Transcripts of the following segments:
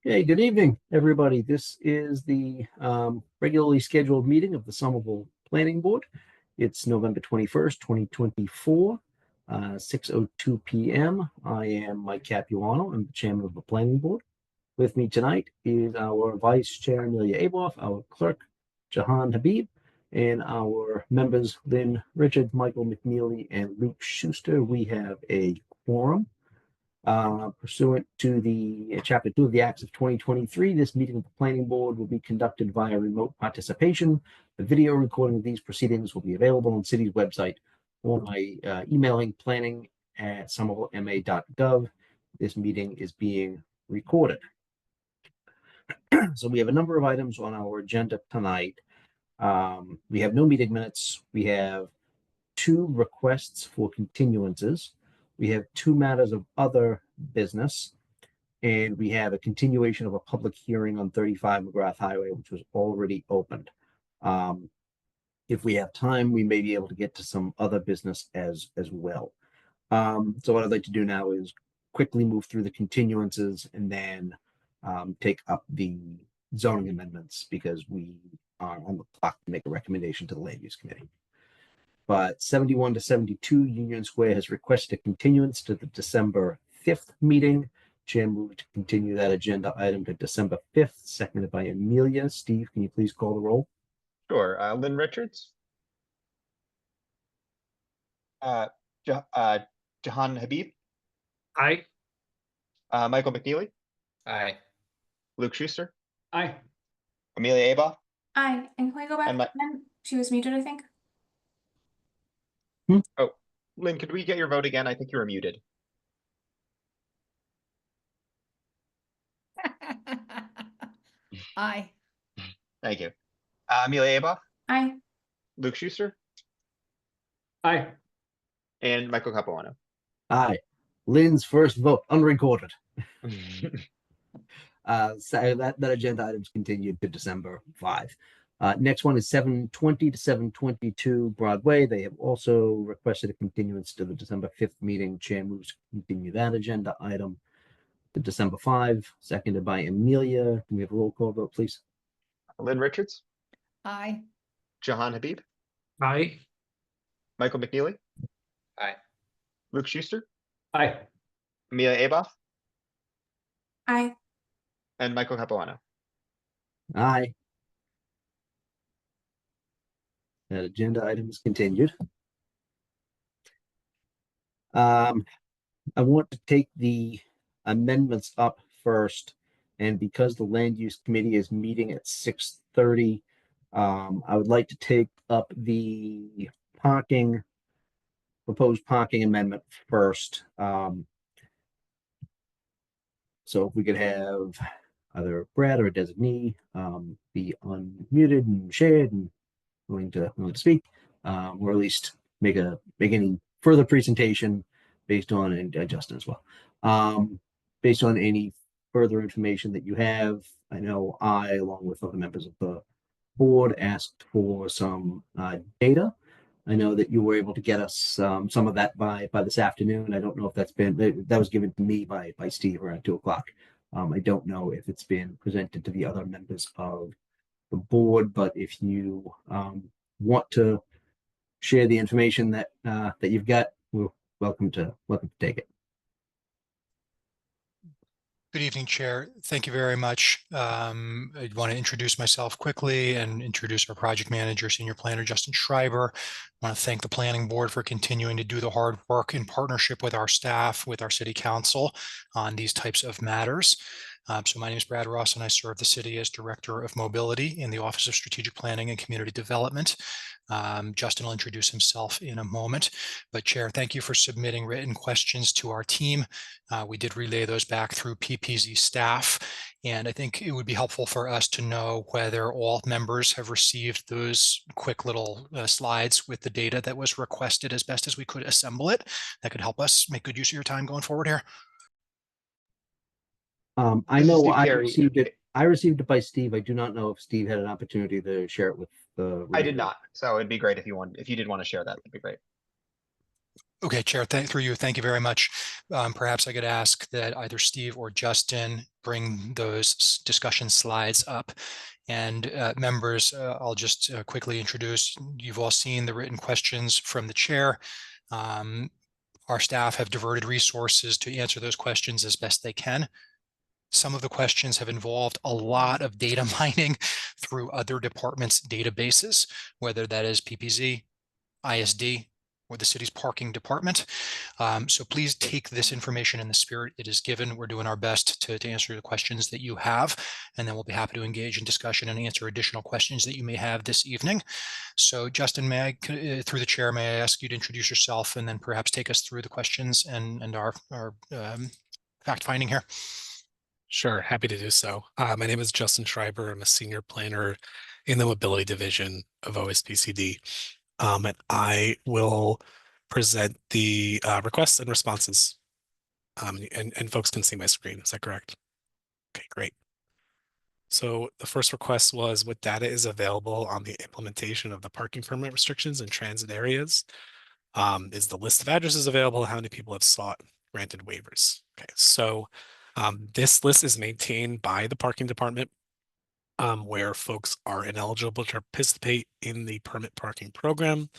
Okay, good evening, everybody. This is the regularly scheduled meeting of the Somerville Planning Board. It's November 21st, 2024, 6:02 p.m. I am Mike Capuano. I'm the chairman of the Planning Board. With me tonight is our Vice Chair, Amelia Aboff, our clerk, Jahan Habib, and our members, Lynn Richard, Michael McNeely, and Luke Schuster. We have a quorum. Pursuant to the Chapter 2 of the Acts of 2023, this meeting of the Planning Board will be conducted via remote participation. The video recording of these proceedings will be available on the city's website or by emailing planning@somervillema.gov. This meeting is being recorded. So we have a number of items on our agenda tonight. We have no meeting minutes. We have 2 requests for continuances. We have 2 matters of other business, and we have a continuation of a public hearing on 35 McGrath Highway, which was already opened. If we have time, we may be able to get to some other business as well. So what I'd like to do now is quickly move through the continuances and then take up the zoning amendments, because we are on the clock to make a recommendation to the Land Use Committee. But 71 to 72 Union Square has requested a continuance to the December 5th meeting. Chair moved to continue that agenda item to December 5th, seconded by Amelia. Steve, can you please call the roll? Sure. Lynn Richards. Jahan Habib. Aye. Michael McNeely. Aye. Luke Schuster. Aye. Amelia Aboff. Aye. And can we go back And my- again? She was muted, I think. Oh, Lynn, could we get your vote again? I think you were muted. Aye. Thank you. Amelia Aboff. Aye. Luke Schuster. Aye. And Michael Capuano. Aye. Lynn's first vote, unrecorded. So that agenda item's continued to December 5. Next one is 720 to 722 Broadway. They have also requested a continuance to the December 5th meeting. Chair moves to continue that agenda item to December 5, seconded by Amelia. Can we have a roll call vote, please? Lynn Richards. Aye. Jahan Habib. Aye. Michael McNeely. Aye. Luke Schuster. Aye. Amelia Aboff. Aye. And Michael Capuano. Aye. That agenda item is continued. I want to take the amendments up first, and because the Land Use Committee is meeting at 6:30, I would like to take up the proposed parking amendment first. So if we could have either Brad or a designee be unmuted and shared and willing to speak, or at least make any further presentation based on, and Justin as well, based on any further information that you have. I know I, along with other members of the board, asked for some data. I know that you were able to get us some of that by this afternoon. I don't know if that was given to me by Steve around 2:00. I don't know if it's been presented to the other members of the board, but if you want to share the information that you've got, we're welcome to take it. Good evening, Chair. Thank you very much. I want to introduce myself quickly and introduce our project manager, senior planner, Justin Schreiber. I want to thank the planning board for continuing to do the hard work in partnership with our staff, with our city council on these types of matters. So my name is Brad Ross, and I serve the city as Director of Mobility in the Office of Strategic Planning and Community Development. Justin will introduce himself in a moment, but Chair, thank you for submitting written questions to our team. We did relay those back through PPZ staff, and I think it would be helpful for us to know whether all members have received those quick little slides with the data that was requested, as best as we could assemble it. That could help us make good use of your time going forward here. I know I received it. I received it by Steve. I do not know if Steve had an opportunity to share it with the. I did not. So it'd be great if you did want to share that. That'd be great. Okay, Chair, through you, thank you very much. Perhaps I could ask that either Steve or Justin bring those discussion slides up. And members, I'll just quickly introduce, you've all seen the written questions from the chair. Our staff have diverted resources to answer those questions as best they can. Some of the questions have involved a lot of data mining through other departments' databases, whether that is PPZ, ISD, or the city's parking department. So please take this information in the spirit it is given. We're doing our best to answer the questions that you have, and then we'll be happy to engage in discussion and answer additional questions that you may have this evening. So Justin, may I, through the chair, may I ask you to introduce yourself and then perhaps take us through the questions and our fact finding here? Sure, happy to do so. My name is Justin Schreiber. I'm a senior planner in the mobility division of OSPCD. And I will present the requests and responses. And folks can see my screen. Is that correct? Okay, great. So the first request was what data is available on the implementation of the parking permit restrictions in transit areas? Is the list of addresses available? How many people have sought granted waivers? Okay, so this list is maintained by the parking department, where folks are ineligible to participate in the permit parking program.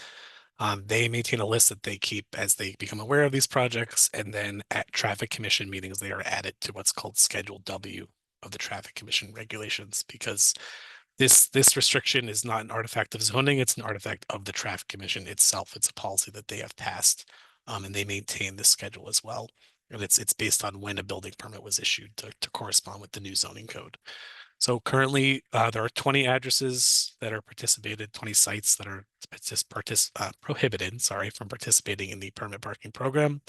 They maintain a list that they keep as they become aware of these projects, and then at traffic commission meetings, they are added to what's called Schedule W of the traffic commission regulations, because this restriction is not an artifact of zoning, it's an artifact of the traffic commission itself. It's a policy that they have passed, and they maintain this schedule as well. And it's based on when a building permit was issued to correspond with the new zoning code. So currently, there are 20 addresses that are participated, 20 sites that are prohibited, from participating in the permit parking program.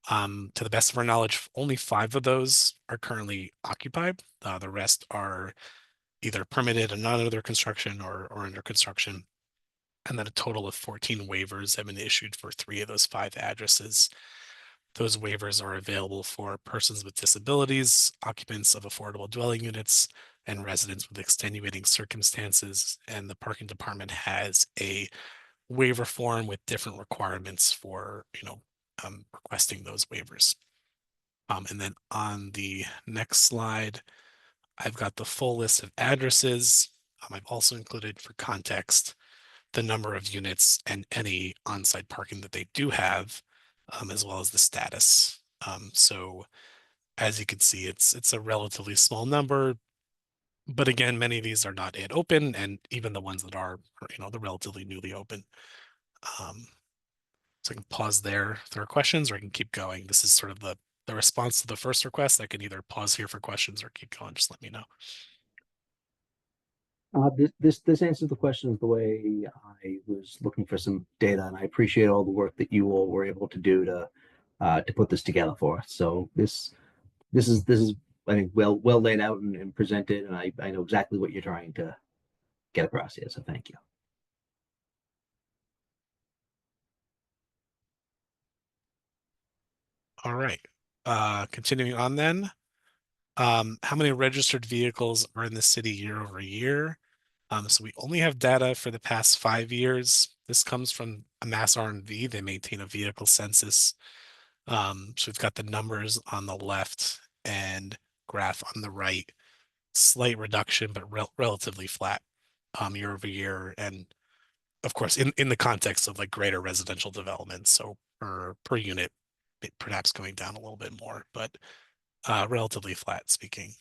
To the best of our knowledge, only 5 of those are currently occupied. The rest are either permitted and not under construction or under construction. And then a total of 14 waivers have been issued for 3 of those 5 addresses. Those waivers are available for persons with disabilities, occupants of affordable dwelling units, and residents with extenuating circumstances. And the parking department has a waiver form with different requirements for, requesting those waivers. And then on the next slide, I've got the full list of addresses. I've also included, for context, the number of units and any on-site parking that they do have, as well as the status. So as you can see, it's a relatively small number, but again, many of these are not yet open, and even the ones that are they're relatively newly open. So I can pause there if there are questions, or I can keep going. This is sort of the response to the first request. I can either pause here for questions or keep going. Just let me know. This answers the questions the way I was looking for some data, and I appreciate all the work that you all were able to do to put this together for us. So this is I think well laid out and presented, and I know exactly what you're trying to get across here. So thank you. All right. Continuing on then. How many registered vehicles are in the city year over year? So we only have data for the past 5 years. This comes from a Mass R&V. They maintain a vehicle census. So we've got the numbers on the left and graph on the right. Slight reduction, but relatively flat year over year. And of course, in the context of like greater residential development, so per unit, perhaps going down a little bit more, but relatively flat speaking.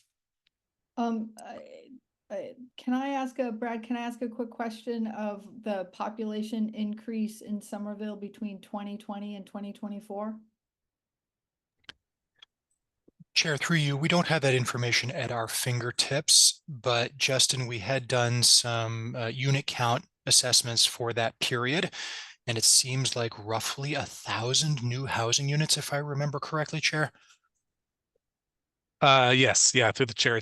Can I ask Brad, can I ask a quick question of the population increase in Somerville between 2020 and 2024? Chair, through you, we don't have that information at our fingertips, but Justin, we had done some unit count assessments for that period, and it seems like roughly 1,000 new housing units, if I remember correctly, Chair. Yes, yeah, through the chair.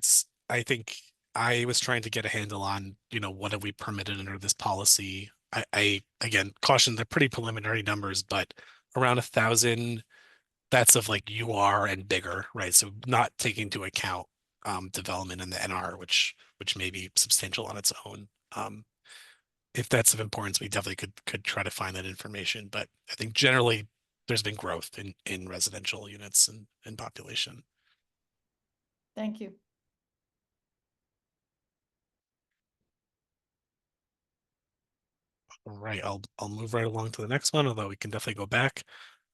I think I was trying to get a handle on, what have we permitted under this policy. I again caution they're pretty preliminary numbers, but around 1,000. That's of like UR and bigger, right? So not taking into account development in the NR, which may be substantial on its own. If that's of importance, we definitely could try to find that information. But I think generally there's been growth in residential units and population. Thank you. All right, I'll move right along to the next one, although we can definitely go back.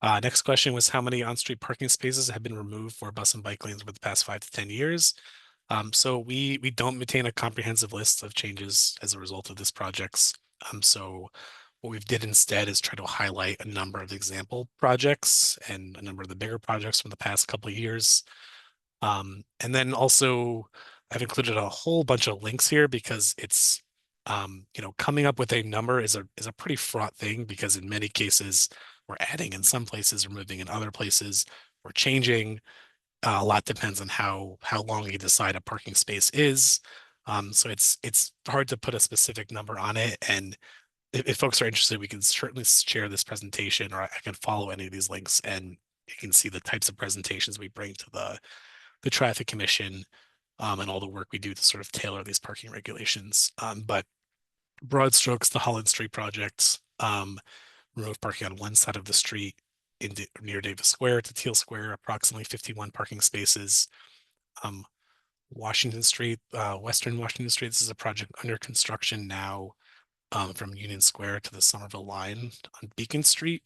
Next question was how many on-street parking spaces have been removed for bus and bike lanes over the past 5 to 10 years? So we don't maintain a comprehensive list of changes as a result of this projects. So what we've did instead is try to highlight a number of example projects and a number of the bigger projects from the past couple of years. And then also I've included a whole bunch of links here because it's coming up with a number is a pretty fraught thing because in many cases we're adding in some places, removing in other places, we're changing. A lot depends on how long you decide a parking space is. So it's hard to put a specific number on it. And if folks are interested, we can certainly share this presentation, or I can follow any of these links, and you can see the types of presentations we bring to the Traffic Commission, and all the work we do to sort of tailor these parking regulations. But broad strokes, the Holland Street project, remove parking on one side of the street near Davis Square to Teal Square, approximately 51 parking spaces. Washington Street, Western Washington Street, this is a project under construction now, from Union Square to the Somerville line on Beacon Street.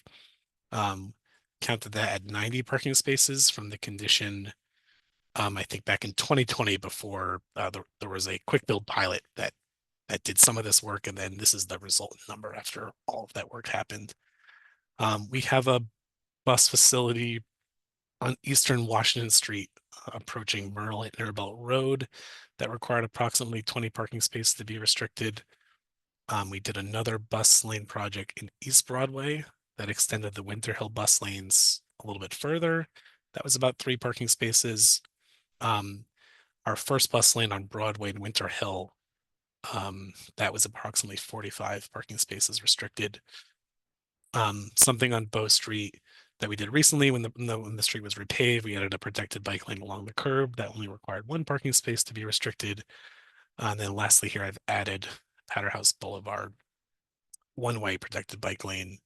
Counted that at 90 parking spaces from the condition, I think back in 2020 before there was a quick build pilot that did some of this work, and then this is the resultant number after all of that work happened. We have a bus facility on Eastern Washington Street, approaching Merle at Mirabel Road, that required approximately 20 parking spaces to be restricted. We did another bus lane project in East Broadway that extended the Winter Hill bus lanes a little bit further. That was about 3 parking spaces. Our first bus lane on Broadway in Winter Hill, that was approximately 45 parking spaces restricted. Something on Bow Street that we did recently when the street was repaved, we added a protected bike lane along the curb that only required 1 parking space to be restricted. And then lastly here, I've added Powderhouse Boulevard, 1-way protected bike lane,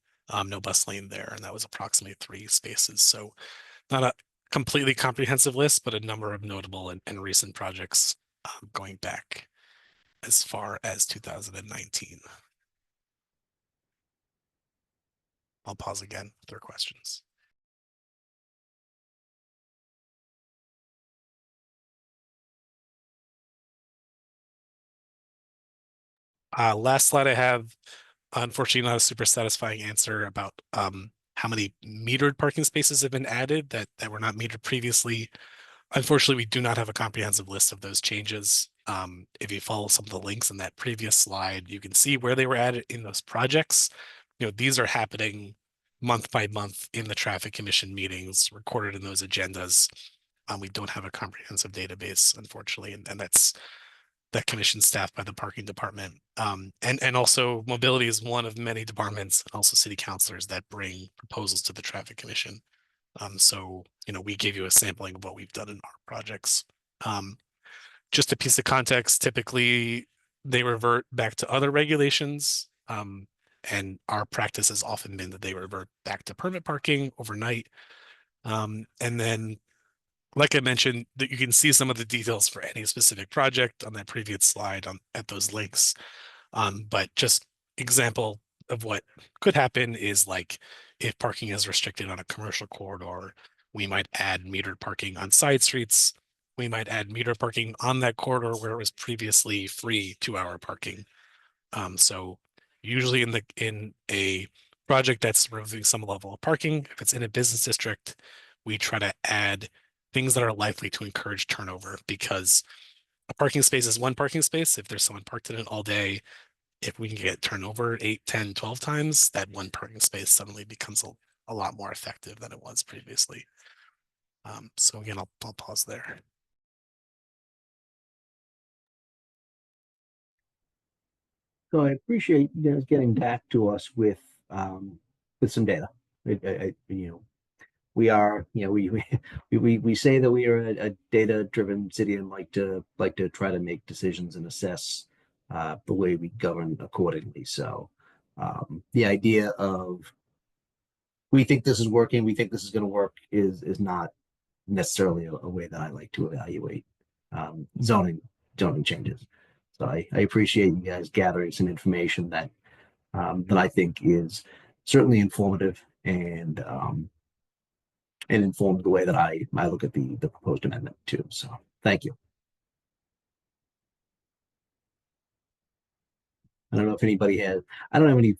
no bus lane there, and that was approximately 3 spaces. So not a completely comprehensive list, but a number of notable and recent projects, going back as far as 2019. I'll pause again if there are questions. Last slide I have, unfortunately not a super satisfying answer about how many metered parking spaces have been added that were not metered previously. Unfortunately, we do not have a comprehensive list of those changes. If you follow some of the links in that previous slide, you can see where they were added in those projects. These are happening month by month in the Traffic Commission meetings, recorded in those agendas. We don't have a comprehensive database, unfortunately, and that's that commission staffed by the parking department. And also mobility is one of many departments, and also city councilors that bring proposals to the Traffic Commission. So, we gave you a sampling of what we've done in our projects. Just a piece of context, typically they revert back to other regulations. And our practice has often been that they revert back to permit parking overnight. And then, like I mentioned, that you can see some of the details for any specific project on that previous slide at those links. But just example of what could happen is, like, if parking is restricted on a commercial corridor, we might add metered parking on side streets. We might add metered parking on that corridor where it was previously free 2-hour parking. So usually in a project that's removing some level of parking, if it's in a business district, we try to add things that are likely to encourage turnover, because a parking space is 1 parking space. If there's someone parked in it all day, if we can get turnover 8, 10, 12 times, that 1 parking space suddenly becomes a lot more effective than it was previously. So again, I'll pause there. So I appreciate you guys getting back to us with some data. We are, we say that we are a data-driven city and like to try to make decisions and assess the way we govern accordingly. So the idea of we think this is working, we think this is going to work is not necessarily a way that I like to evaluate zoning changes. So I appreciate you guys gathering some information that I think is certainly informative and informed the way that I look at the proposed amendment too. So thank you. I don't know if anybody has. I don't have any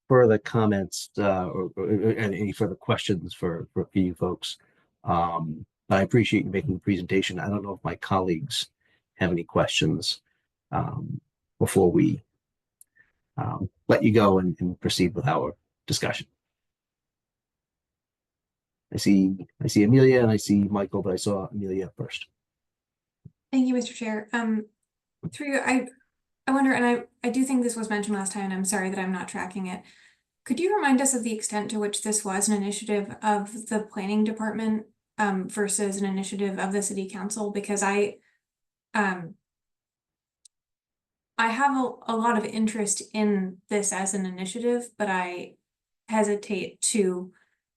further comments or any further questions for you folks. But I appreciate you making the presentation. I don't know if my colleagues have any questions before we let you go and proceed with our discussion. I see Amelia and I see Michael, but I saw Amelia first. Thank you, Mr. Chair. Through you, I wonder, and I do think this was mentioned last time, and I'm sorry that I'm not tracking it. Could you remind us of the extent to which this was an initiative of the planning department versus an initiative of the city council? Because I have a lot of interest in this as an initiative, but I hesitate to,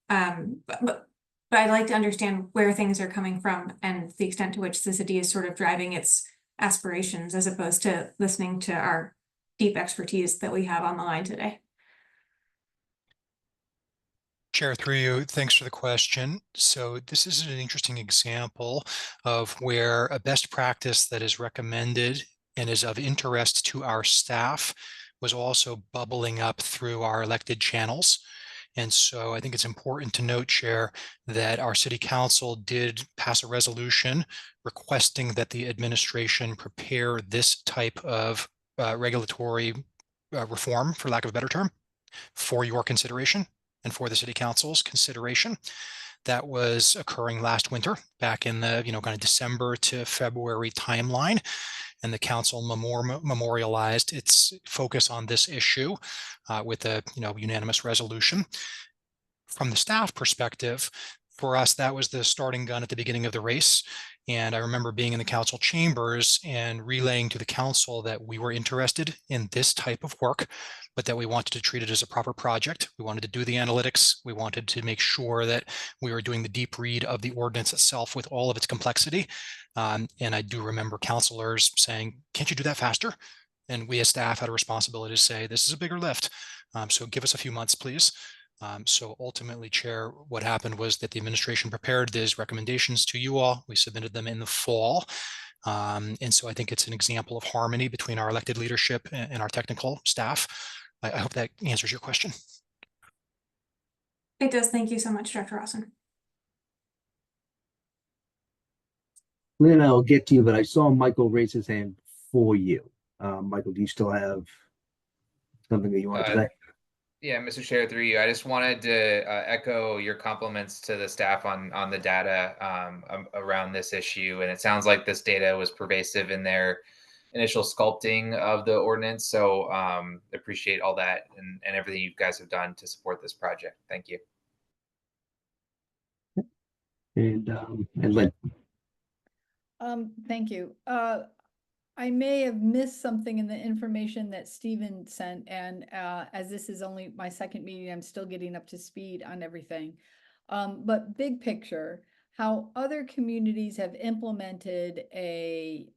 but I'd like to understand where things are coming from and the extent to which the city is sort of driving its aspirations as opposed to listening to our deep expertise that we have on the line today. Chair, through you, thanks for the question. So this is an interesting example of where a best practice that is recommended and is of interest to our staff was also bubbling up through our elected channels. And so I think it's important to note, Chair, that our city council did pass a resolution requesting that the administration prepare this type of regulatory reform, for lack of a better term, for your consideration and for the city council's consideration. That was occurring last winter, back in the kind of December to February timeline. And the council memorialized its focus on this issue with a unanimous resolution. From the staff perspective, for us, that was the starting gun at the beginning of the race. And I remember being in the council chambers and relaying to the council that we were interested in this type of work, but that we wanted to treat it as a proper project. We wanted to do the analytics. We wanted to make sure that we were doing the deep read of the ordinance itself with all of its complexity. And I do remember councilors saying, can't you do that faster? And we as staff had a responsibility to say, this is a bigger lift. So give us a few months, please. So ultimately, Chair, what happened was that the administration prepared these recommendations to you all. We submitted them in the fall. And so I think it's an example of harmony between our elected leadership and our technical staff. I hope that answers your question. It does. Thank you so much, Dr. Rawson. Lynn, I'll get to you, but I saw Michael raise his hand for you. Michael, do you still have something that you want to say? Yeah, Mr. Chair, through you, I just wanted to echo your compliments to the staff on the data around this issue. And it sounds like this data was pervasive in their initial sculpting of the ordinance. So appreciate all that and everything you guys have done to support this project. Thank you. And Lynn. Thank you. I may have missed something in the information that Stephen sent, and as this is only my second meeting, I'm still getting up to speed on everything. But big picture, how other communities have implemented a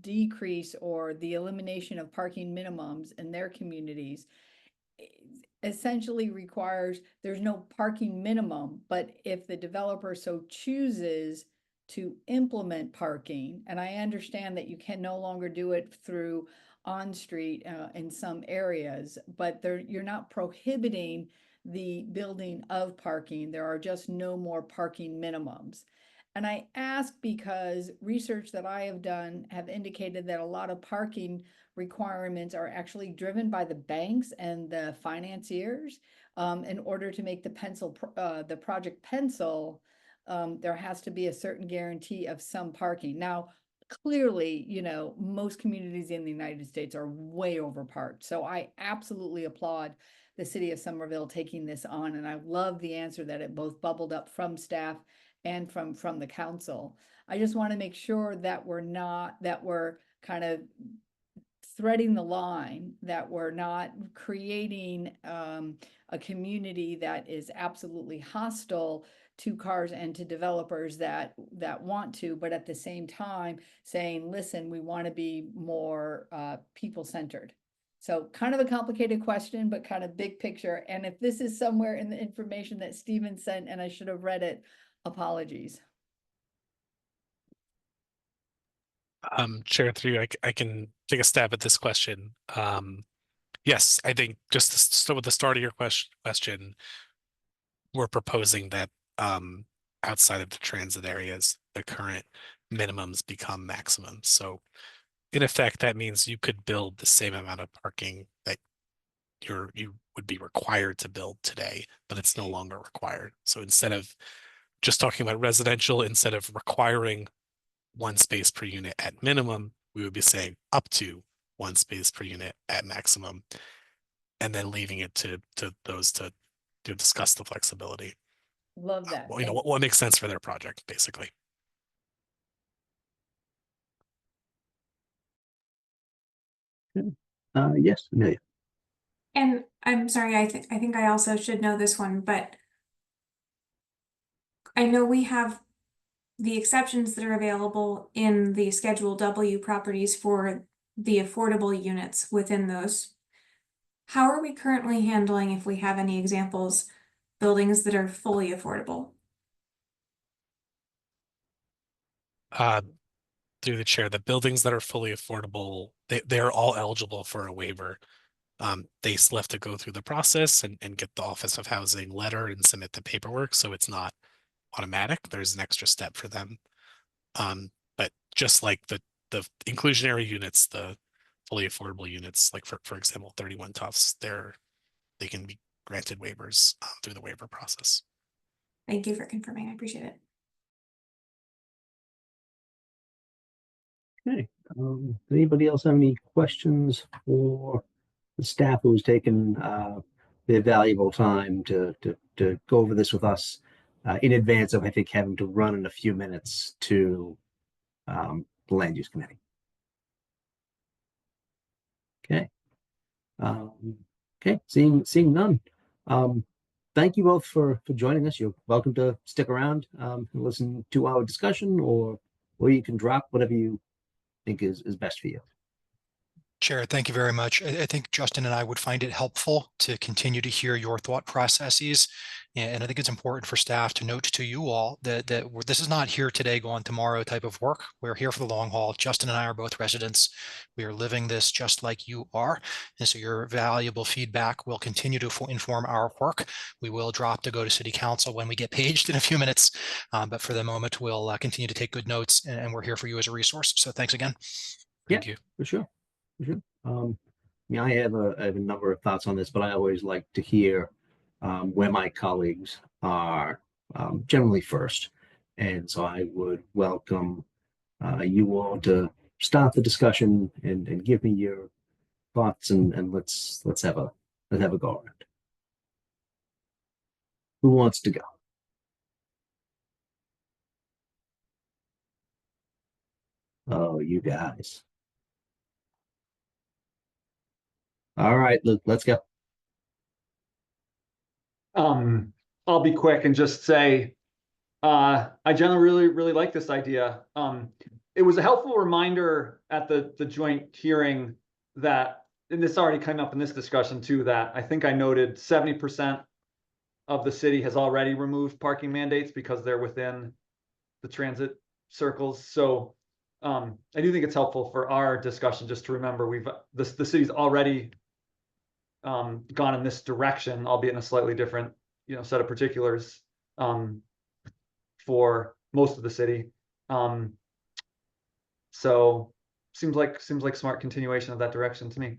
decrease or the elimination of parking minimums in their communities essentially requires there's no parking minimum, but if the developer so chooses to implement parking, and I understand that you can no longer do it through on-street in some areas, but you're not prohibiting the building of parking. There are just no more parking minimums. And I ask because research that I have done have indicated that a lot of parking requirements are actually driven by the banks and the financiers. In order to make the project pencil, there has to be a certain guarantee of some parking. Now, clearly, most communities in the United States are way overparked. So I absolutely applaud the city of Somerville taking this on. And I love the answer that it both bubbled up from staff and from the council. I just want to make sure that we're kind of threading the line, that we're not creating a community that is absolutely hostile to cars and to developers that want to, but at the same time saying, listen, we want to be more people-centered. So kind of a complicated question, but kind of big picture. And if this is somewhere in the information that Stephen sent and I should have read it, apologies. Chair, through you, I can take a stab at this question. Yes, I think just to start with the start of your question, we're proposing that outside of the transit areas, the current minimums become maximums. So in effect, that means you could build the same amount of parking that you would be required to build today, but it's no longer required. So instead of just talking about residential, instead of requiring 1 space per unit at minimum, we would be saying up to 1 space per unit at maximum, and then leaving it to those to discuss the flexibility. Love that. Well, what makes sense for their project, basically. Yes, Amelia. And I'm sorry, I think I also should know this one, but I know we have the exceptions that are available in the Schedule W properties for the affordable units within those. How are we currently handling, if we have any examples, buildings that are fully affordable? Through the chair, the buildings that are fully affordable, they're all eligible for a waiver. They still have to go through the process and get the Office of Housing letter and submit the paperwork, so it's not automatic. There's an extra step for them. But just like the inclusionary units, the fully affordable units, like for example, 31 Tufts, they can be granted waivers through the waiver process. Thank you for confirming. I appreciate it. Okay. Does anybody else have any questions for the staff who's taken their valuable time to go over this with us in advance of, I think, having to run in a few minutes to the Land Use Committee? Okay. Okay. Seeing none. Thank you both for joining us. You're welcome to stick around and listen to our discussion, or you can drop whatever you think is best for you. Chair, thank you very much. I think Justin and I would find it helpful to continue to hear your thought processes. And I think it's important for staff to note to you all that this is not here today, gone tomorrow type of work. We're here for the long haul. Justin and I are both residents. We are living this just like you are. And so your valuable feedback will continue to inform our work. We will drop to go to City Council when we get paged in a few minutes. But for the moment, we'll continue to take good notes, and we're here for you as a resource. So thanks again. Thank you. For sure. Sure. I have a number of thoughts on this, but I always like to hear where my colleagues are generally first. And so I would welcome you all to start the discussion and give me your thoughts, and let's have a go around. Who wants to go? Oh, you guys. All right, Luke, let's go. I'll be quick and just say, I generally really like this idea. It was a helpful reminder at the joint hearing that, and this already came up in this discussion too, that I think I noted 70% of the city has already removed parking mandates because they're within the transit circles. So I do think it's helpful for our discussion just to remember the city's already gone in this direction, albeit in a slightly different, set of particulars for most of the city. So seems like smart continuation of that direction to me.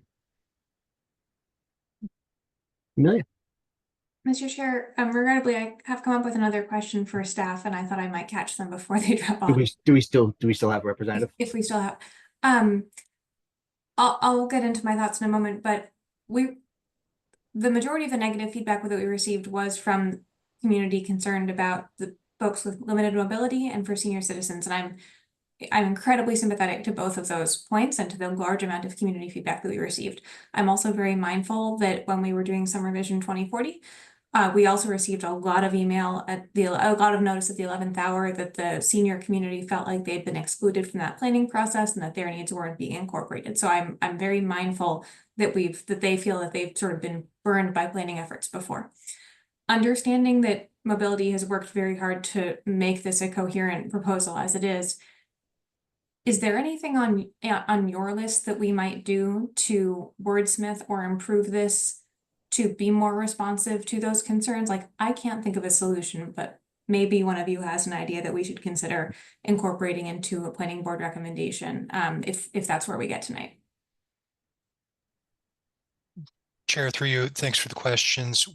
Amelia. Mr. Chair, regrettably, I have come up with another question for staff, and I thought I might catch them before they drop off. Do we still have a representative? If we still have, I'll get into my thoughts in a moment, but the majority of the negative feedback that we received was from community concerned about the folks with limited mobility and for senior citizens. And I'm incredibly sympathetic to both of those points and to the large amount of community feedback that we received. I'm also very mindful that when we were doing Summer Vision 2040, We also received a lot of email a lot of notice at the 11th hour that the senior community felt like they'd been excluded from that planning process and that their needs weren't being incorporated. So I'm very mindful that they feel that they've sort of been burned by planning efforts before. Understanding that mobility has worked very hard to make this a coherent proposal as it is there anything on your list that we might do to wordsmith or improve this to be more responsive to those concerns? Like, I can't think of a solution, but maybe one of you has an idea that we should consider incorporating into a planning board recommendation, if that's where we get tonight. Chair, through you, thanks for the questions.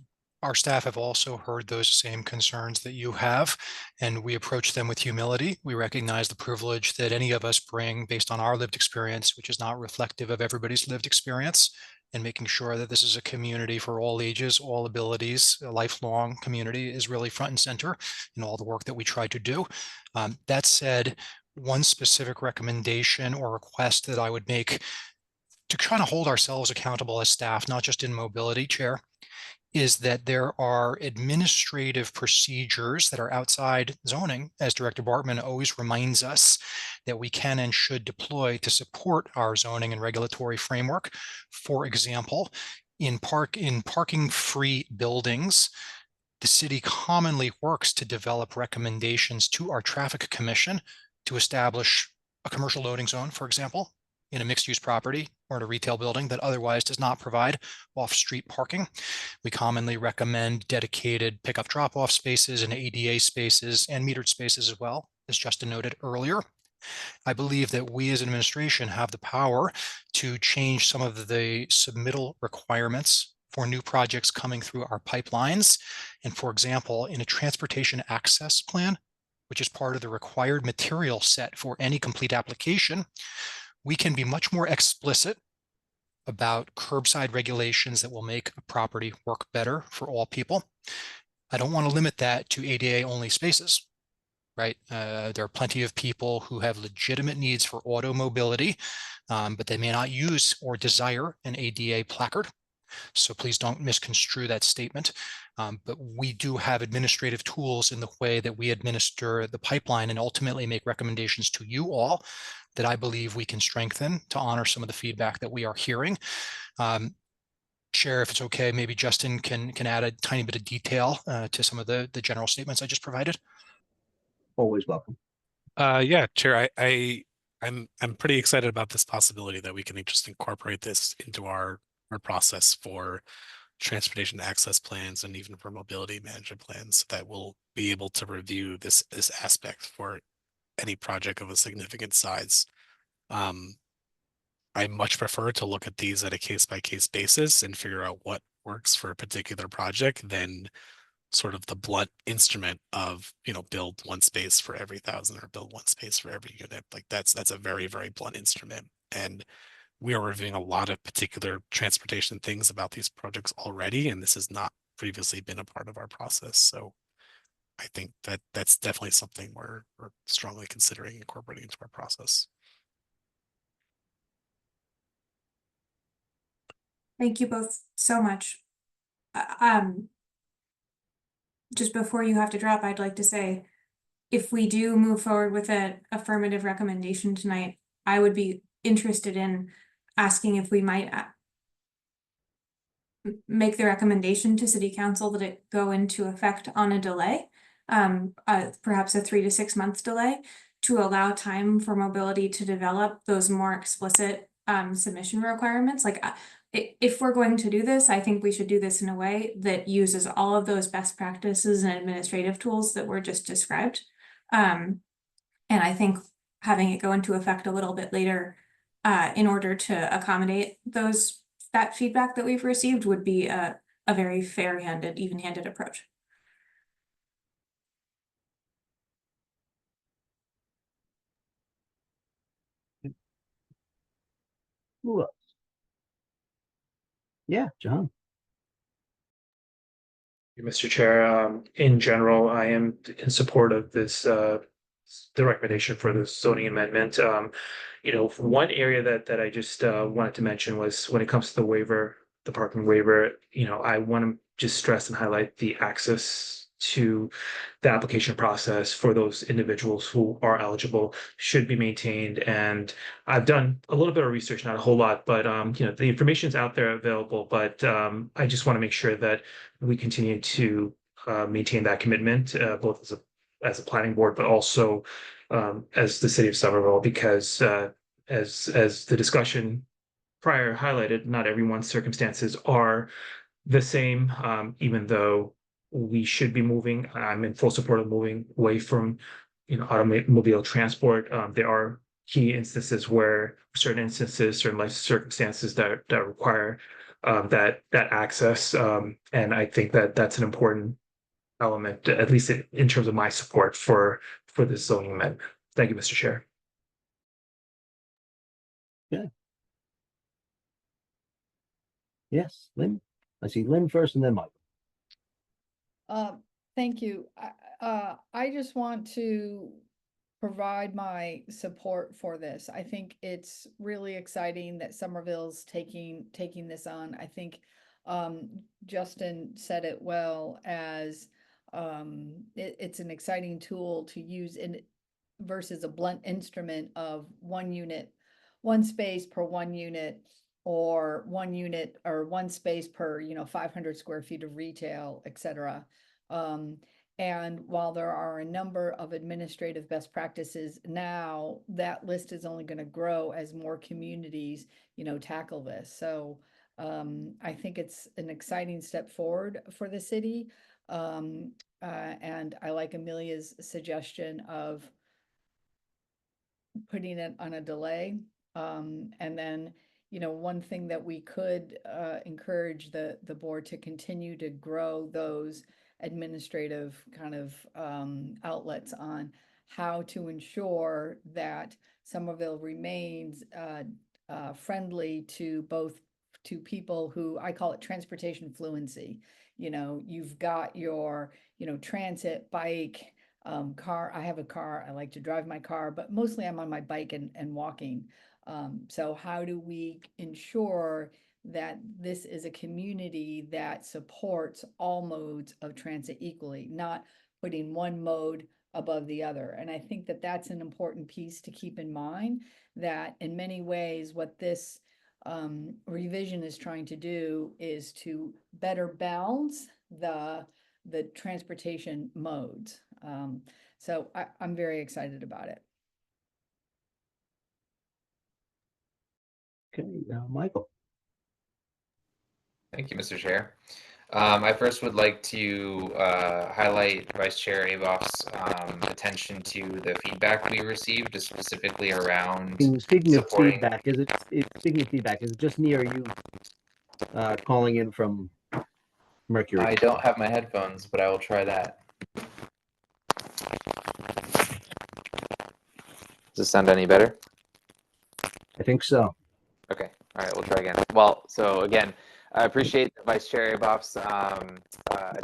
Our staff have also heard those same concerns that you have, and we approach them with humility. We recognize the privilege that any of us bring based on our lived experience, which is not reflective of everybody's lived experience, and making sure that this is a community for all ages, all abilities, a lifelong community is really front and center in all the work that we try to do. That said, one specific recommendation or request that I would make to try to hold ourselves accountable as staff, not just in mobility, Chair, is that there are administrative procedures that are outside zoning, as Director Bartman always reminds us that we can and should deploy to support our zoning and regulatory framework. For example, in parking-free buildings, the city commonly works to develop recommendations to our traffic commission to establish a commercial loading zone, for example, in a mixed-use property or in a retail building that otherwise does not provide off-street parking. We commonly recommend dedicated pickup drop-off spaces and ADA spaces and metered spaces as well, as Justin noted earlier. I believe that we as an administration have the power to change some of the submittal requirements for new projects coming through our pipelines. And for example, in a transportation access plan, which is part of the required material set for any complete application, we can be much more explicit about curbside regulations that will make a property work better for all people. I don't want to limit that to ADA only spaces, right? There are plenty of people who have legitimate needs for auto mobility, but they may not use or desire an ADA placard. So please don't misconstrue that statement. But we do have administrative tools in the way that we administer the pipeline and ultimately make recommendations to you all that I believe we can strengthen to honor some of the feedback that we are hearing. Chair, if it's okay, maybe Justin can add a tiny bit of detail to some of the general statements I just provided. Always welcome. Yeah, Chair, I'm pretty excited about this possibility that we can just incorporate this into our process for transportation access plans and even for mobility management plans, that we'll be able to review this aspect for any project of a significant size. I much prefer to look at these at a case-by-case basis and figure out what works for a particular project than sort of the blunt instrument of, build one space for every 1,000 or build one space for every unit. Like that's a very, very blunt instrument. And we are reviewing a lot of particular transportation things about these projects already, and this has not previously been a part of our process. So I think that that's definitely something we're strongly considering incorporating into our process. Thank you both so much. Just before you have to drop, I'd like to say, if we do move forward with an affirmative recommendation tonight, I would be interested in asking if we might make the recommendation to City Council that it go into effect on a delay, perhaps a 3 to 6 month delay, to allow time for mobility to develop those more explicit submission requirements. Like, if we're going to do this, I think we should do this in a way that uses all of those best practices and administrative tools that were just described. And I think having it go into effect a little bit later in order to accommodate that feedback that we've received would be a very fair-handed, even-handed approach. Who else? Yeah, John. Mr. Chair, in general, I am in support of this, the recommendation for the zoning amendment. One area that I just wanted to mention was when it comes to the waiver the parking waiver, I want to just stress and highlight the access to the application process for those individuals who are eligible should be maintained. And I've done a little bit of research, not a whole lot, but the information is out there available. But I just want to make sure that we continue to maintain that commitment, both as a planning board, but also as the city of Somerville, because as the discussion prior highlighted, not everyone's circumstances are the same, even though we should be moving. I'm in full support of moving away from, automobile transport. There are key instances where certain life circumstances that require that access. And I think that that's an important element, at least in terms of my support for this zoning amendment. Thank you, Mr. Chair. Yes, Lynn. I see Lynn first and then Mike. Thank you. I just want to provide my support for this. I think it's really exciting that Somerville's taking this on. I think Justin said it well as it's an exciting tool to use versus a blunt instrument of one space per 1 unit, or 1 unit or 1 space per 500 square feet of retail, etc. And while there are a number of administrative best practices now, that list is only going to grow as more communities tackle this. So I think it's an exciting step forward for the city, and I like Amelia's suggestion of putting it on a delay. And then, one thing that we could encourage the board to continue to grow those administrative kind of outlets on how to ensure that Somerville remains friendly to people who, I call it transportation fluency. You've got your, transit, bike, car. I have a car. I like to drive my car, but mostly I'm on my bike and walking. So how do we ensure that this is a community that supports all modes of transit equally, not putting one mode above the other? And I think that that's an important piece to keep in mind, that in many ways what this revision is trying to do is to better balance the transportation modes. So I'm very excited about it. Okay, Michael. Thank you, Mr. Chair. I first would like to highlight Vice Chair Aboff's attention to the feedback we received, specifically around Speaking of supporting. feedback, is it just me or are you calling in from Mercury? I don't have my headphones, but I will try that. Does this sound any better? I think so. Okay. All right, we'll try again. Well, so again, I appreciate Vice Chair Aboff's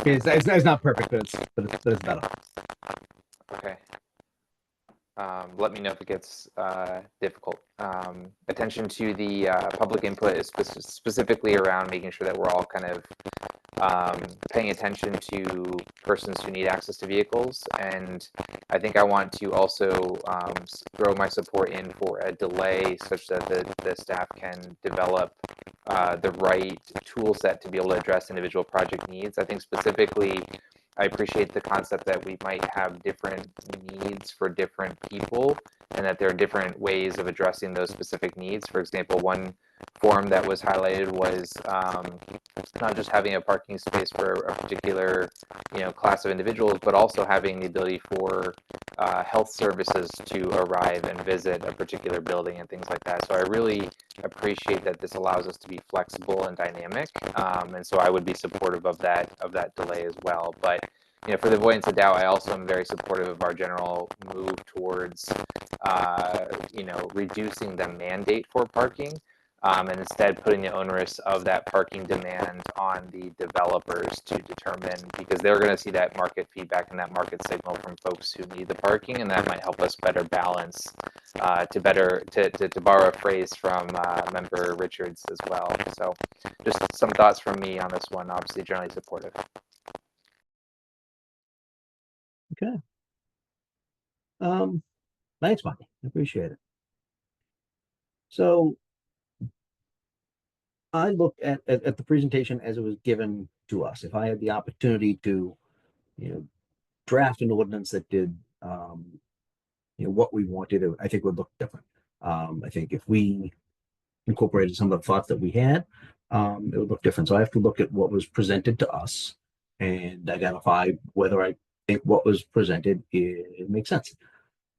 It's not perfect, but it's better. Okay. Let me know if it gets difficult. Attention to the public input is specifically around making sure that we're all kind of paying attention to persons who need access to vehicles. And I think I want to also throw my support in for a delay such that the staff can develop the right tool set to be able to address individual project needs. I think specifically, I appreciate the concept that we might have different needs for different people, and that there are different ways of addressing those specific needs. For example, one form that was highlighted was not just having a parking space for a particular class of individuals, but also having the ability for health services to arrive and visit a particular building and things like that. So I really appreciate that this allows us to be flexible and dynamic, and so I would be supportive of that delay as well. But for the avoidance of doubt, I also am very supportive of our general move towards reducing the mandate for parking. and instead putting the onerous of that parking demand on the developers to determine, because they're going to see that market feedback and that market signal from folks who need the parking, and that might help us better balance, to borrow a phrase from member Richards as well. So just some thoughts from me on this one, obviously generally supportive. Okay. Thanks, Bonnie. I appreciate it. So I looked at the presentation as it was given to us. If I had the opportunity to, draft an ordinance that did, what we wanted, I think would look different. I think if we incorporated some of the thoughts that we had, it would look different. So I have to look at what was presented to us and identify whether I think what was presented it makes sense.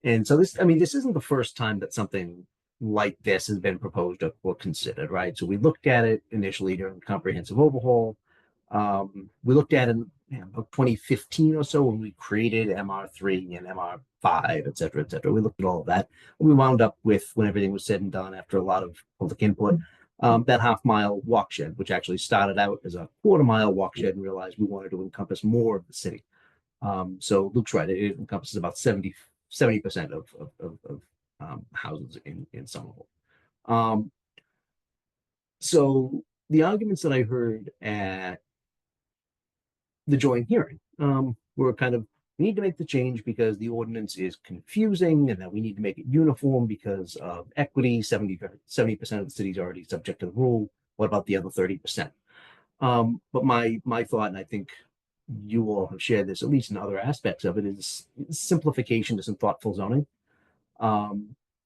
And so this isn't the first time that something like this has been proposed or considered, right? So we looked at it initially during the comprehensive overhaul. We looked at it in about 2015 or so when we created MR3 and MR5, et cetera, et cetera. We looked at all of that. And we wound up with, when everything was said and done after a lot of public input, that half-mile walk shed, which actually started out as a quarter-mile walk shed and realized we wanted to encompass more of the city. So Luke's right, it encompasses about 70% of houses in Somerville. So the arguments that I heard at the joint hearing were kind of, we need to make the change because the ordinance is confusing, and that we need to make it uniform because of equity. 70% of the city is already subject to the rule. What about the other 30%? But my thought, and I think you all have shared this, at least in other aspects of it, is simplification to some thoughtful zoning.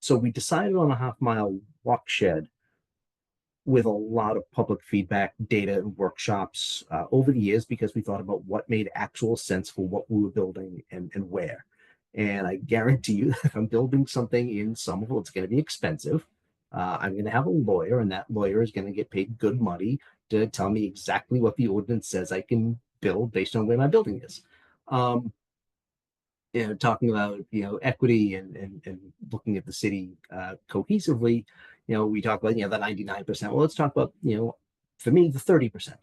So we decided on a half-mile walk shed with a lot of public feedback, data, and workshops over the years, because we thought about what made actual sense for what we were building and where. And I guarantee you, if I'm building something in Somerville, it's going to be expensive. I'm going to have a lawyer, and that lawyer is going to get paid good money to tell me exactly what the ordinance says I can build based on where my building is. Talking about equity and looking at the city cohesively, we talk about the 99%. Well, let's talk about for me the 30%,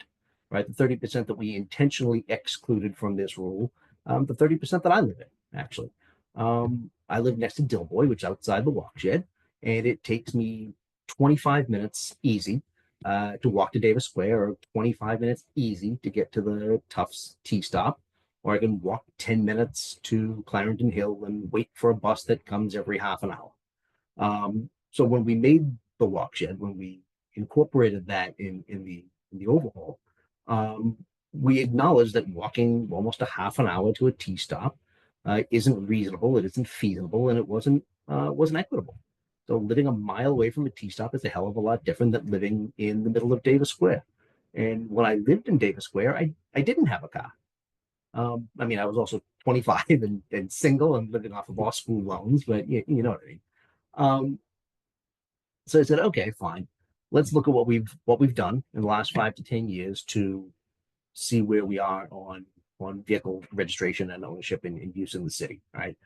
right? The 30% that we intentionally excluded from this rule, the 30% that I live in actually. I live next to Dilboy, which is outside the walk shed, and it takes me 25 minutes easy to walk to Davis Square, or 25 minutes easy to get to the Tufts T stop, or I can walk 10 minutes to Clarendon Hill and wait for a bus that comes every half an hour. So when we made the walk shed, when we incorporated that in the overhaul, we acknowledged that walking almost a half an hour to a T stop isn't reasonable, it isn't feasible, and it wasn't equitable. So living a mile away from a T stop is a hell of a lot different than living in the middle of Davis Square. And when I lived in Davis Square, I didn't have a car. I was also 25 and single and living off of law school loans, but you know what I mean. So I said, okay, fine. Let's look at what we've done in the last 5 to 10 years to see where we are on vehicle registration and ownership and use in the city, right?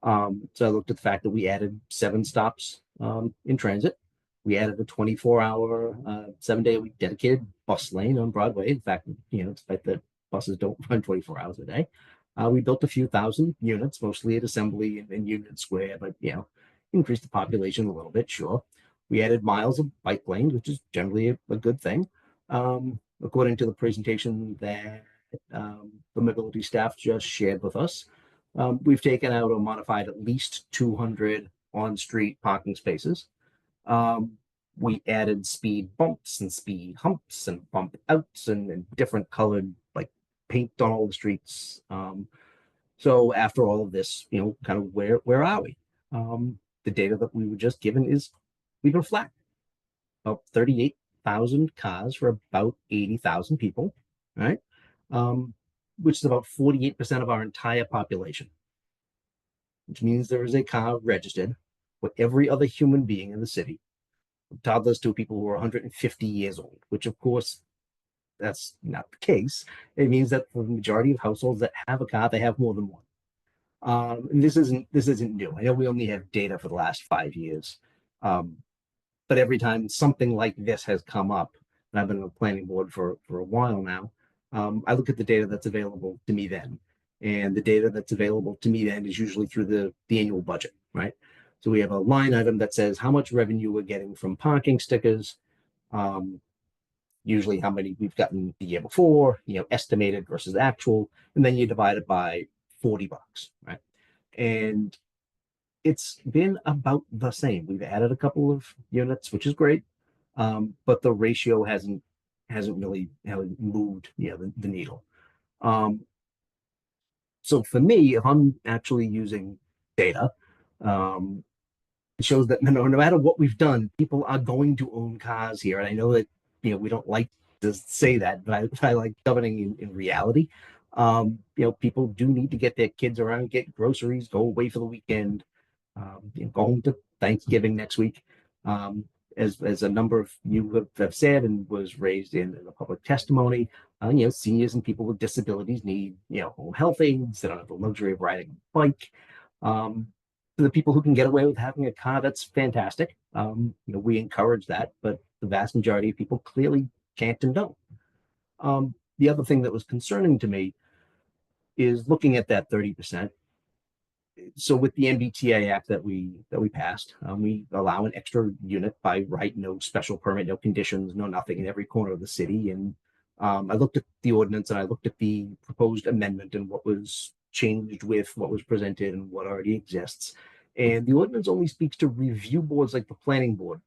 So I looked at the fact that we added 7 stops in transit. We added a 24-hour, 7-day-a-week dedicated bus lane on Broadway. In fact, despite that buses don't run 24 hours a day. We built a few thousand units, mostly at Assembly and Union Square, but increased the population a little bit, sure. We added miles of bike lanes, which is generally a good thing. According to the presentation that the mobility staff just shared with us, we've taken out or modified at least 200 on-street parking spaces. We added speed bumps and speed humps and bump outs and different colored paint on all the streets. So after all of this, kind of where are we? The data that we were just given is we've been flat. About 38,000 cars for about 80,000 people, right? Which is about 48% of our entire population, which means there is a car registered for every other human being in the city, from toddlers to people who are 150 years old, which of course that's not the case. It means that for the majority of households that have a car, they have more than one. And this isn't new. I know we only have data for the last 5 years. but every time something like this has come up, and I've been on the planning board for a while now, I look at the data that's available to me then. And the data that's available to me then is usually through the annual budget, right? So we have a line item that says how much revenue we're getting from parking stickers, usually how many we've gotten the year before, estimated versus actual, and then you divide it by $40, right? And it's been about the same. We've added a couple of units, which is great, but the ratio hasn't really moved the needle. So for me, if I'm actually using data, it shows that no matter what we've done, people are going to own cars here. And I know that we don't like to say that, but I like governing in reality. People do need to get their kids around, get groceries, go away for the weekend, go home to Thanksgiving next week. As a number of you have said and was raised in the public testimony, seniors and people with disabilities need home health aides. They don't have the luxury of riding a bike. For the people who can get away with having a car, that's fantastic. We encourage that, but the vast majority of people clearly can't and don't. The other thing that was concerning to me is looking at that 30%. So with the MBTA Act that we passed, we allow an extra unit by right, no special permit, no conditions, no nothing in every corner of the city. And I looked at the ordinance and I looked at the proposed amendment and what was changed with what was presented and what already exists. And the ordinance only speaks to review boards like the planning board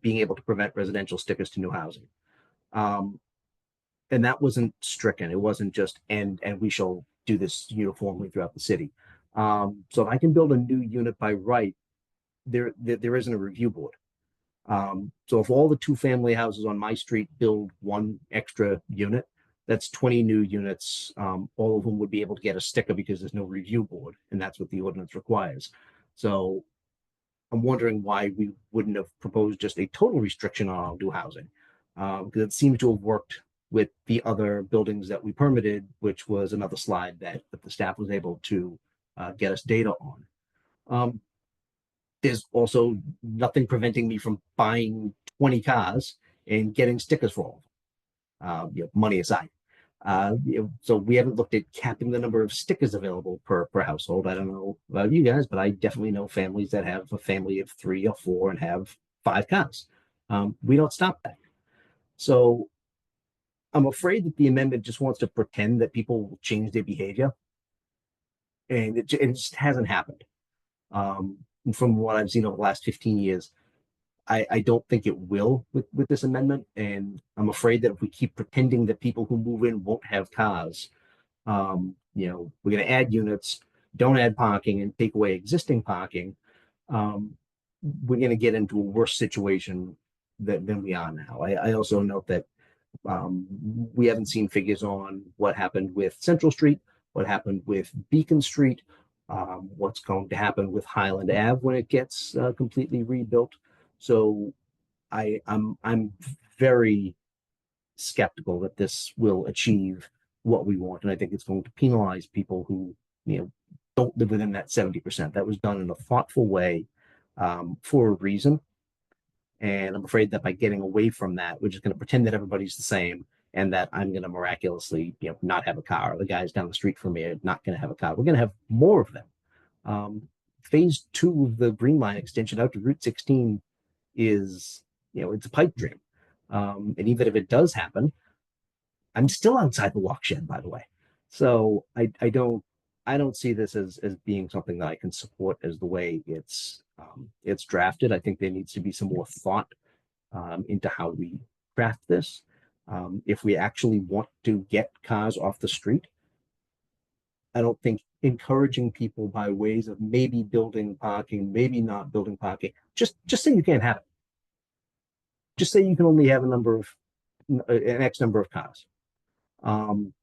being able to prevent residential stickers to new housing. And that wasn't stricken. It wasn't just and we shall do this uniformly throughout the city. So if I can build a new unit by right, there isn't a review board. So if all the 2-family houses on my street build one extra unit, that's 20 new units. All of them would be able to get a sticker because there's no review board, and that's what the ordinance requires. So I'm wondering why we wouldn't have proposed just a total restriction on all new housing, because it seems to have worked with the other buildings that we permitted, which was another slide that the staff was able to get us data on. There's also nothing preventing me from buying 20 cars and getting stickers for all of them, money aside. So we haven't looked at capping the number of stickers available per household. I don't know about you guys, but I definitely know families that have a family of 3 or 4 and have 5 cars. We don't stop that. So I'm afraid that the amendment just wants to pretend that people will change their behavior. And it just hasn't happened. From what I've seen over the last 15 years, I don't think it will with this amendment. And I'm afraid that if we keep pretending that people who move in won't have cars, we're going to add units, don't add parking, and take away existing parking. We're going to get into a worse situation than we are now. I also note that we haven't seen figures on what happened with Central Street, what happened with Beacon Street, what's going to happen with Highland Ave when it gets completely rebuilt. So I'm very skeptical that this will achieve what we want, and I think it's going to penalize people who don't live within that 70%. That was done in a thoughtful way for a reason. And I'm afraid that by getting away from that, we're just going to pretend that everybody's the same and that I'm going to miraculously, not have a car. The guys down the street from me are not going to have a car. We're going to have more of them. Phase 2 of the Green Line extension out to Route 16 is, it's a pipe dream. And even if it does happen, I'm still outside the walk shed, by the way. So I don't see this as being something that I can support as the way it's drafted. I think there needs to be some more thought into how we craft this. If we actually want to get cars off the street, I don't think encouraging people by ways of maybe building parking, maybe not building parking, just say you can't have it. Just say you can only have an X number of cars. I'd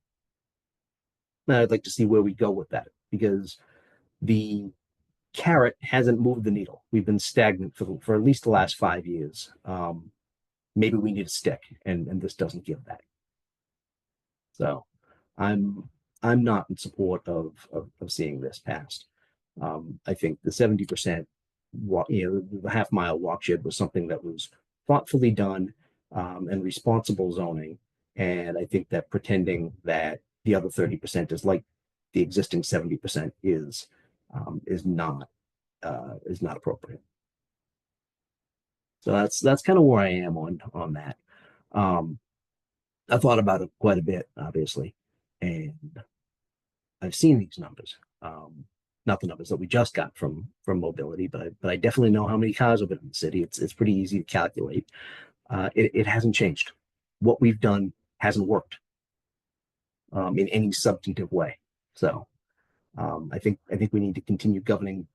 like to see where we go with that, because the carrot hasn't moved the needle. We've been stagnant for at least the last 5 years. Maybe we need a stick, and this doesn't give that. So I'm not in support of seeing this passed. I think the 70% walk, the half-mile walk shed was something that was thoughtfully done, and responsible zoning. And I think that pretending that the other 30% is like the existing 70% is not appropriate. So that's kind of where I am on that. I thought about it quite a bit, obviously, and I've seen these numbers. Not the numbers that we just got from mobility, but I definitely know how many cars have been in the city. It's pretty easy to calculate. It hasn't changed. What we've done hasn't worked in any substantive way. So I think we need to continue governing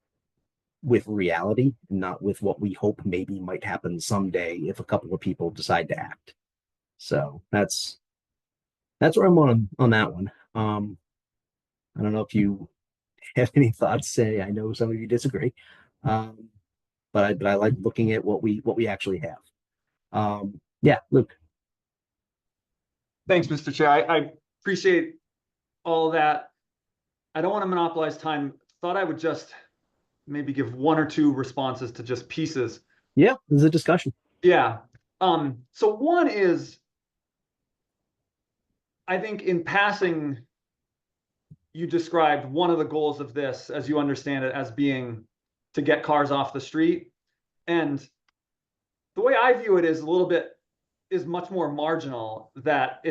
with reality, not with what we hope maybe might happen someday if a couple of people decide to act. So that's where I'm on that one. I don't know if you have any thoughts. Say, I know some of you disagree, but I like looking at what we actually have. Yeah, Luke. Thanks, Mr. Chair. I appreciate all that. I don't want to monopolize time. Thought I would just maybe give one or two responses to just pieces. Yeah, there's a discussion. Yeah. So one is, I think in passing, you described one of the goals of this, as you understand it, as being to get cars off the street. And the way I view it is much more marginal, that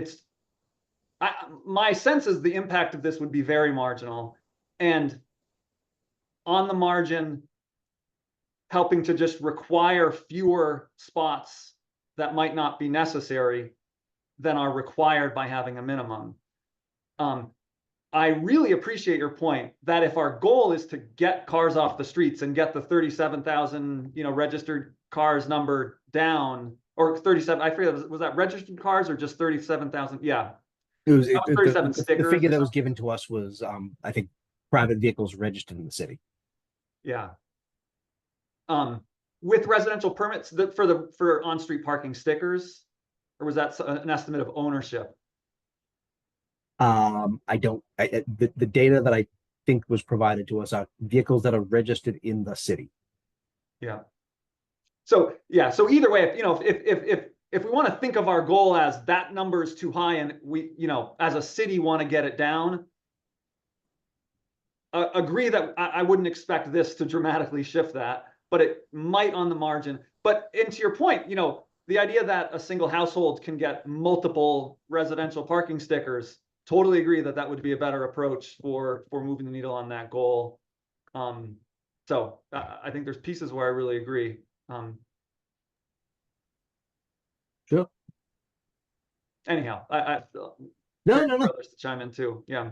my sense is the impact of this would be very marginal. And on the margin, helping to just require fewer spots that might not be necessary than are required by having a minimum. I really appreciate your point that if our goal is to get cars off the streets and get the 37,000, registered cars number down, or 37, I forget, was that registered cars or just 37,000? Yeah. It was 37 the stickers. figure that was given to us was, I think, private vehicles registered in the city. Yeah. With residential permits for on-street parking stickers, or was that an estimate of ownership? The data that I think was provided to us are vehicles that are registered in the city. Yeah. So either way, if we want to think of our goal as that number is too high and we, as a city want to get it down, agree that I wouldn't expect this to dramatically shift that, but it might on the margin. But to your point, the idea that a single household can get multiple residential parking stickers, totally agree that would be a better approach for moving the needle on that goal. So I think there's pieces where I really agree. Sure. Anyhow, No. others to chime in too. Yeah.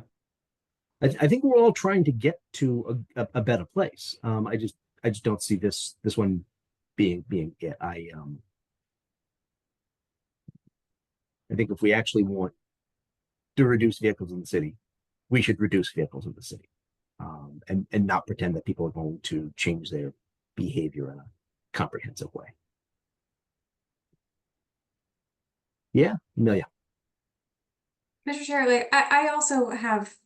I think we're all trying to get to a better place. I just don't see this one being it. I think if we actually want to reduce vehicles in the city, we should reduce vehicles in the city, and not pretend that people are going to change their behavior in a comprehensive way. Yeah, Amelia. Mr. Chair, I also have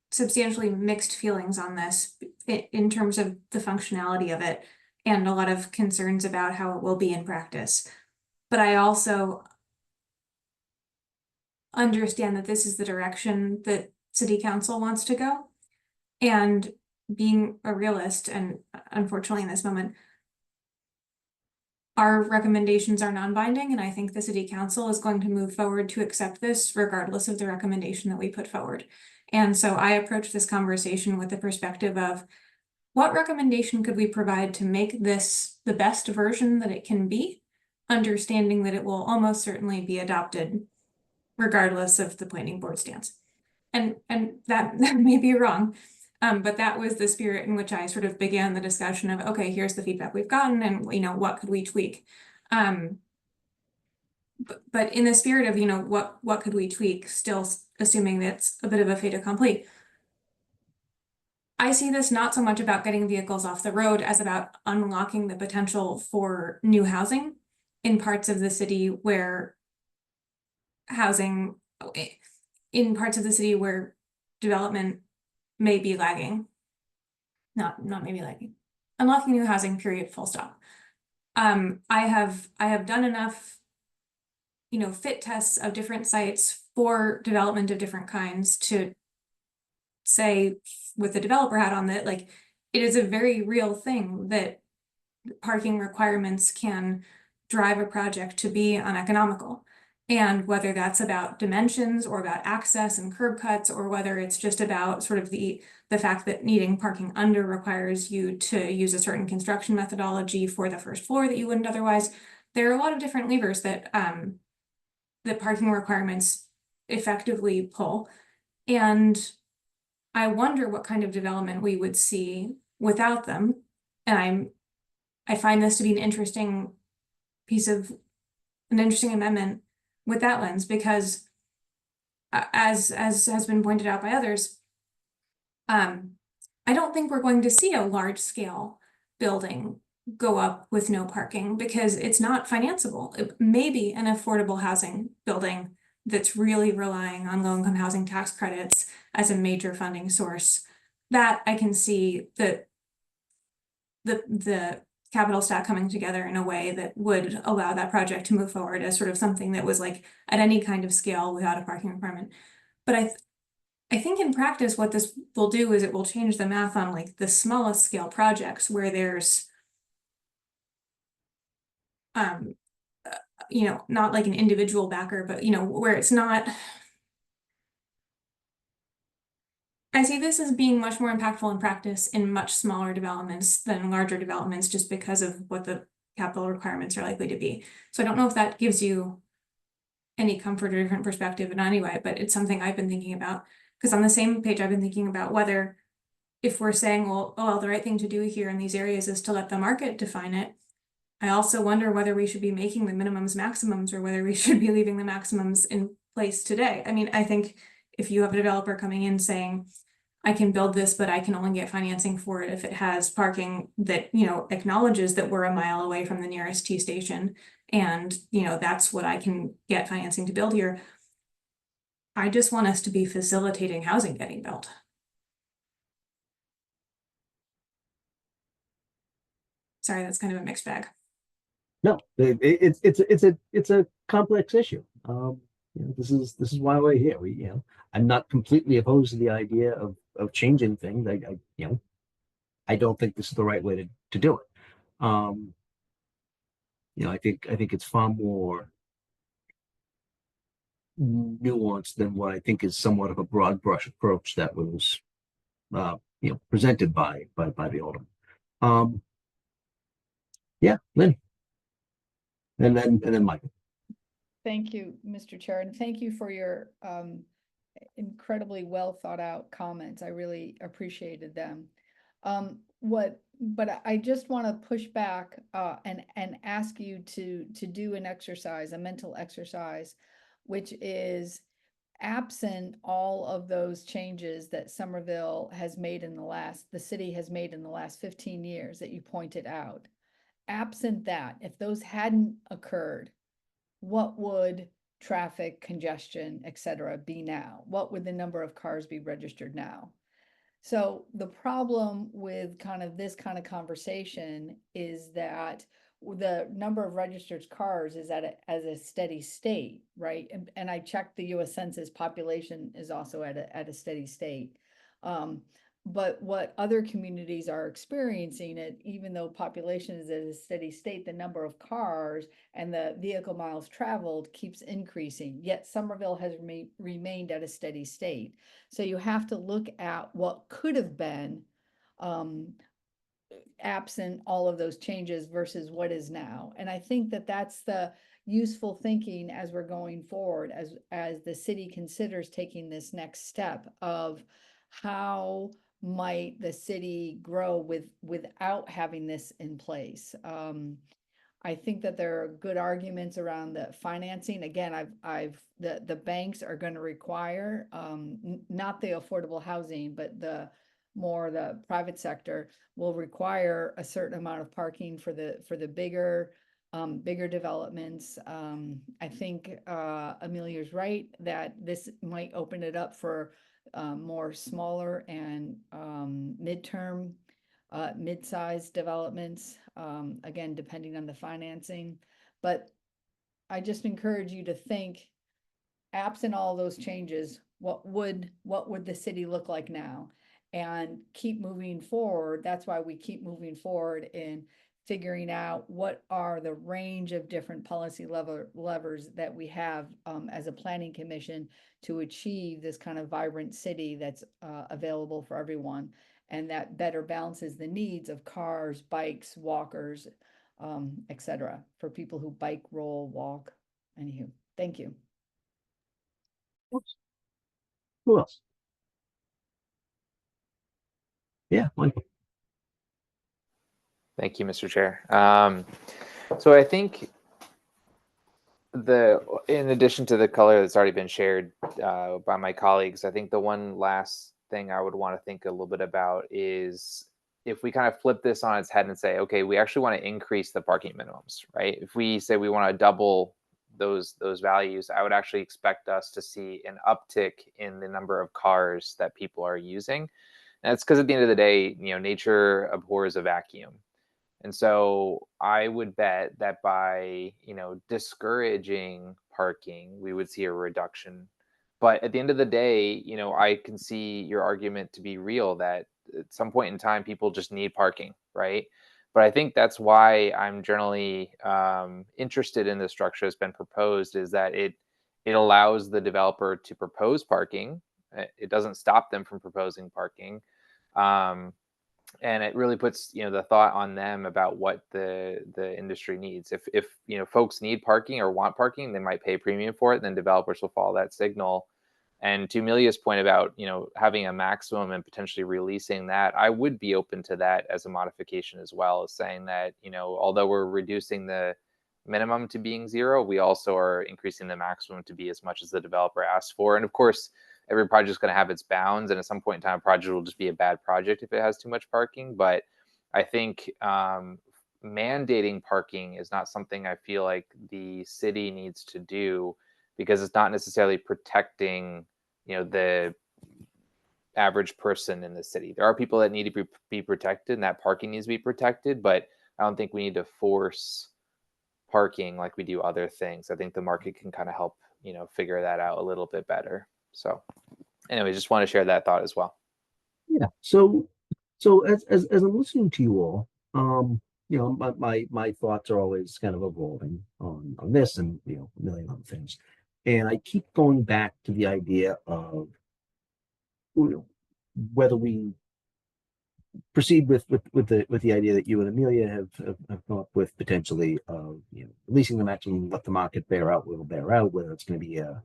substantially mixed feelings on this in terms of the functionality of it and a lot of concerns about how it will be in practice. But I also understand that this is the direction that City Council wants to go. And being a realist, and unfortunately in this moment, our recommendations are non-binding, and I think the City Council is going to move forward to accept this regardless of the recommendation that we put forward. And so I approach this conversation with the perspective of what recommendation could we provide to make this the best version that it can be, understanding that it will almost certainly be adopted regardless of the planning board stance. And that may be wrong, but that was the spirit in which I sort of began the discussion of, okay, here's the feedback we've gotten and, what could we tweak? But in the spirit of, what could we tweak, still assuming that's a bit of a fait accompli. I see this not so much about getting vehicles off the road as about unlocking the potential for new housing in parts of the city where development may be lagging. Not maybe lagging. unlocking new housing, period, full stop. I have done enough, fit tests of different sites for development of different kinds to say, with the developer hat on, that like it is a very real thing that parking requirements can drive a project to be uneconomical. And whether that's about dimensions or about access and curb cuts, or whether it's just about sort of the fact that needing parking under requires you to use a certain construction methodology for the first floor that you wouldn't otherwise. There are a lot of different levers that that parking requirements effectively pull. And I wonder what kind of development we would see without them. And I find this to be an interesting amendment with that lens, because as has been pointed out by others, I don't think we're going to see a large scale building go up with no parking, because it's not financeable. It may be an affordable housing building that's really relying on low-income housing tax credits as a major funding source. That I can see the capital stack coming together in a way that would allow that project to move forward as sort of something that was like at any kind of scale without a parking requirement. But I think in practice, what this will do is it will change the math on like the smallest scale projects where there's not like an individual backer, but where it's not. I see this as being much more impactful in practice in much smaller developments than larger developments, just because of what the capital requirements are likely to be. So I don't know if that gives you any comfort or different perspective in any way, but it's something I've been thinking about. Because on the same page, I've been thinking about whether, if we're saying, well, the right thing to do here in these areas is to let the market define it. I also wonder whether we should be making the minimums maximums, or whether we should be leaving the maximums in place today. I mean, I think if you have a developer coming in saying, I can build this, but I can only get financing for it if it has parking that, acknowledges that we're a mile away from the nearest T station, and, that's what I can get financing to build here. I just want us to be facilitating housing getting built. Sorry, that's kind of a mixed bag. No, it's a complex issue. This is why we're here. I'm not completely opposed to the idea of changing things. I don't think this is the right way to do it. I think it's far more nuanced than what I think is somewhat of a broad brush approach that was presented by the Alderman. Yeah, Lynn. And then Michael. Thank you, Mr. Chair, and thank you for your incredibly well thought out comments. I really appreciated them. But I just want to push back and ask you to do an exercise, a mental exercise, which is absent all of those changes that Somerville has made the city has made in the last 15 years that you pointed out. Absent that, if those hadn't occurred, what would traffic congestion, et cetera, be now? What would the number of cars be registered now? So the problem with this kind of conversation is that the number of registered cars is at a steady state, right? And I checked the US Census population is also at a steady state. But what other communities are experiencing, even though population is at a steady state, the number of cars and the vehicle miles traveled keeps increasing, yet Somerville has remained at a steady state. So you have to look at what could have been absent all of those changes versus what is now. And I think that that's the useful thinking as we're going forward, as the city considers taking this next step of how might the city grow without having this in place. I think that there are good arguments around the financing. Again, the banks are going to require not the affordable housing, but the private sector will require a certain amount of parking for the bigger developments. I think Amelia's right that this might open it up for more smaller and midterm mid-sized developments, again, depending on the financing. But I just encourage you to think, absent all those changes, what would the city look like now? And keep moving forward. That's why we keep moving forward in figuring out what are the range of different policy levers that we have as a planning commission to achieve this kind of vibrant city that's available for everyone, and that better balances the needs of cars, bikes, walkers, etc., for people who bike, roll, walk. Anywho, thank you. Who else? Yeah, Michael. Thank you, Mr. Chair. So I think in addition to the color that's already been shared by my colleagues, I think the one last thing I would want to think a little bit about is if we kind of flip this on its head and say, okay, we actually want to increase the parking minimums, right? If we say we want to double those values, I would actually expect us to see an uptick in the number of cars that people are using. And that's because at the end of the day, nature abhors a vacuum. And so I would bet that by, discouraging parking, we would see a reduction. But at the end of the day, I can see your argument to be real that at some point in time, people just need parking, right? But I think that's why I'm generally interested in the structure that's been proposed, is that it allows the developer to propose parking. It doesn't stop them from proposing parking. And it really puts the thought on them about what the industry needs. If folks need parking or want parking, they might pay a premium for it, and then developers will follow that signal. And to Amelia's point about having a maximum and potentially releasing that, I would be open to that as a modification as well, as saying that although we're reducing the minimum to being 0, we also are increasing the maximum to be as much as the developer asks for. And of course, every project is going to have its bounds, and at some point in time, a project will just be a bad project if it has too much parking. But I think mandating parking is not something I feel like the city needs to do, because it's not necessarily protecting the average person in the city. There are people that need to be protected, and that parking needs to be protected, but I don't think we need to force parking like we do other things. I think the market can kind of help figure that out a little bit better. So anyway, just want to share that thought as well. Yeah. So as I'm listening to you all, my thoughts are always kind of evolving on this and a million other things. And I keep going back to the idea of whether we proceed with the idea that you and Amelia have come up with, potentially of releasing the maximum, let the market bear out whether it's going to be a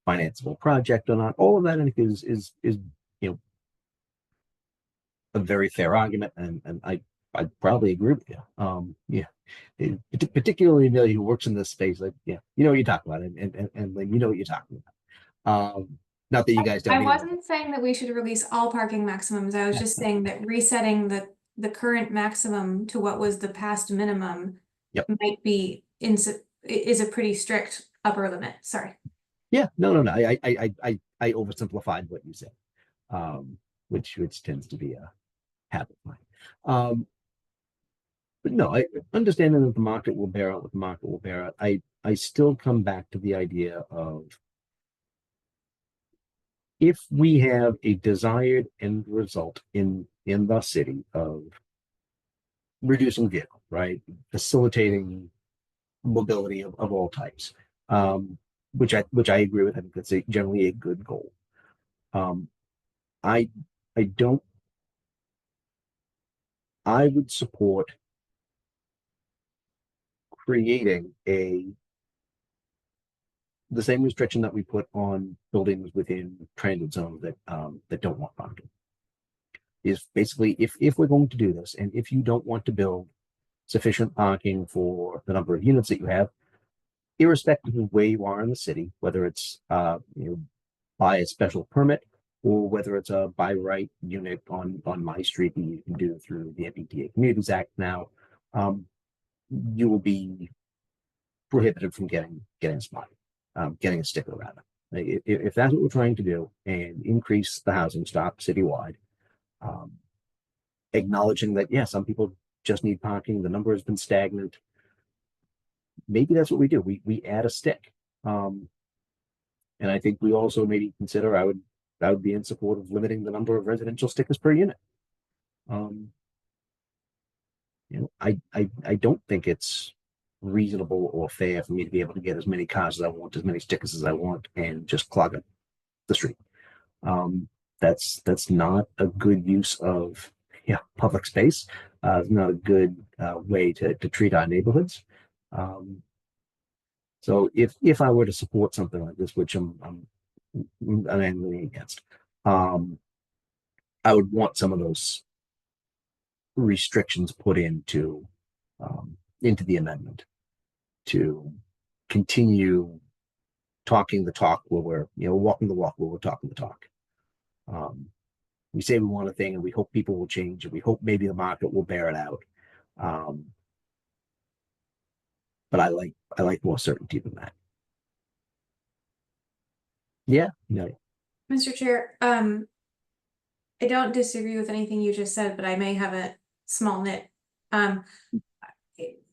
financeable project or not. All of that, I think, is a very fair argument, and I probably agree with you. Particularly Amelia, who works in this space, like you know what you're talking about, and like, you know what you're talking about. Not that you guys don't. I wasn't saying that we should release all parking maximums. I was just saying that resetting the current maximum to what was the past minimum might be is a pretty strict upper limit. Sorry. Yeah, no. I oversimplified what you said, which tends to be a habit of mine. But no, I understanding that the market will bear out what the market will bear out. I still come back to the idea of, if we have a desired end result in the city of reducing vehicle, right, facilitating mobility of all types, which I agree with. I think that's generally a good goal. I would support creating the same restriction that we put on buildings within transit zones that don't want parking. Is basically, if we're going to do this, and if you don't want to build sufficient parking for the number of units that you have, irrespective of where you are in the city, whether it's by a special permit or whether it's a by right unit on my street that you can do through the MBTA Communities Act now, you will be prohibited from getting a spot, getting a sticker rather. If that's what we're trying to do and increase the housing stock citywide, acknowledging that, yeah, some people just need parking. The number has been stagnant. Maybe that's what we do. We add a stick. And I think we also maybe consider, I would be in support of limiting the number of residential stickers per unit. I don't think it's reasonable or fair for me to be able to get as many cars as I want, as many stickers as I want, and just clog up the street. That's not a good use of public space. It's not a good way to treat our neighborhoods. So if I were to support something like this, which I'm angry against, I would want some of those restrictions put into the amendment to continue talking the talk where we're walking the walk where we're talking the talk. We say we want a thing and we hope people will change and we hope maybe the market will bear it out. But I like more certainty than that. Yeah. Mr. Chair, I don't disagree with anything you just said, but I may have a small nit.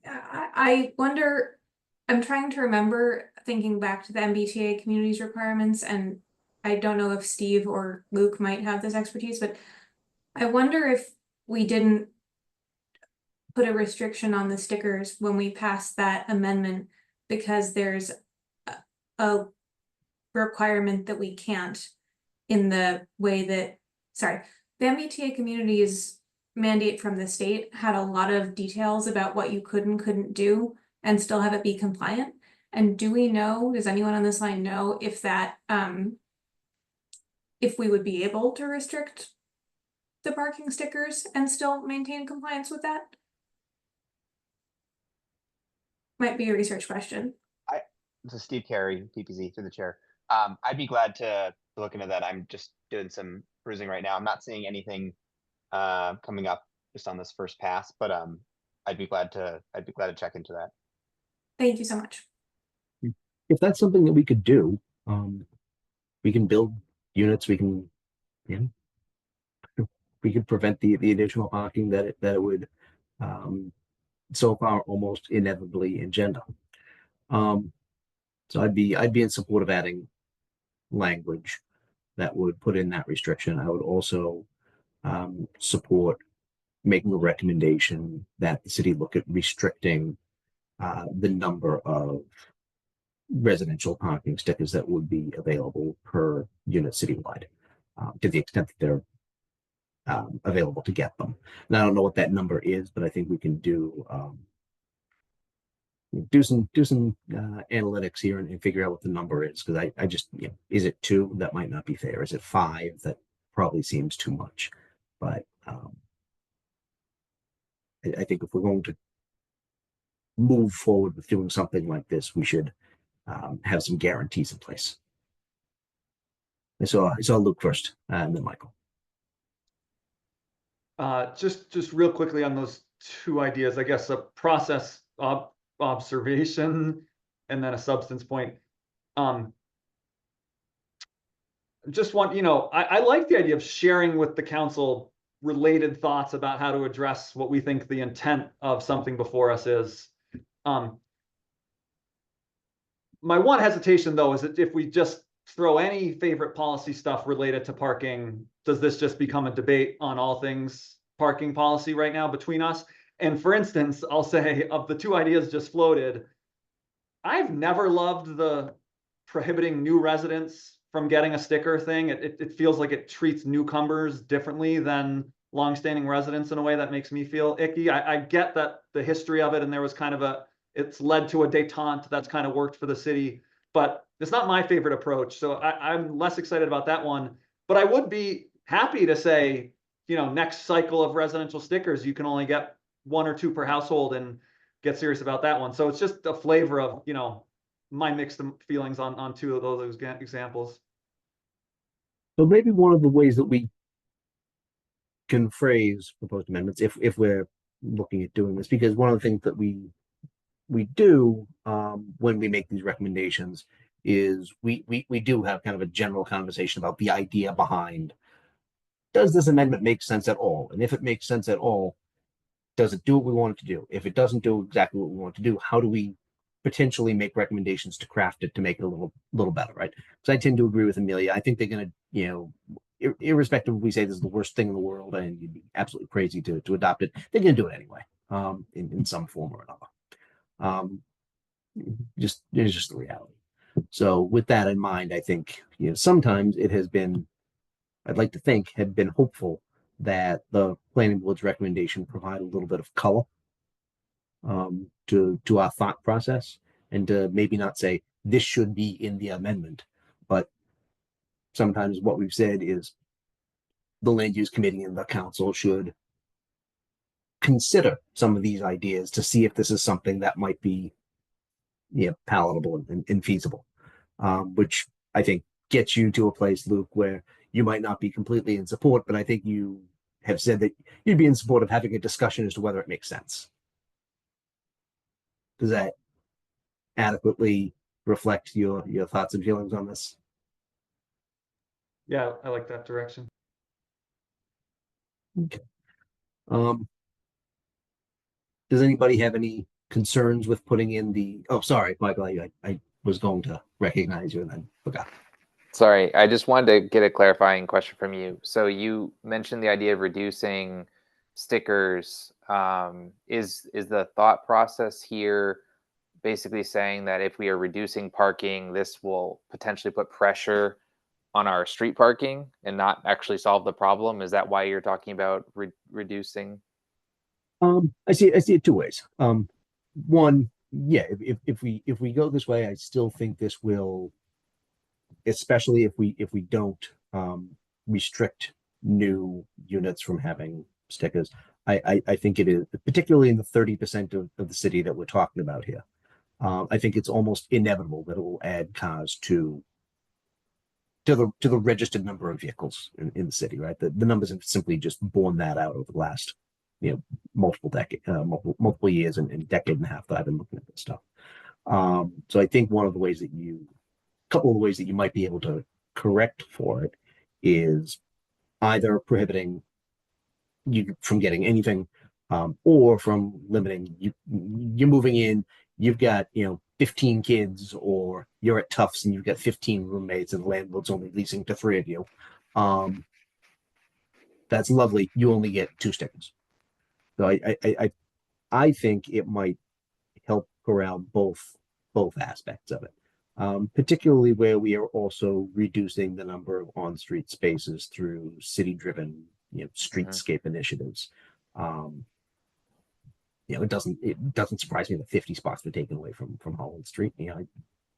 I wonder, I'm trying to remember thinking back to the MBTA communities requirements, and I don't know if Steve or Luke might have this expertise, but I wonder if we didn't put a restriction on the stickers when we passed that amendment because there's a requirement that we can't in the way that, sorry, the MBTA communities mandate from the state had a lot of details about what you could and couldn't do and still have it be compliant. And do we know, does anyone on this line know if that, if we would be able to restrict the parking stickers and still maintain compliance with that? Might be a research question. This is Steve Carey, PPZ, through the chair. I'd be glad to look into that. I'm just doing some perusing right now. I'm not seeing anything coming up just on this first pass, but I'd be glad to check into that. Thank you so much. If that's something that we could do, we can build units. We can, we could prevent the additional parking that it would so far almost inevitably engender. So I'd be in support of adding language that would put in that restriction. I would also support making a recommendation that the city look at restricting the number of residential parking stickers that would be available per unit citywide, to the extent that they're available to get them. And I don't know what that number is, but I think we can do some analytics here and figure out what the number is, because I just, is it 2? That might not be fair. Is it 5? That probably seems too much. But I think if we're going to move forward with doing something like this, we should have some guarantees in place. So I saw Luke first, and then Michael. Just real quickly on those two ideas, I guess a process observation and then a substance point. Just want, I like the idea of sharing with the council related thoughts about how to address what we think the intent of something before us is. My one hesitation, though, is that if we just throw any favorite policy stuff related to parking, does this just become a debate on all things parking policy right now between us? And for instance, I'll say of the two ideas just floated, I've never loved the prohibiting new residents from getting a sticker thing. It feels like it treats newcomers differently than longstanding residents in a way that makes me feel icky. I get that the history of it, and there was kind of it's led to a detente that's kind of worked for the city, but it's not my favorite approach. So I'm less excited about that one, but I would be happy to say, next cycle of residential stickers, you can only get 1 or 2 per household and get serious about that one. So it's just a flavor of, my mixed feelings on 2 of those examples. So maybe one of the ways that we can phrase proposed amendments, if we're looking at doing this, because one of the things that we do when we make these recommendations is we do have kind of a general conversation about the idea behind does this amendment make sense at all? And if it makes sense at all, does it do what we want it to do? If it doesn't do exactly what we want it to do, how do we potentially make recommendations to craft it to make it a little better, right? Because I tend to agree with Amelia. I think they're going to, you know, irrespective if we say this is the worst thing in the world and you'd be absolutely crazy to adopt it, they're going to do it anyway, in some form or another. Just it's just the reality. So with that in mind, I think, you know, sometimes it has been, I'd like to think, had been hopeful that the planning board's recommendation provide a little bit of color to our thought process, and to maybe not say this should be in the amendment, but sometimes what we've said is the land use committee and the council should consider some of these ideas to see if this is something that might be, you know, palatable and feasible, which I think gets you to a place, Luke, where you might not be completely in support, but I think you have said that you'd be in support of having a discussion as to whether it makes sense. Does that adequately reflect your thoughts and feelings on this? Yeah, I like that direction. Okay. Does anybody have any concerns with putting in the, oh, sorry, Michael, I was going to recognize you and then forgot. Sorry, I just wanted to get a clarifying question from you. So you mentioned the idea of reducing stickers. Is the thought process here basically saying that if we are reducing parking, this will potentially put pressure on our street parking and not actually solve the problem? Is that why you're talking about reducing? I see it two ways. One, yeah, if we go this way, I still think this will, especially if we don't restrict new units from having stickers. I think it is, particularly in the 30% of the city that we're talking about here. I think it's almost inevitable that it will add cars to the registered number of vehicles in the city, right? The numbers have simply just borne that out over the last, you know, multiple years and decade and a half that I've been looking at this stuff. So I think one of the ways that couple of the ways that you might be able to correct for it is either prohibiting you from getting anything, or from limiting you're moving in, you've got, you know, 15 kids, or you're at Tufts and you've got 15 roommates and the landlord's only leasing to 3 of you. That's lovely. You only get 2 stickers. So I think it might help corral both aspects of it. Particularly where we are also reducing the number of on-street spaces through city-driven, you know, streetscape initiatives. You know, it doesn't surprise me that 50 spots were taken away from Holland Street. You know,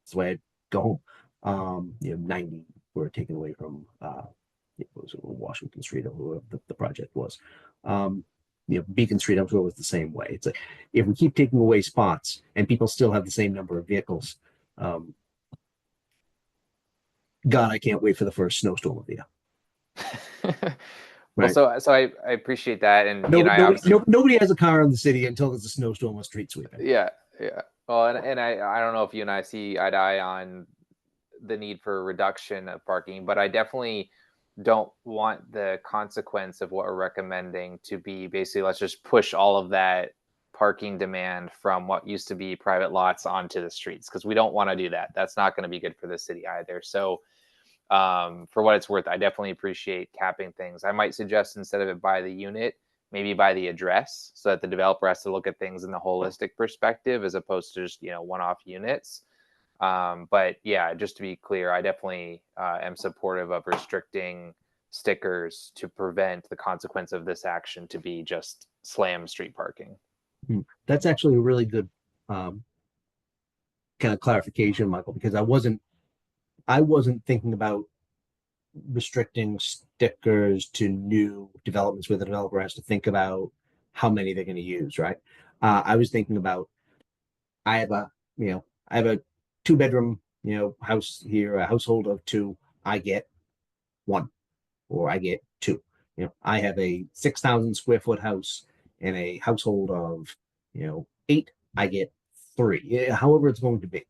it's the way I go home. You know, 90 were taken away from it was Washington Street, or whoever the project was. You know, Beacon Street, I'm sure, was the same way. It's like, if we keep taking away spots and people still have the same number of vehicles, God, I can't wait for the first snowstorm of the year. Well, Right. so I appreciate that, and you know, nobody has a car in the city until there's a snowstorm or street sweeping. Yeah. Well, and I don't know if you and I see eye to eye on the need for a reduction of parking, but I definitely don't want the consequence of what we're recommending to be basically, let's just push all of that parking demand from what used to be private lots onto the streets, because we don't want to do that. That's not going to be good for the city either. So for what it's worth, I definitely appreciate capping things. I might suggest, instead of it by the unit, maybe by the address, so that the developer has to look at things in the holistic perspective as opposed to just, you know, one-off units. But yeah, just to be clear, I definitely am supportive of restricting stickers to prevent the consequence of this action to be just slam street parking. That's actually a really good kind of clarification, Michael, because I wasn't thinking about restricting stickers to new developments where the developer has to think about how many they're going to use, right? I was thinking about, I have a 2-bedroom, you know, house here, a household of 2, I get 1, or I get 2. You know, I have a 6,000 square foot house and a household of, you know, 8, I get 3, however it's going to be.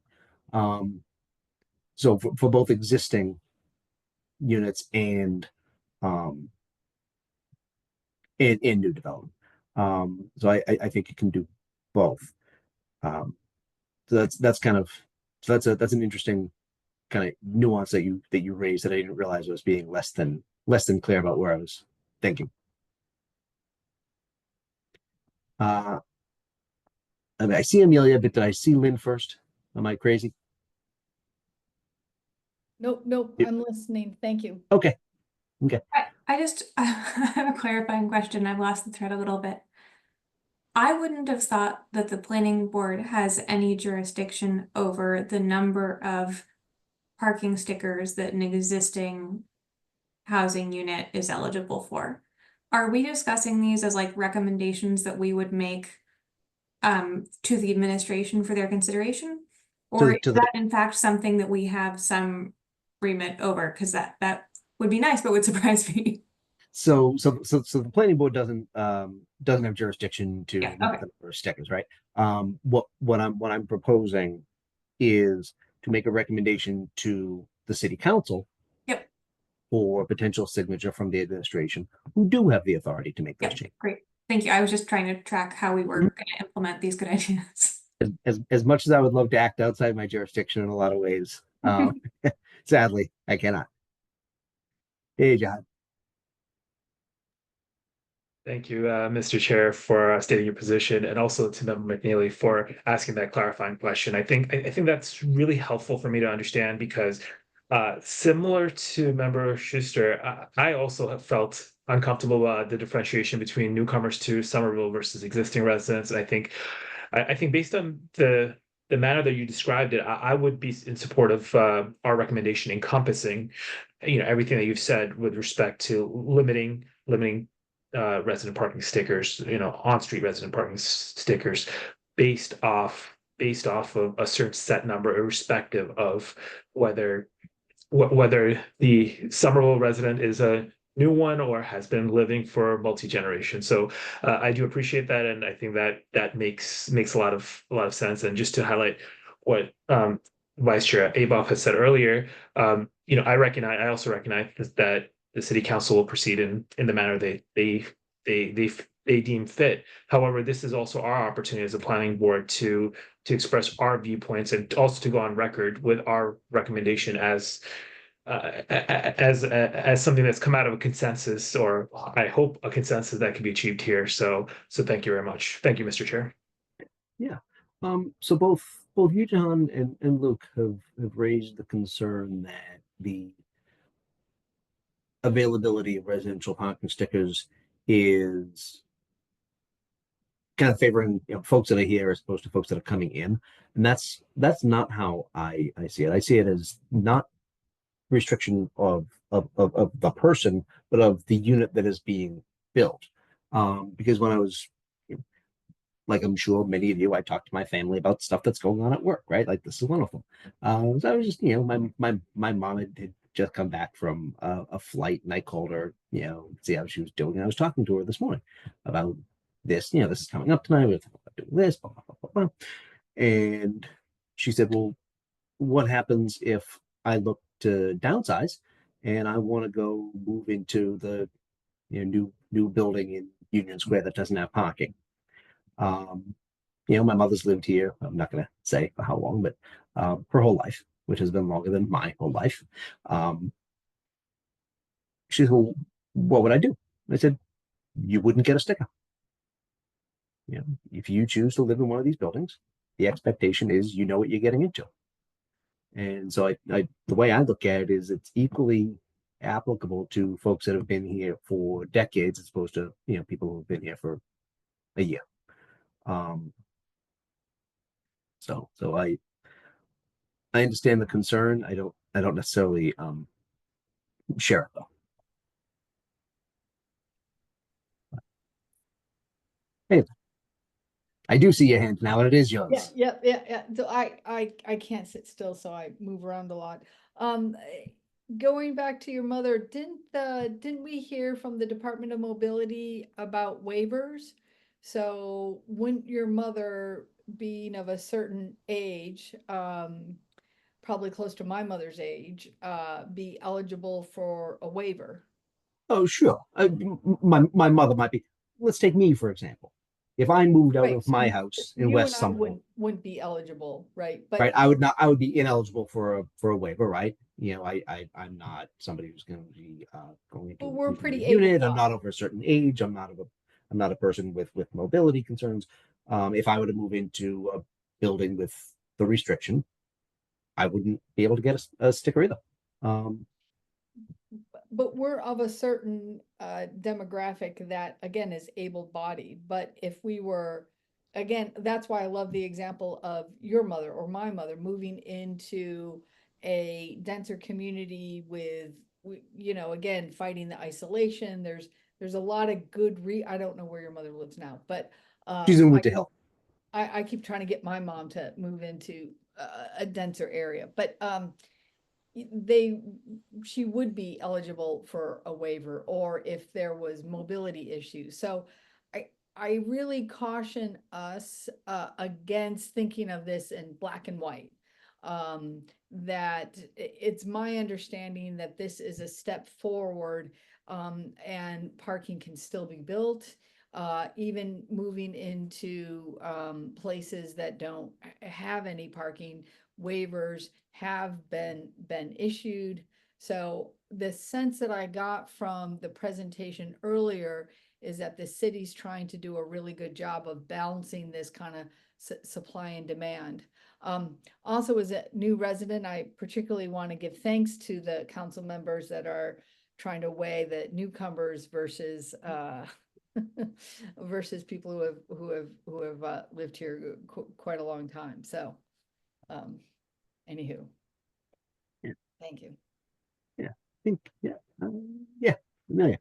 So for both existing units and in new development. So I think it can do both. Um, so that's kind of so that's an interesting kind of nuance that you raised that I didn't realize was being less than clear about where I was thinking. I mean, I see Amelia, but did I see Lynn first? Am I crazy? Nope, nope, Yep. I'm listening. Thank you. Okay. Okay. I just I have a clarifying question. I've lost the thread a little bit. I wouldn't have thought that the planning board has any jurisdiction over the number of parking stickers that an existing housing unit is eligible for. Are we discussing these as like recommendations that we would make to the administration for their consideration? Or is To the that in fact something that we have some remit over? Because that would be nice, but would surprise me. so the planning board doesn't have jurisdiction to Yeah, limit okay. the number of stickers, right? What I'm proposing is to make a recommendation to the city council Yep, for potential signature from the administration, who do have the authority to make those yep, changes. great. Thank you. I was just trying to track how we were going to implement these good ideas. As much as I would love to act outside my jurisdiction in a lot of ways, sadly, I cannot. Hey, John. Thank you, Mr. Chair, for stating your position, and also to Member McNeely for asking that clarifying question. I think that's really helpful for me to understand because, similar to Member Schuster, I also have felt uncomfortable the differentiation between newcomers to Somerville versus existing residents. And I think based on the manner that you described it, I would be in support of our recommendation encompassing, everything that you've said with respect to limiting resident parking stickers, on-street resident parking stickers based off of a certain set number, irrespective of whether the Somerville resident is a new one or has been living for multi-generation. So I do appreciate that, and I think that makes a lot of sense. And just to highlight what Vice Chair Aboff has said earlier, I also recognize that the city council will proceed in the manner they deem fit. However, this is also our opportunity as a planning board to express our viewpoints and also to go on record with our recommendation as something that's come out of a consensus, or I hope a consensus that can be achieved here. So thank you very much. Thank you, Mr. Chair. Yeah. So both you, John, and Luke have raised the concern that the availability of residential parking stickers is kind of favoring folks that are here as opposed to folks that are coming in, and that's not how I see it. I see it as not restriction of the person, but of the unit that is being built. Because when I was like I'm sure many of you, I talked to my family about stuff that's going on at work, right? Like this is one of them. So I was just, my mom had just come back from a flight, and I called her, see how she was doing. And I was talking to her this morning about this. This is coming up tonight. We're talking about doing this, blah, blah, blah, blah, blah. And she said, "Well, what happens if I look to downsize and I want to go move into the new building in Union Square that doesn't have parking?" Um, my mother's lived here. I'm not going to say for how long, but her whole life, which has been longer than my whole life. She said, "Well, what would I do?" I said, "You wouldn't get a sticker. If you choose to live in one of these buildings, the expectation is you know what you're getting into." And so the way I look at it is it's equally applicable to folks that have been here for decades as opposed to, people who've been here for a year. So I understand the concern. I don't necessarily share it though. Hey, I do see your hand now, and it is yours. Yeah. So I can't sit still, so I move around a lot. Going back to your mother, didn't we hear from the Department of Mobility about waivers? So wouldn't your mother, being of a certain age, probably close to my mother's age, be eligible for a waiver? Oh, sure. My mother might be. Let's take me, for example. If I moved out Right, of so my house in You West and I Somerville, wouldn't be eligible, right? right, But I would be ineligible for a waiver, right? You know, I'm not somebody who's going to be going into But an we're inclusionary pretty unit. I'm able-bodied. not over a certain age. I'm not a person with mobility concerns. If I were to move into a building with the restriction, I wouldn't be able to get a sticker either. Um, But we're of a certain demographic that, again, is able-bodied. But if we were, again, that's why I love the example of your mother or my mother moving into a denser community with, you know, again, fighting the isolation. There's a lot of good I don't know where your mother lives now, but she's in Winter Hill. I keep trying to get my mom to move into a denser area, but they she would be eligible for a waiver, or if there was mobility issues. So I really caution us against thinking of this in black and white. That it's my understanding that this is a step forward, and parking can still be built. Even moving into places that don't have any parking, waivers have been issued. So the sense that I got from the presentation earlier is that the city's trying to do a really good job of balancing this kind of supply and demand. Also, as a new resident, I particularly want to give thanks to the council members that are trying to weigh the newcomers versus versus people who have lived here quite a long time. So, anywho, Yeah. thank you. Yeah, I think yeah, no, yeah.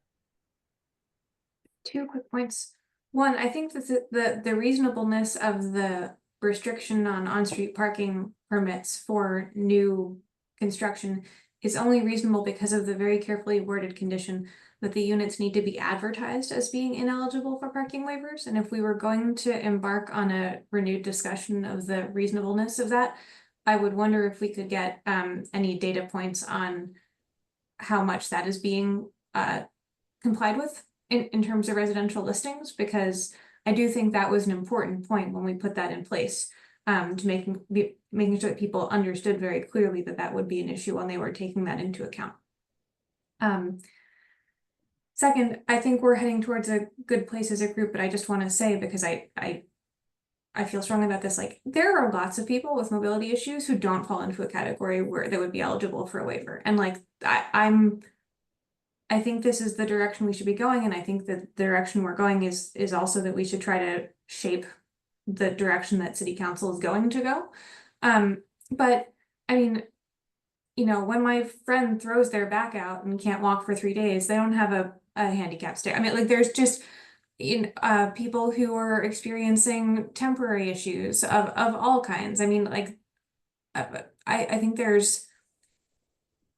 Two quick points. One, I think that the reasonableness of the restriction on on-street parking permits for new construction is only reasonable because of the very carefully worded condition that the units need to be advertised as being ineligible for parking waivers. And if we were going to embark on a renewed discussion of the reasonableness of that, I would wonder if we could get any data points on how much that is being complied with in terms of residential listings, because I do think that was an important point when we put that in place, to making sure that people understood very clearly that that would be an issue when they were taking that into account. Second, I think we're heading towards a good place as a group, but I just want to say, because I feel strongly about this, like there are lots of people with mobility issues who don't fall into a category where they would be eligible for a waiver. And like I think this is the direction we should be going, and I think that the direction we're going is also that we should try to shape the direction that city council is going to go. But I mean, you know, when my friend throws their back out and can't walk for 3 days, they don't have a handicap stair. I mean, like there's just people who are experiencing temporary issues of all kinds. I mean, like I think there's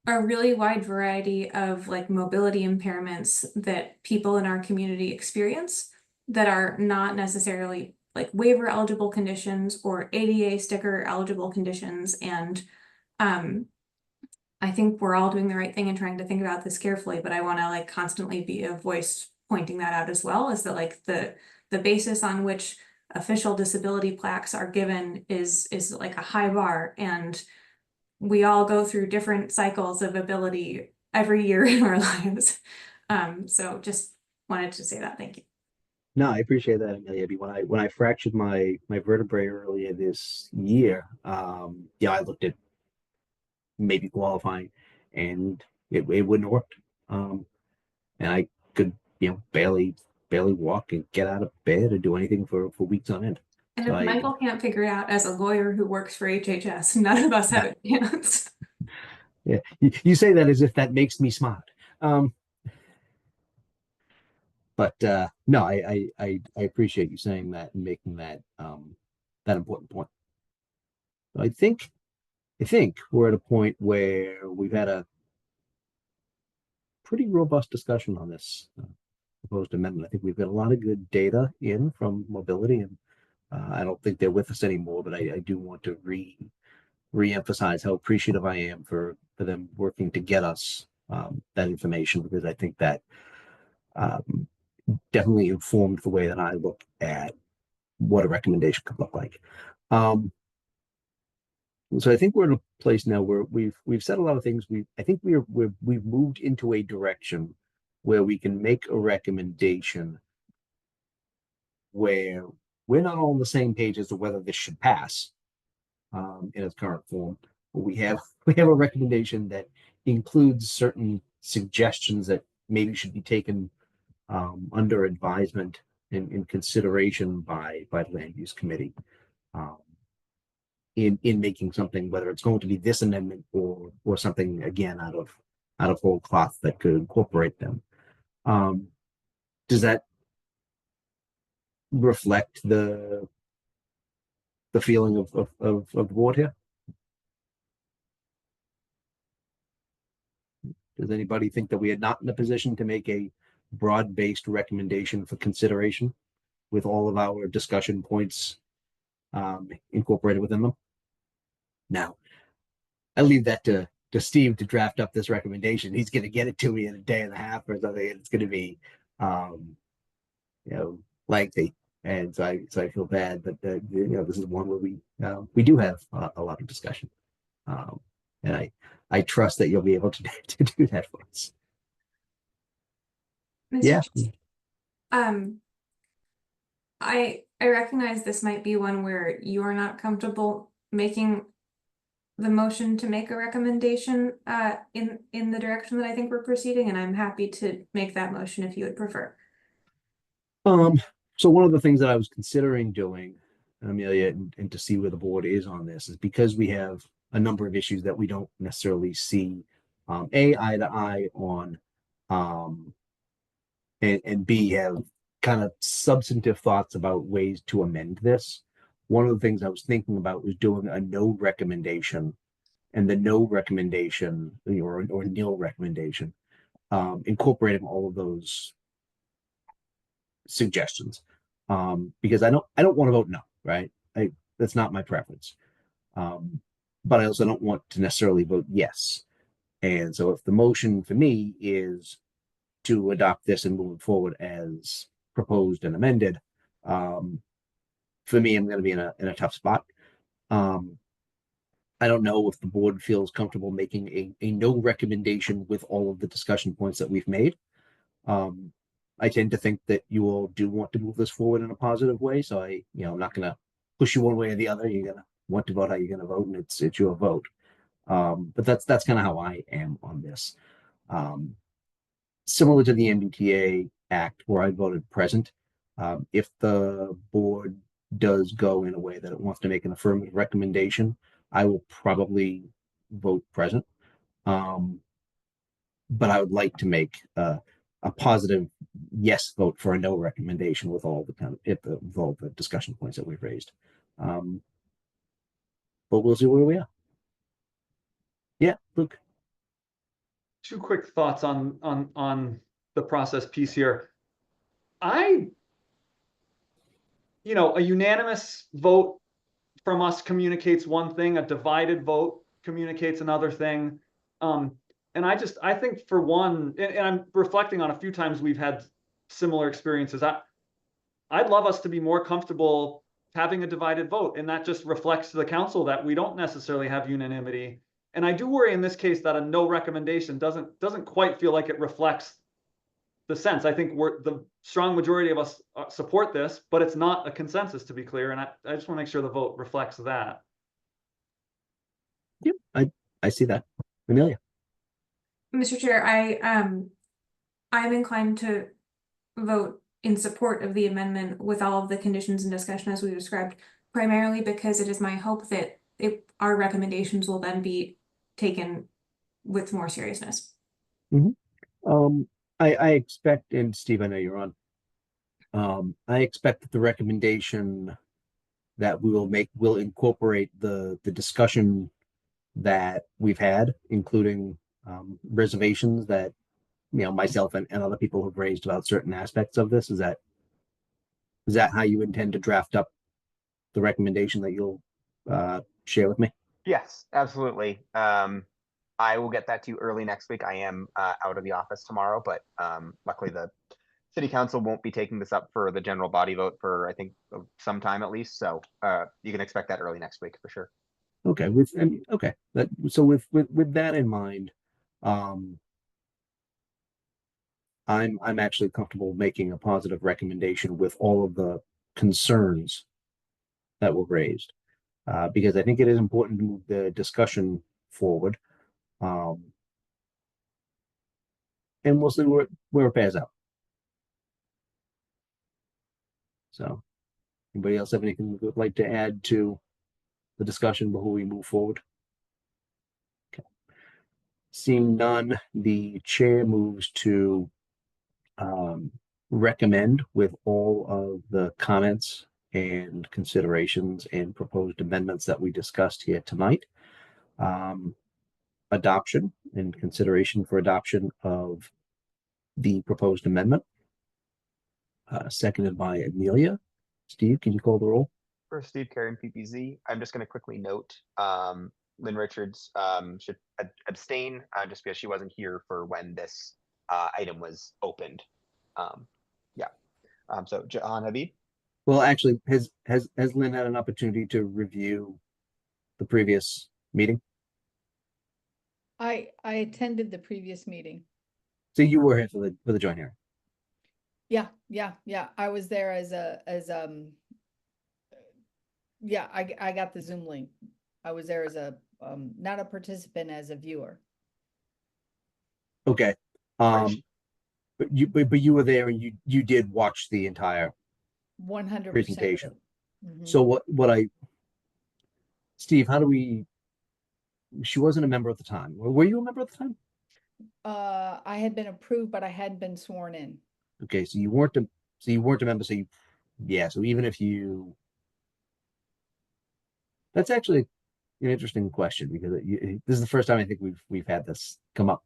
a really wide variety of like mobility impairments that people in our community experience that are not necessarily like waiver eligible conditions or ADA sticker eligible conditions. And I think we're all doing the right thing and trying to think about this carefully, but I want to like constantly be a voice pointing that out as well, is that like the basis on which official disability plaques are given is like a high bar, and we all go through different cycles of ability every year in our lives. So just wanted to say that. Thank you. No, I appreciate that, Amelia. When I fractured my vertebrae earlier this year, yeah, I looked at maybe qualifying, and it wouldn't have worked. And I could, you know, barely walk and get out of bed or do anything for weeks on end. And So if Michael can't figure it out as a lawyer who works for HHS, none of us have a chance. Yeah, you say that as if that makes me smart. But no, I appreciate you saying that and making that that important point. So I think we're at a point where we've had a pretty robust discussion on this proposed amendment. I think we've got a lot of good data in from mobility, and I don't think they're with us anymore, but I do want to re-emphasize how appreciative I am for them working to get us that information, because I think that definitely informed the way that I look at what a recommendation could look like. So I think we're in a place now where we've said a lot of things. I think we've moved into a direction where we can make a recommendation where we're not all on the same page as to whether this should pass in its current form. But we have a recommendation that includes certain suggestions that maybe should be taken under advisement and in consideration by the land use committee in making something, whether it's going to be this amendment or something again out of whole cloth that could incorporate them. Does that reflect the feeling of the board here? Does anybody think that we are not in a position to make a broad-based recommendation for consideration with all of our discussion points incorporated within them? Now, I leave that to Steve to draft up this recommendation. He's going to get it to me in a day and a half or something, and it's going to be, lengthy. And so I feel bad, but this is one where we do have a lot of discussion, and I trust that you'll be able to do that for us. Mr. I recognize this might be one where you're not comfortable making the motion to make a recommendation in the direction that I think we're proceeding, and I'm happy to make that motion if you would prefer. So one of the things that I was considering doing, Amelia, and to see where the board is on this, is because we have a number of issues that we don't necessarily see eye to eye on, and B, have kind of substantive thoughts about ways to amend this. One of the things I was thinking about was doing a no recommendation, and the no recommendation or nil recommendation, incorporating all of those suggestions, because I don't want to vote no, right? That's not my preference, but I also don't want to necessarily vote yes. And so if the motion for me is to adopt this and move it forward as proposed and amended, for me, I'm going to be in a tough spot. I don't know if the board feels comfortable making a no recommendation with all of the discussion points that we've made. I tend to think that you all do want to move this forward in a positive way. So I'm not going to push you one way or the other. You're going to want to vote how you're going to vote, and it's your vote. But that's kind of how I am on this. Similar to the MBTA Act, where I voted present, if the board does go in a way that it wants to make an affirmative recommendation, I will probably vote present. But I would like to make a positive yes vote for a no recommendation with all the discussion points that we've raised. But we'll see where we are. Yeah, Luke. Two quick thoughts on the process piece here. A unanimous vote from us communicates one thing, a divided vote communicates another thing. And I think for one, and I'm reflecting on a few times we've had similar experiences. I'd love us to be more comfortable having a divided vote, and that just reflects to the council that we don't necessarily have unanimity. And I do worry in this case that a no recommendation doesn't quite feel like it reflects the sense. I think the strong majority of us support this, but it's not a consensus, to be clear. And I just want to make sure the vote reflects that. Yep, I see that. Amelia. Mr. Chair, I'm inclined to vote in support of the amendment with all of the conditions and discussion as we described, primarily because it is my hope that our recommendations will then be taken with more seriousness. Mm-hmm. I expect, and Steve, I know you're on. I expect that the recommendation that we will make will incorporate the discussion that we've had, including reservations that myself and other people have raised about certain aspects of this. Is that how you intend to draft up the recommendation that you'll share with me? Yes, absolutely. I will get that to you early next week. I am out of the office tomorrow, but luckily the city council won't be taking this up for the general body vote for, I think, some time at least. So you can expect that early next week for sure. Okay, okay. With that in mind, I'm actually comfortable making a positive recommendation with all of the concerns that were raised, because I think it is important to move the discussion forward. And we'll see where it pans out. So, anybody else have anything they would like to add to the discussion before we move forward? Okay. Seeing none, the chair moves to recommend with all of the comments and considerations and proposed amendments that we discussed here tonight. Adoption and consideration for adoption of the proposed amendment. Seconded by Amelia. Steve, can you call the roll? For Steve Carey and PPZ, I'm just going to quickly note Lynn Richards should abstain just because she wasn't here for when this item was opened. So Jahan Habib. Well, actually, has Lynn had an opportunity to review the previous meeting? I attended the previous meeting. So you were here for the joint hearing? Yeah. I was there yeah, I got the Zoom link. I was there as a not a participant, as a viewer. Okay. But you were there and you did watch the entire 100% presentation. So Steve, how do we? She wasn't a member at the time. Were you a member at the time? I had been approved, but I hadn't been sworn in. Okay, so you weren't a member. So so even if you, that's actually an interesting question, because this is the first time I think we've had this come up.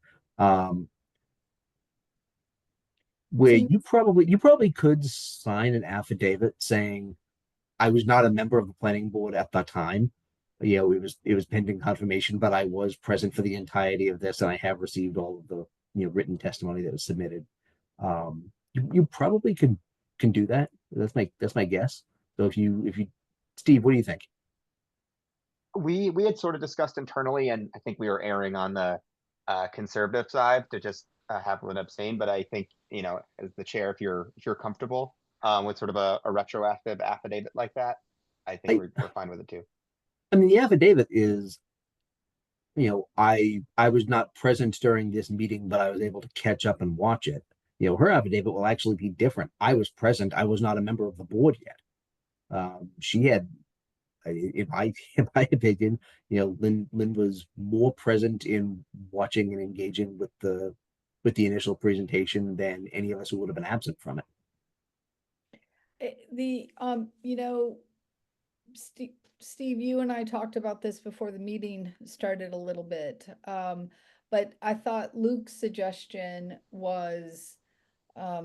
Where you probably could sign an affidavit saying I was not a member of the planning board at the time. It was pending confirmation, but I was present for the entirety of this, and I have received all of the written testimony that was submitted. You probably can do that. That's my guess. So if you Steve, what do you think? We had sort of discussed internally, and I think we were erring on the conservative side to just have Lynn abstain. But I think, as the chair, if you're comfortable with sort of a retroactive affidavit like that, I think we're fine with it too. I mean, the affidavit is, I was not present during this meeting, but I was able to catch up and watch it. Her affidavit will actually be different. I was present. I was not a member of the board yet. She had, in my opinion, Lynn was more present in watching and engaging with the initial presentation than any of us who would have been absent from it. Steve, you and I talked about this before the meeting started a little bit, but I thought Luke's suggestion was a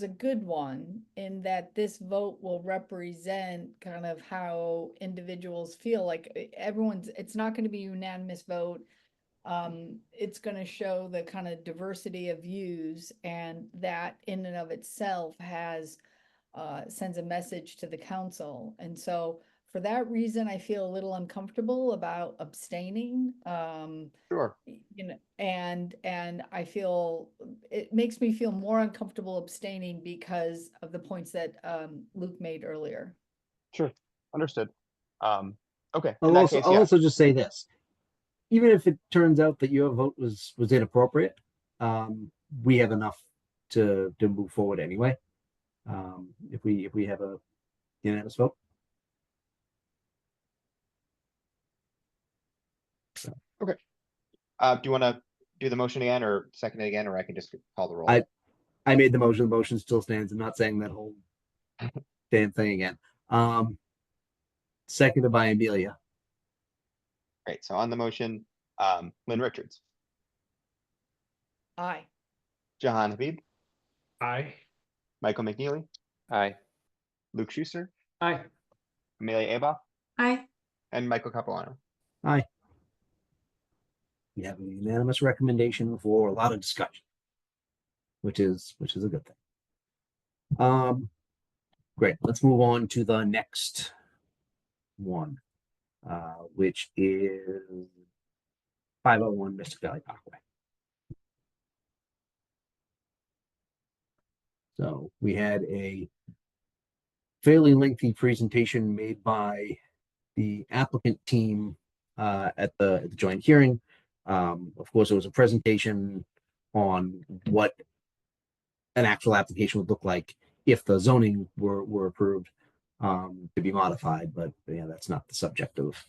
good one, in that this vote will represent kind of how individuals feel. Like it's not going to be a unanimous vote. It's going to show the kind of diversity of views, and that in and of itself sends a message to the council. And so for that reason, I feel a little uncomfortable about abstaining. Sure. And I feel it makes me feel more uncomfortable abstaining because of the points that Luke made earlier. Sure, understood. Okay. I'll also just say this: even if it turns out that your vote was inappropriate, we have enough to move forward anyway. If we have a unanimous vote. So. Okay. Do you want to do the motion again, or second it again, or I can just call the roll? I made the motion. The motion still stands. I'm not saying that whole damn thing again. Seconded by Amelia. Great. So on the motion, Lynn Richards. Aye. Jahan Habib. Aye. Michael McNeely. Aye. Luke Schuster. Aye. Amelia Aba. Aye. And Michael Capilano. Aye. we have a unanimous recommendation for a lot of discussion, which is a good thing. Great. Let's move on to the next one, which is 501 Mystic Valley Parkway. So we had a fairly lengthy presentation made by the applicant team at the joint hearing. Of course, it was a presentation on what an actual application would look like if the zoning were approved to be modified. But yeah, that's not the subject of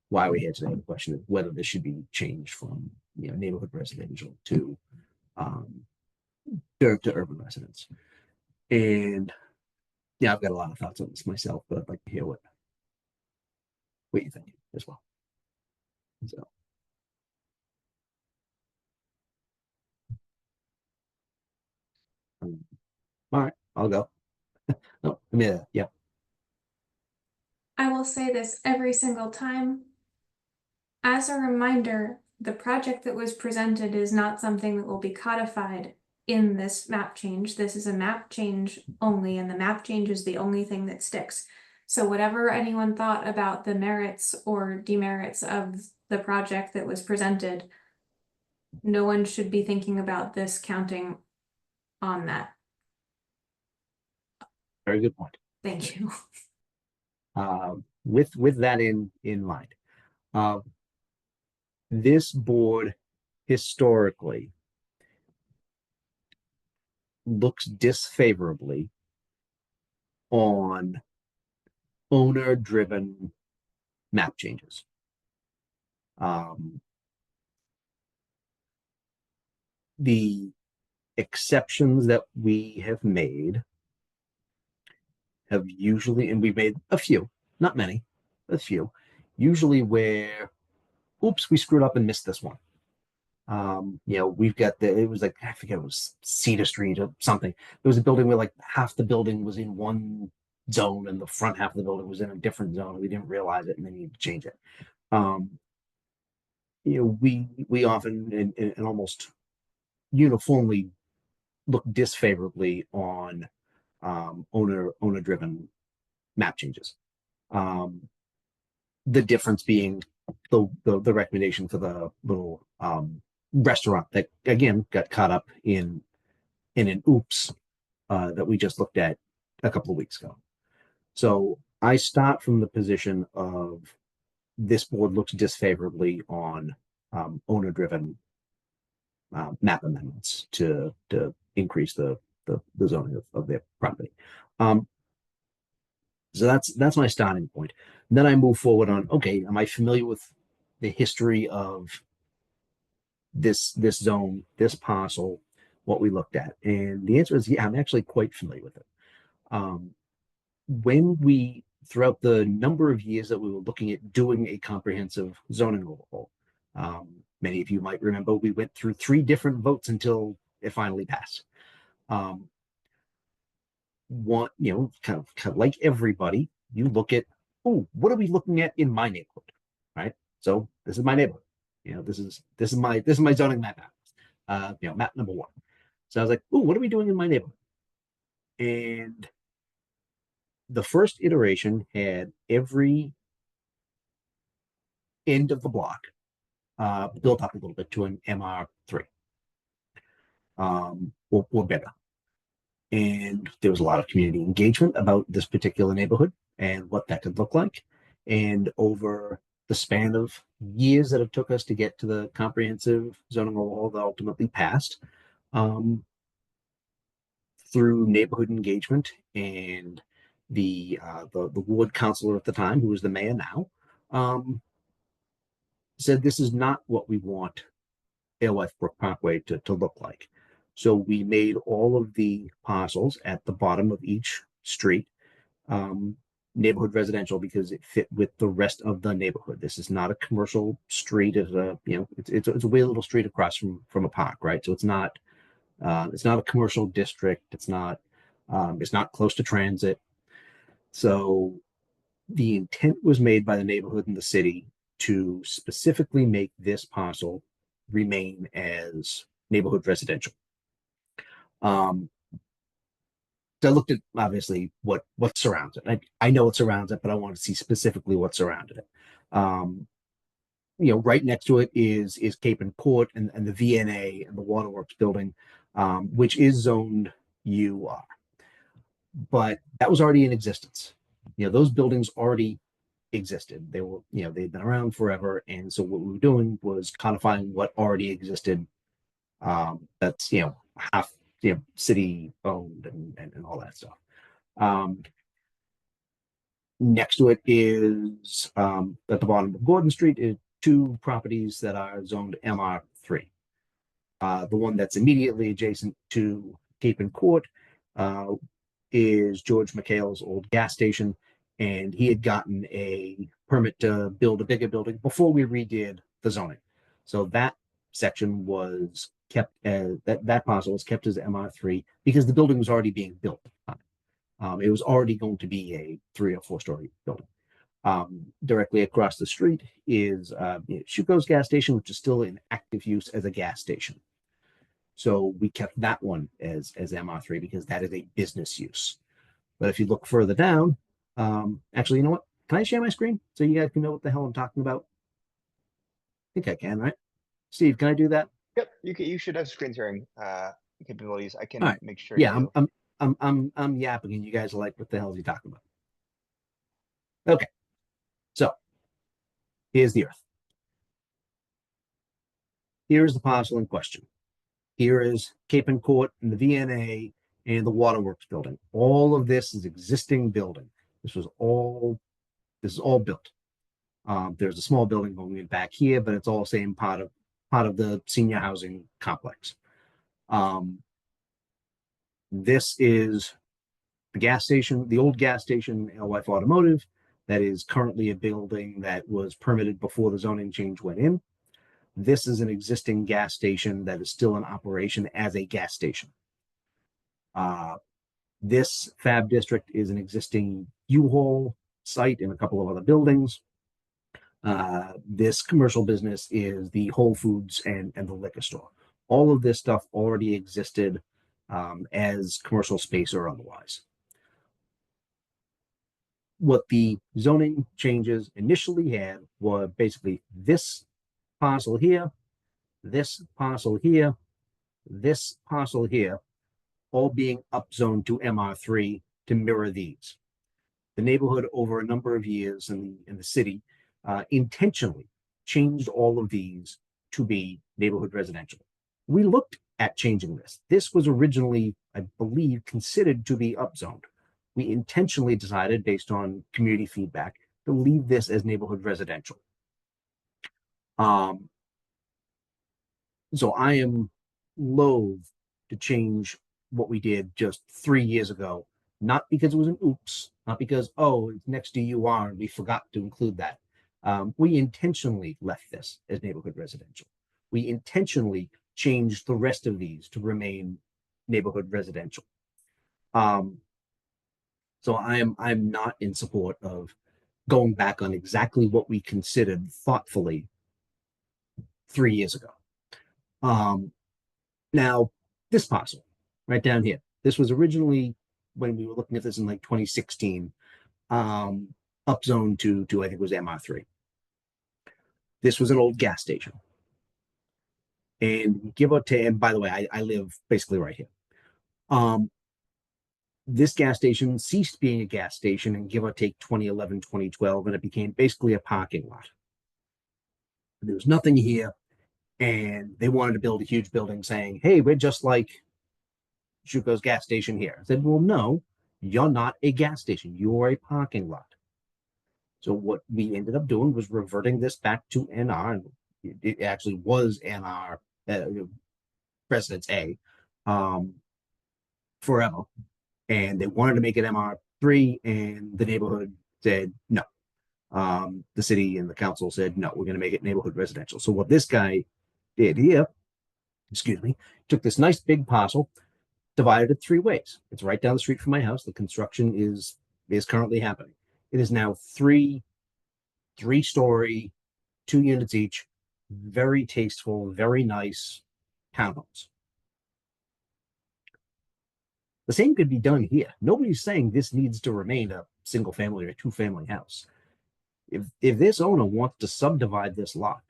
why we're here today. The question is whether this should be changed from neighborhood residential to urban residents. And yeah, I've got a lot of thoughts on this myself, but I'd like to hear what you think as well. So. All right, I'll go. No, yeah. I will say this every single time. As a reminder, the project that was presented is not something that will be codified in this map change. This is a map change only, and the map change is the only thing that sticks. So whatever anyone thought about the merits or demerits of the project that was presented, no one should be thinking about this counting on that. Very good point. Thank you. With that in mind, this board historically looks disfavorably on owner-driven map changes. The exceptions that we have made have usually, and we've made a few, not many, a few, usually where, oops, we screwed up and missed this one. We've got it was like, I forget, it was Cedar Street or something. There was a building where like half the building was in one zone and the front half of the building was in a different zone. And we didn't realize it and then you need to change it. We often and almost uniformly look disfavorably on owner-driven map changes. The difference being the recommendation for the little restaurant that again got caught up in an oops that we just looked at a couple of weeks ago. So I start from the position of this board looks disfavorably on owner-driven map amendments to increase the zoning of their property. So that's my starting point. And then I move forward on, okay, am I familiar with the history of this zone, this parcel, what we looked at? And the answer is, yeah, I'm actually quite familiar with it. When we, throughout the number of years that we were looking at doing a comprehensive zoning overhaul, many of you might remember we went through 3 different votes until it finally passed. Kind of like everybody, you look at, oh, what are we looking at in my neighborhood, right? So this is my neighborhood. This is my zoning map. Map number 1. So I was like, oh, what are we doing in my neighborhood? And the first iteration had every end of the block built up a little bit to an MR3 or better. And there was a lot of community engagement about this particular neighborhood and what that could look like. And over the span of years that it took us to get to the comprehensive zoning overhaul that ultimately passed, through neighborhood engagement and the ward councilor at the time, who was the mayor now, said this is not what we want Alewife Brook Parkway to look like. So we made all of the parcels at the bottom of each street neighborhood residential because it fit with the rest of the neighborhood. This is not a commercial street. It's a wee little street across from a park, right? So it's not a commercial district. It's not close to transit. So the intent was made by the neighborhood and the city to specifically make this parcel remain as neighborhood residential. So I looked at obviously what surrounds it. I know what surrounds it, but I want to see specifically what surrounded it. Right next to it is Cape and Court and the VNA and the Waterworks building, which is zoned UR. But that was already in existence. Those buildings already existed. They were, they'd been around forever. And so what we were doing was codifying what already existed. That's, half, city owned and all that stuff. Next to it is, at the bottom of Gordon Street, is two properties that are zoned MR3. The one that's immediately adjacent to Cape and Court is George McHale's old gas station, and he had gotten a permit to build a bigger building before we redid the zoning. So that section was kept as that parcel was kept as MR3 because the building was already being built. It was already going to be a 3 or 4 story building. Directly across the street is Schuko's gas station, which is still in active use as a gas station. So we kept that one as MR3 because that is a business use. But if you look further down, actually, you know what? Can I share my screen so you guys can know what the hell I'm talking about? I think I can, right? Steve, can I do that? Yep, you should have screen sharing capabilities. I can make sure. Yeah, I'm yapping, and you guys are like, "What the hell is he talking about?" Okay, so here's the Earth. Here is the parcel in question. Here is Cape and Court and the VNA and the Waterworks building. All of this is existing building. This is all built. There's a small building going in back here, but it's all same part of the senior housing complex. This is the gas station, the old gas station, Alewife Automotive, that is currently a building that was permitted before the zoning change went in. This is an existing gas station that is still in operation as a gas station. This Fab District is an existing U-Haul site and a couple of other buildings. This commercial business is the Whole Foods and the liquor store. All of this stuff already existed as commercial space or otherwise. What the zoning changes initially had were basically this parcel here, this parcel here, this parcel here, all being upzoned to MR3 to mirror these. The neighborhood over a number of years in the city intentionally changed all of these to be neighborhood residential. We looked at changing this. This was originally, I believe, considered to be upzoned. We intentionally decided, based on community feedback, to leave this as neighborhood residential. So I am loath to change what we did just 3 years ago, not because it was an oops, not because, oh, it's next to UR and we forgot to include that. We intentionally left this as neighborhood residential. We intentionally changed the rest of these to remain neighborhood residential. So I'm not in support of going back on exactly what we considered thoughtfully 3 years ago. Now, this parcel right down here, this was originally, when we were looking at this in like 2016, upzoned to I think it was MR3. This was an old gas station. And give or take, and by the way, I live basically right here. This gas station ceased being a gas station in give or take 2011, 2012, and it became basically a parking lot. There was nothing here, and they wanted to build a huge building saying, hey, we're just like Schuko's gas station here. I said, well, no, you're not a gas station. You're a parking lot. So what we ended up doing was reverting this back to NR, and it actually was NR, Residence A, forever. And they wanted to make it MR3, and the neighborhood said no. The city and the council said, no, we're going to make it neighborhood residential. So what this guy did here, took this nice big parcel, divided it 3 ways. It's right down the street from my house. The construction is currently happening. It is now 3 3-story 2 units each, very tasteful, very nice townhomes. The same could be done here. Nobody's saying this needs to remain a single family or 2-family house. If this owner wants to subdivide this lot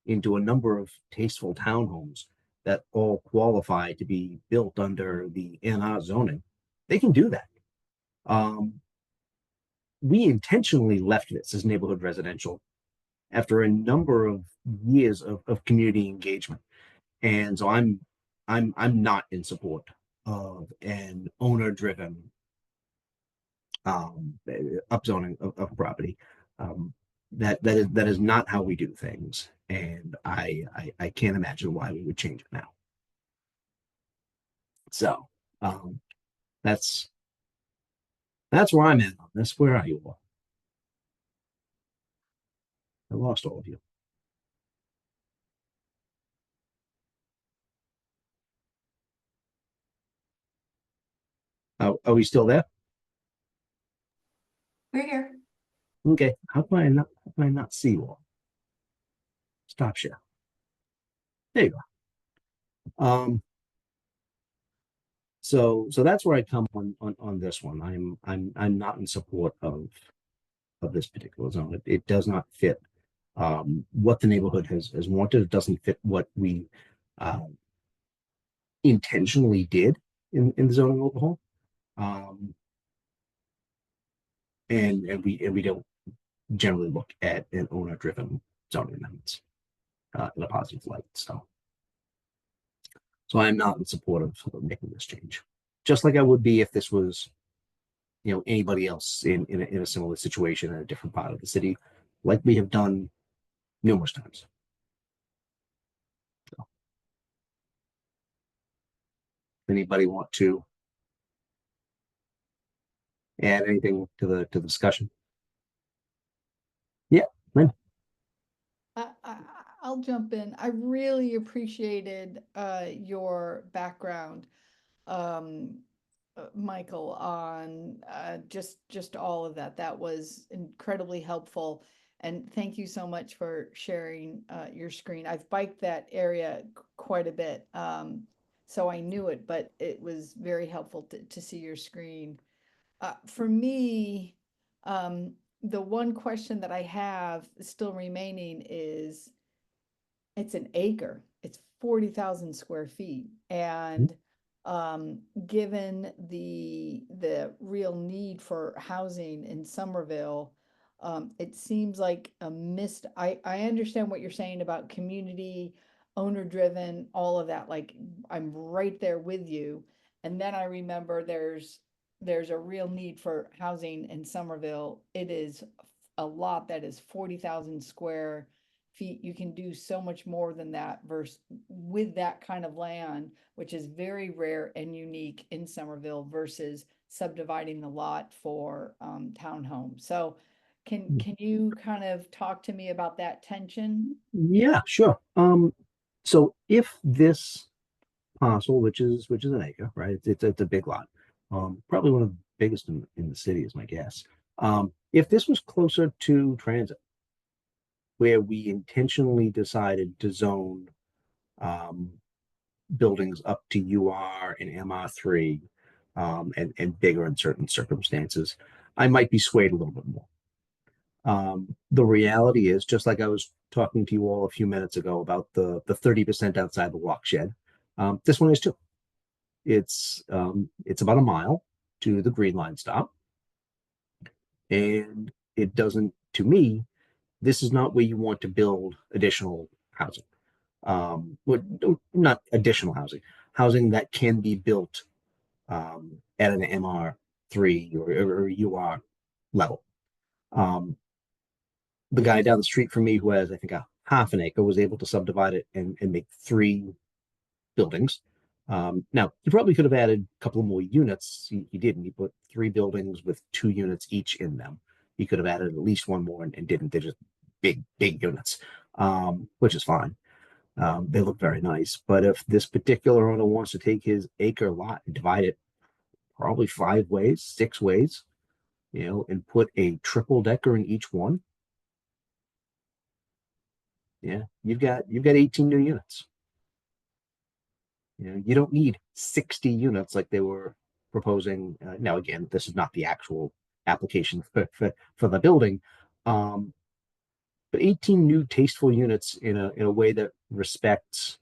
into a number of tasteful townhomes that all qualify to be built under the NR zoning, they can do that. We intentionally left this as neighborhood residential after a number of years of community engagement. And so I'm not in support of an owner-driven upzoning of property. That is not how we do things, and I can't imagine why we would change it now. So that's where I'm at on this. Where are you all? I lost all of you. Are we still there? We're here. Okay. How can I not see you all? Stop share. There you go. So that's where I come on this one. I'm not in support of this particular zone. It does not fit what the neighborhood has wanted. It doesn't fit what we intentionally did in the zoning overhaul. And we don't generally look at an owner-driven zoning amendments in a positive light. So I'm not in support of making this change. Just like I would be if this was, anybody else in a similar situation in a different part of the city, like we have done numerous times. So, anybody want to add anything to the discussion? Yeah, Lynn. I'll jump in. I really appreciated your background, Michael, on just all of that. That was incredibly helpful. And thank you so much for sharing your screen. I've biked that area quite a bit, so I knew it, but it was very helpful to see your screen. For me, the one question that I have still remaining is, it's an acre, it's 40,000 square feet. And given the real need for housing in Somerville, it seems like a missed, I understand what you're saying about community, owner driven, all of that. Like, I'm right there with you. And then I remember there's a real need for housing in Somerville. It is a lot that is 40,000 square feet. You can do so much more than that versus with that kind of land, which is very rare and unique in Somerville versus subdividing the lot for townhomes. So can you kind of talk to me about that tension? Yeah, sure. So if this parcel, which is an acre, right? It's a big lot. Probably one of the biggest in the city is my guess. If this was closer to transit, where we intentionally decided to zone buildings up to UR and MR3 and bigger in certain circumstances, I might be swayed a little bit more. The reality is, just like I was talking to you all a few minutes ago about the 30% outside the walk shed, this one is too. It's about a mile to the Green Line stop, and it doesn't, to me, this is not where you want to build additional housing. Not additional housing that can be built at an MR3 or UR level. The guy down the street from me who has, I think, a half an acre was able to subdivide it and make 3 buildings. Now, he probably could have added a couple more units. He didn't. He put 3 buildings with 2 units each in them. He could have added at least one more and didn't. They're just big units, which is fine. They look very nice. But if this particular owner wants to take his acre lot and divide it probably 5 ways, 6 ways, and put a triple decker in each one, Yeah, you've got 18 new units. You know, you don't need 60 units like they were proposing. Now, again, this is not the actual application for the building, um, but 18 new tasteful units in a way that respects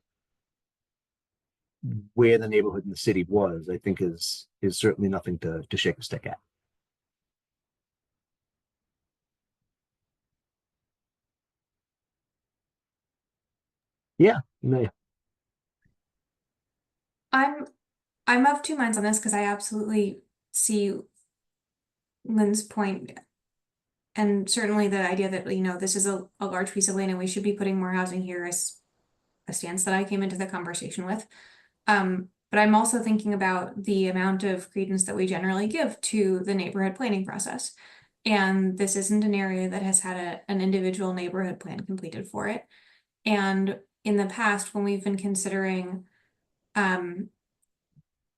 where the neighborhood and the city was, I think is certainly nothing to shake a stick at. Yeah, no, I'm of two minds on this because I absolutely see Lynn's point, and certainly the idea that, you know, this is a large piece of land and we should be putting more housing here is a stance that I came into the conversation with. But I'm also thinking about the amount of credence that we generally give to the neighborhood planning process. And this isn't an area that has had an individual neighborhood plan completed for it. And in the past, when we've been considering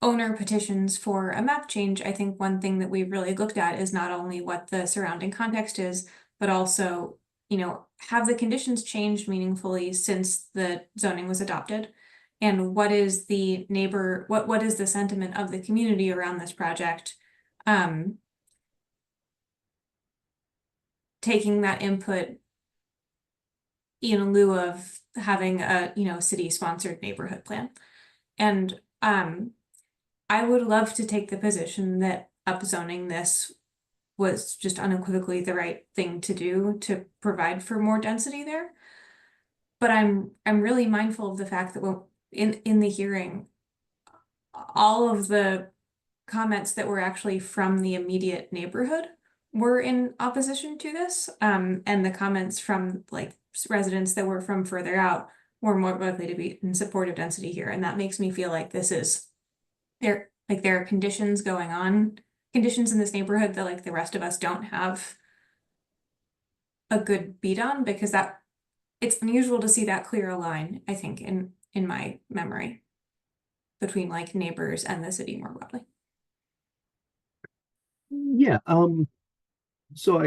owner petitions for a map change, I think one thing that we've really looked at is not only what the surrounding context is, but also, you know, have the conditions changed meaningfully since the zoning was adopted? And what is the what is the sentiment of the community around this project? Taking that input in lieu of having a, you know, city sponsored neighborhood plan. And I would love to take the position that upzoning this was just unequivocally the right thing to do to provide for more density there. But I'm really mindful of the fact that when in the hearing, all of the comments that were actually from the immediate neighborhood were in opposition to this. And the comments from like residents that were from further out were more likely to be in support of density here. And that makes me feel like this is there are conditions going on, conditions in this neighborhood that like the rest of us don't have a good beat on, because that it's unusual to see that clear a line, I think, in my memory between like neighbors and the city more broadly. yeah. So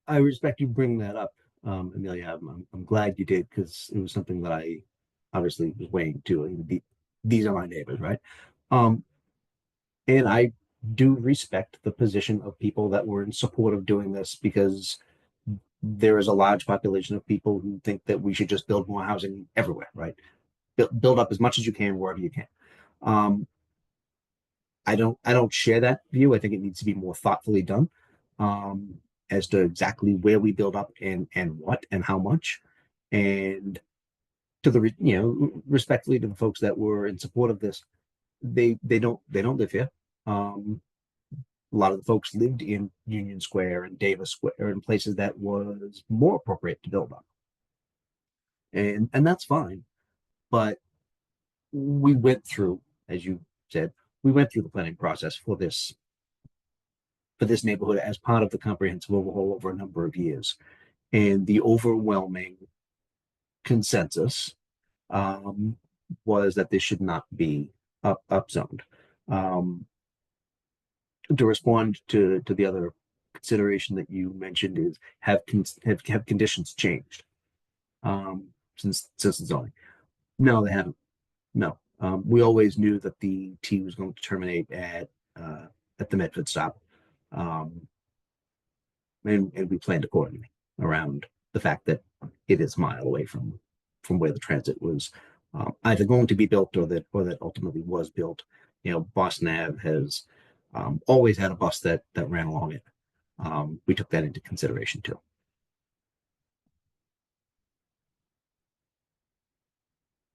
I respect you bringing that up, Amelia. I'm glad you did, because it was something that I obviously was weighing too. These are my neighbors, right? Um, and I do respect the position of people that were in support of doing this, because there is a large population of people who think that we should just build more housing everywhere, right? Build up as much as you can wherever you can. Um, I don't share that view. I think it needs to be more thoughtfully done, as to exactly where we build up and what and how much. And to the respectfully to the folks that were in support of this, they don't live here. A lot of the folks lived in Union Square and Davis Square and places that was more appropriate to build up, and that's fine. But we went through, as you said, we went through the planning process for this neighborhood as part of the comprehensive overhaul over a number of years, and the overwhelming consensus was that this should not be upzoned. To respond to the other consideration that you mentioned is have conditions changed since the zoning? No, they haven't. No, we always knew that the T was going to terminate at the Medford stop, and we planned accordingly around the fact that it is a mile away from where the transit was either going to be built or that ultimately was built. You know, Boston Ave has always had a bus that ran along it. We took that into consideration too.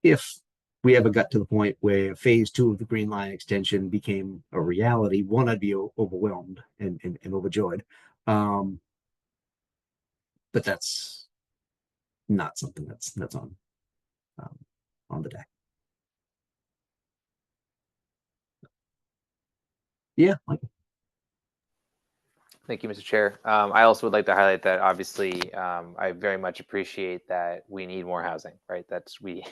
If we ever got to the point where phase 2 of the Green Line extension became a reality, one, I'd be overwhelmed and overjoyed. But that's not something that's on the deck. Yeah, Michael. Thank you, Mr. Chair. I also would like to highlight that obviously I very much appreciate that we need more housing, right? That's we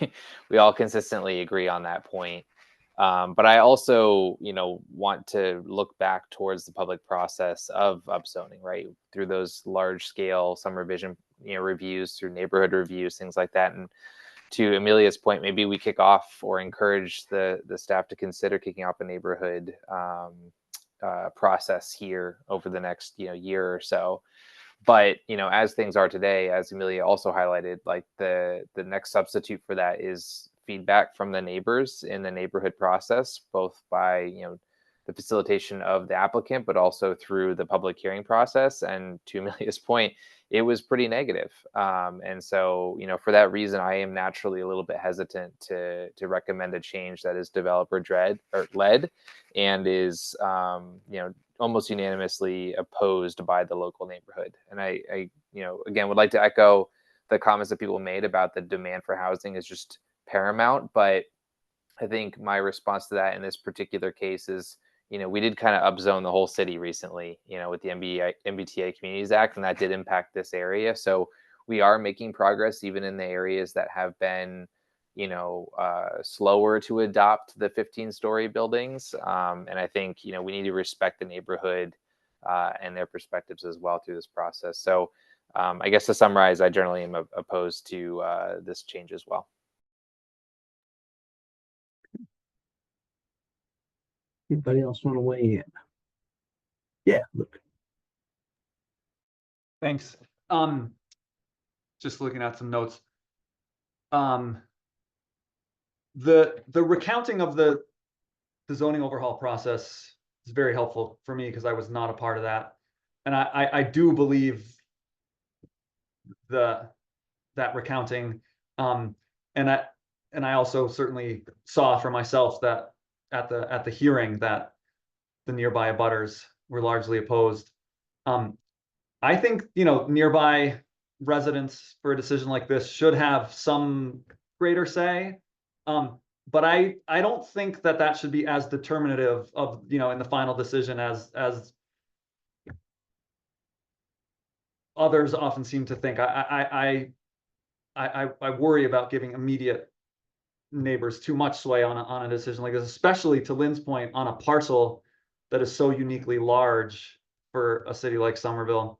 all consistently agree on that point. But I also, want to look back towards the public process of upzoning, right? Through those large scale summer vision reviews, through neighborhood reviews, things like that. And to Amelia's point, maybe we kick off or encourage the staff to consider kicking off a neighborhood process here over the next year or so. But as things are today, as Amelia also highlighted, like the next substitute for that is feedback from the neighbors in the neighborhood process, both by the facilitation of the applicant, but also through the public hearing process. And to Amelia's point, it was pretty negative. And so, for that reason, I am naturally a little bit hesitant to recommend a change that is developer led and is, almost unanimously opposed by the local neighborhood. And I again, would like to echo the comments that people made about the demand for housing is just paramount. But I think my response to that in this particular case is, we did kind of upzone the whole city recently, with the MBTA Communities Act, and that did impact this area. So we are making progress even in the areas that have been, slower to adopt the 15-story buildings. And I think, we need to respect the neighborhood and their perspectives as well through this process. So I guess to summarize, I generally am opposed to this change as well. Anybody else want to weigh in? Yeah, look. Thanks. Just looking at some notes. The recounting of the zoning overhaul process is very helpful for me because I was not a part of that. And I do believe that recounting. And I also certainly saw for myself that at the hearing that the nearby abutters were largely opposed. I think nearby residents for a decision like this should have some greater say. But I don't think that should be as determinative of in the final decision as others often seem to think. I worry about giving immediate neighbors too much sway on a decision like this, especially to Lynn's point, on a parcel that is so uniquely large for a city like Somerville.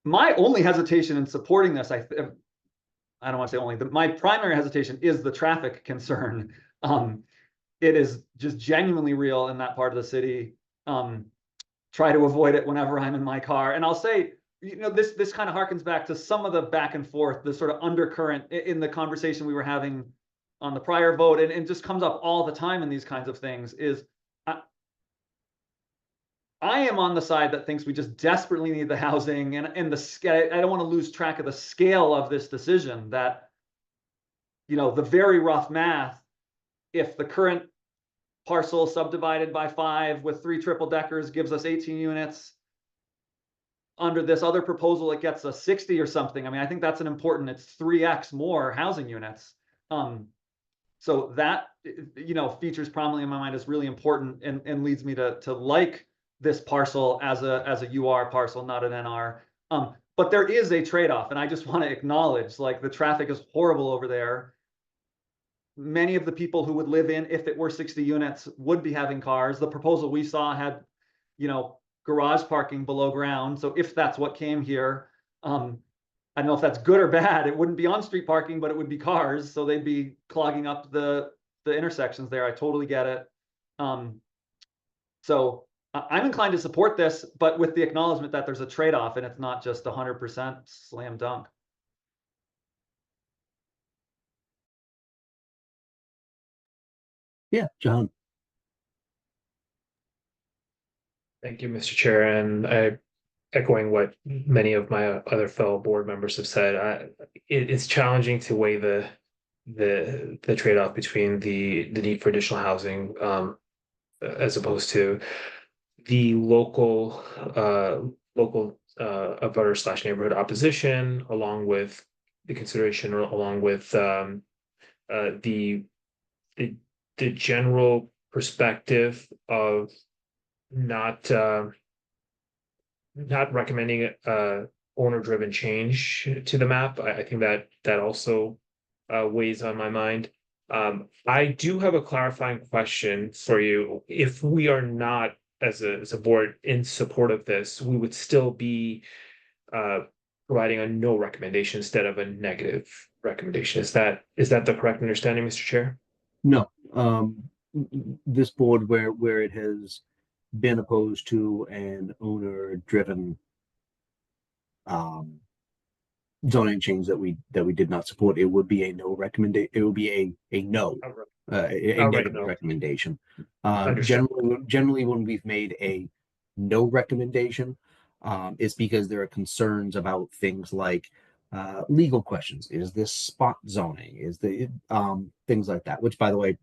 My only hesitation in supporting this, I don't want to say only, but my primary hesitation is the traffic concern. It is just genuinely real in that part of the city. Try to avoid it whenever I'm in my car. And I'll say, this kind of harkens back to some of the back and forth, the sort of undercurrent in the conversation we were having on the prior vote, and just comes up all the time in these kinds of things, is I am on the side that thinks we just desperately need the housing, and I don't want to lose track of the scale of this decision, that, the very rough math, if the current parcel subdivided by 5 with 3 triple deckers gives us 18 units, under this other proposal, it gets us 60 or something. I mean, I think that's it's 3x more housing units. So that, features prominently in my mind as really important and leads me to like this parcel as a UR parcel, not an NR. But there is a trade-off, and I just want to acknowledge, like, the traffic is horrible over there. Many of the people who would live in, if it were 60 units, would be having cars. The proposal we saw had, garage parking below ground. So if that's what came here, I don't know if that's good or bad. It wouldn't be on-street parking, but it would be cars. So they'd be clogging up the intersections there. I totally get it. So I'm inclined to support this, but with the acknowledgement that there's a trade-off and it's not just 100% slam dunk. Yeah, John. Thank you, Mr. Chair, and echoing what many of my other fellow board members have said, it's challenging to weigh the trade-off between the need for additional housing as opposed to the local abutter / neighborhood opposition, along with the consideration, or along with the general perspective of not recommending owner-driven change to the map. I think that also weighs on my mind. I do have a clarifying question for you. If we are not as a board in support of this, we would still be providing a no recommendation instead of a negative recommendation. Is that the correct understanding, Mr. Chair? No, this board where it has been opposed to an owner-driven zoning change that we did not support, it would be a no recommendation. It would be a no, a Outright negative no. recommendation. Understood. Generally, when we've made a no recommendation, it's because there are concerns about things like legal questions. Is this spot zoning? Is the things like that? Which, by the way,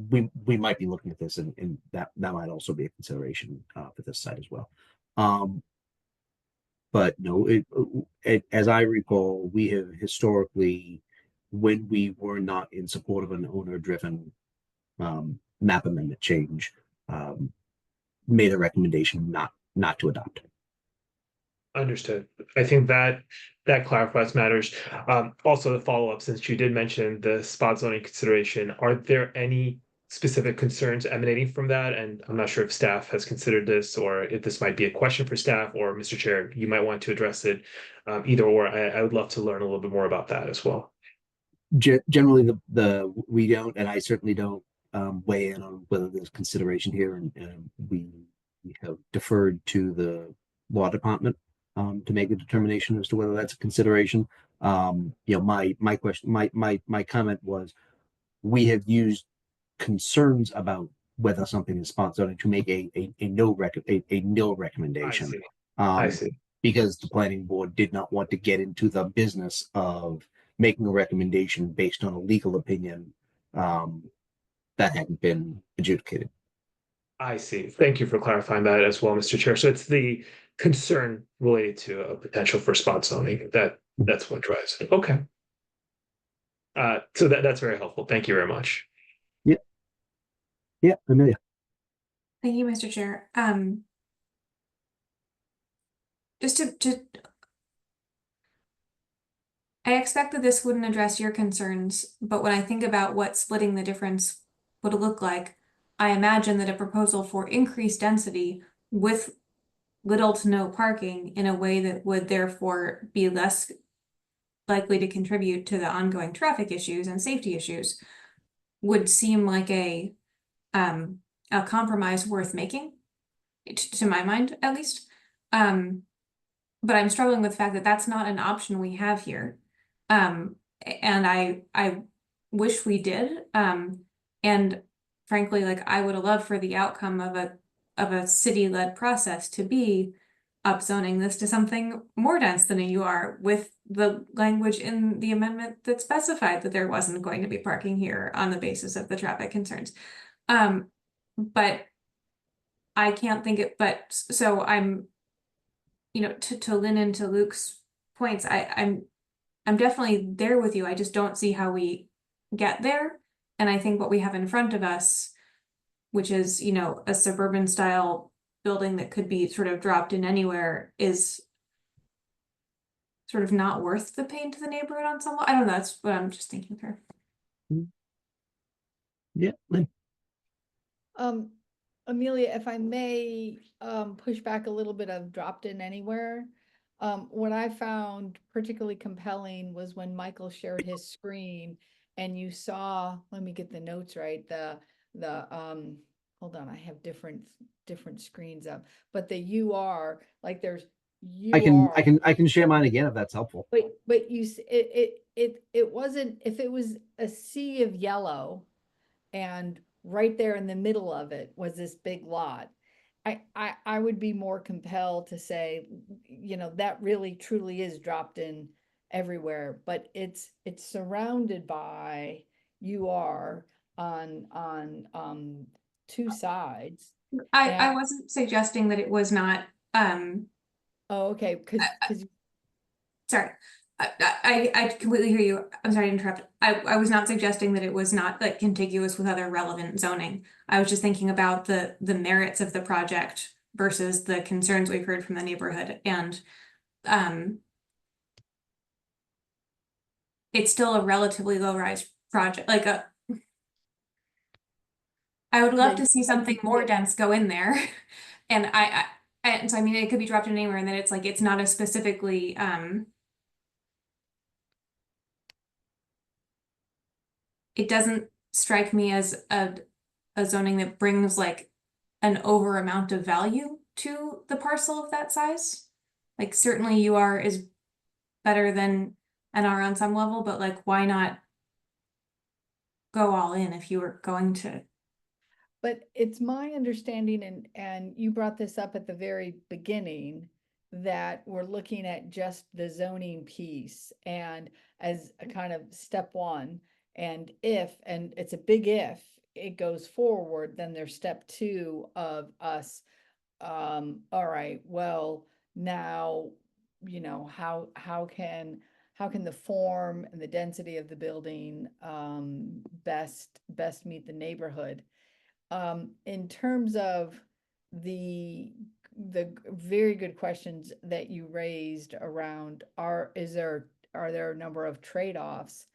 we might be looking at this, and that might also be a consideration for this site as well. But no, as I recall, we have historically, when we were not in support of an owner-driven map amendment change, made a recommendation not to adopt. Understood. I think that clarifies matters. Also, the follow-up, since you did mention the spot zoning consideration, are there any specific concerns emanating from that? And I'm not sure if staff has considered this, or if this might be a question for staff, or Mr. Chair, you might want to address it. Either or, I would love to learn a little bit more about that as well. Generally, we don't, and I certainly don't weigh in on whether there's consideration here, and we have deferred to the law department to make a determination as to whether that's a consideration. My question, my comment was, we have used concerns about whether something is spot zoning to make a nil recommendation. I see. Because the planning board did not want to get into the business of making a recommendation based on a legal opinion that hadn't been adjudicated. I see. Thank you for clarifying that as well, Mr. Chair. So it's the concern related to a potential for spot zoning that's what drives it. Okay. So that's very helpful. Thank you very much. Yeah, Amelia. Thank you, Mr. Chair. Just to I expect that this wouldn't address your concerns, but when I think about what splitting the difference would look like, I imagine that a proposal for increased density with little to no parking in a way that would therefore be less likely to contribute to the ongoing traffic issues and safety issues would seem like a compromise worth making, to my mind, at least. But I'm struggling with the fact that that's not an option we have here. And I wish we did. And frankly, like, I would have loved for the outcome of a city-led process to be upzoning this to something more dense than a UR, with the language in the amendment that specified that there wasn't going to be parking here on the basis of the traffic concerns. But I can't think it, but so I'm, to Lynn and to Luke's points, I'm definitely there with you. I just don't see how we get there. And I think what we have in front of us, which is, a suburban style building that could be sort of dropped in anywhere, is sort of not worth the pain to the neighborhood on some level. I don't know. That's what I'm just thinking through. Yeah, Lynn. Amelia, if I may push back a little bit of dropped in anywhere. What I found particularly compelling was when Michael shared his screen and you saw, let me get the notes right, hold on, I have different screens up, but the UR, like there's UR. I can share mine again if that's helpful. But it wasn't, if it was a sea of yellow and right there in the middle of it was this big lot, I would be more compelled to say, that really truly is dropped in everywhere, but it's surrounded by UR on two sides. I wasn't suggesting that it was not. Oh, okay, because sorry. I completely hear you. I'm sorry to interrupt. I was not suggesting that it was not like contiguous with other relevant zoning. I was just thinking about the merits of the project versus the concerns we've heard from the neighborhood. And it's still a relatively low rise project, like I would love that to see you'd like something see more it. dense go in there. And and so I mean, it could be dropped in anywhere, and then it's like, it's not as specifically, it doesn't strike me as a zoning that brings like an over amount of value to the parcel of that size. Like certainly UR is better than NR on some level, but like, why not go all in if you were going to? But it's my understanding, and you brought this up at the very beginning, that we're looking at just the zoning piece and as a kind of step one. And it's a big if, it goes forward, then there's step two of us, all right, well, now, how can the form and the density of the building, best meet the neighborhood? In terms of the very good questions that you raised around, are there a number of trade-offs?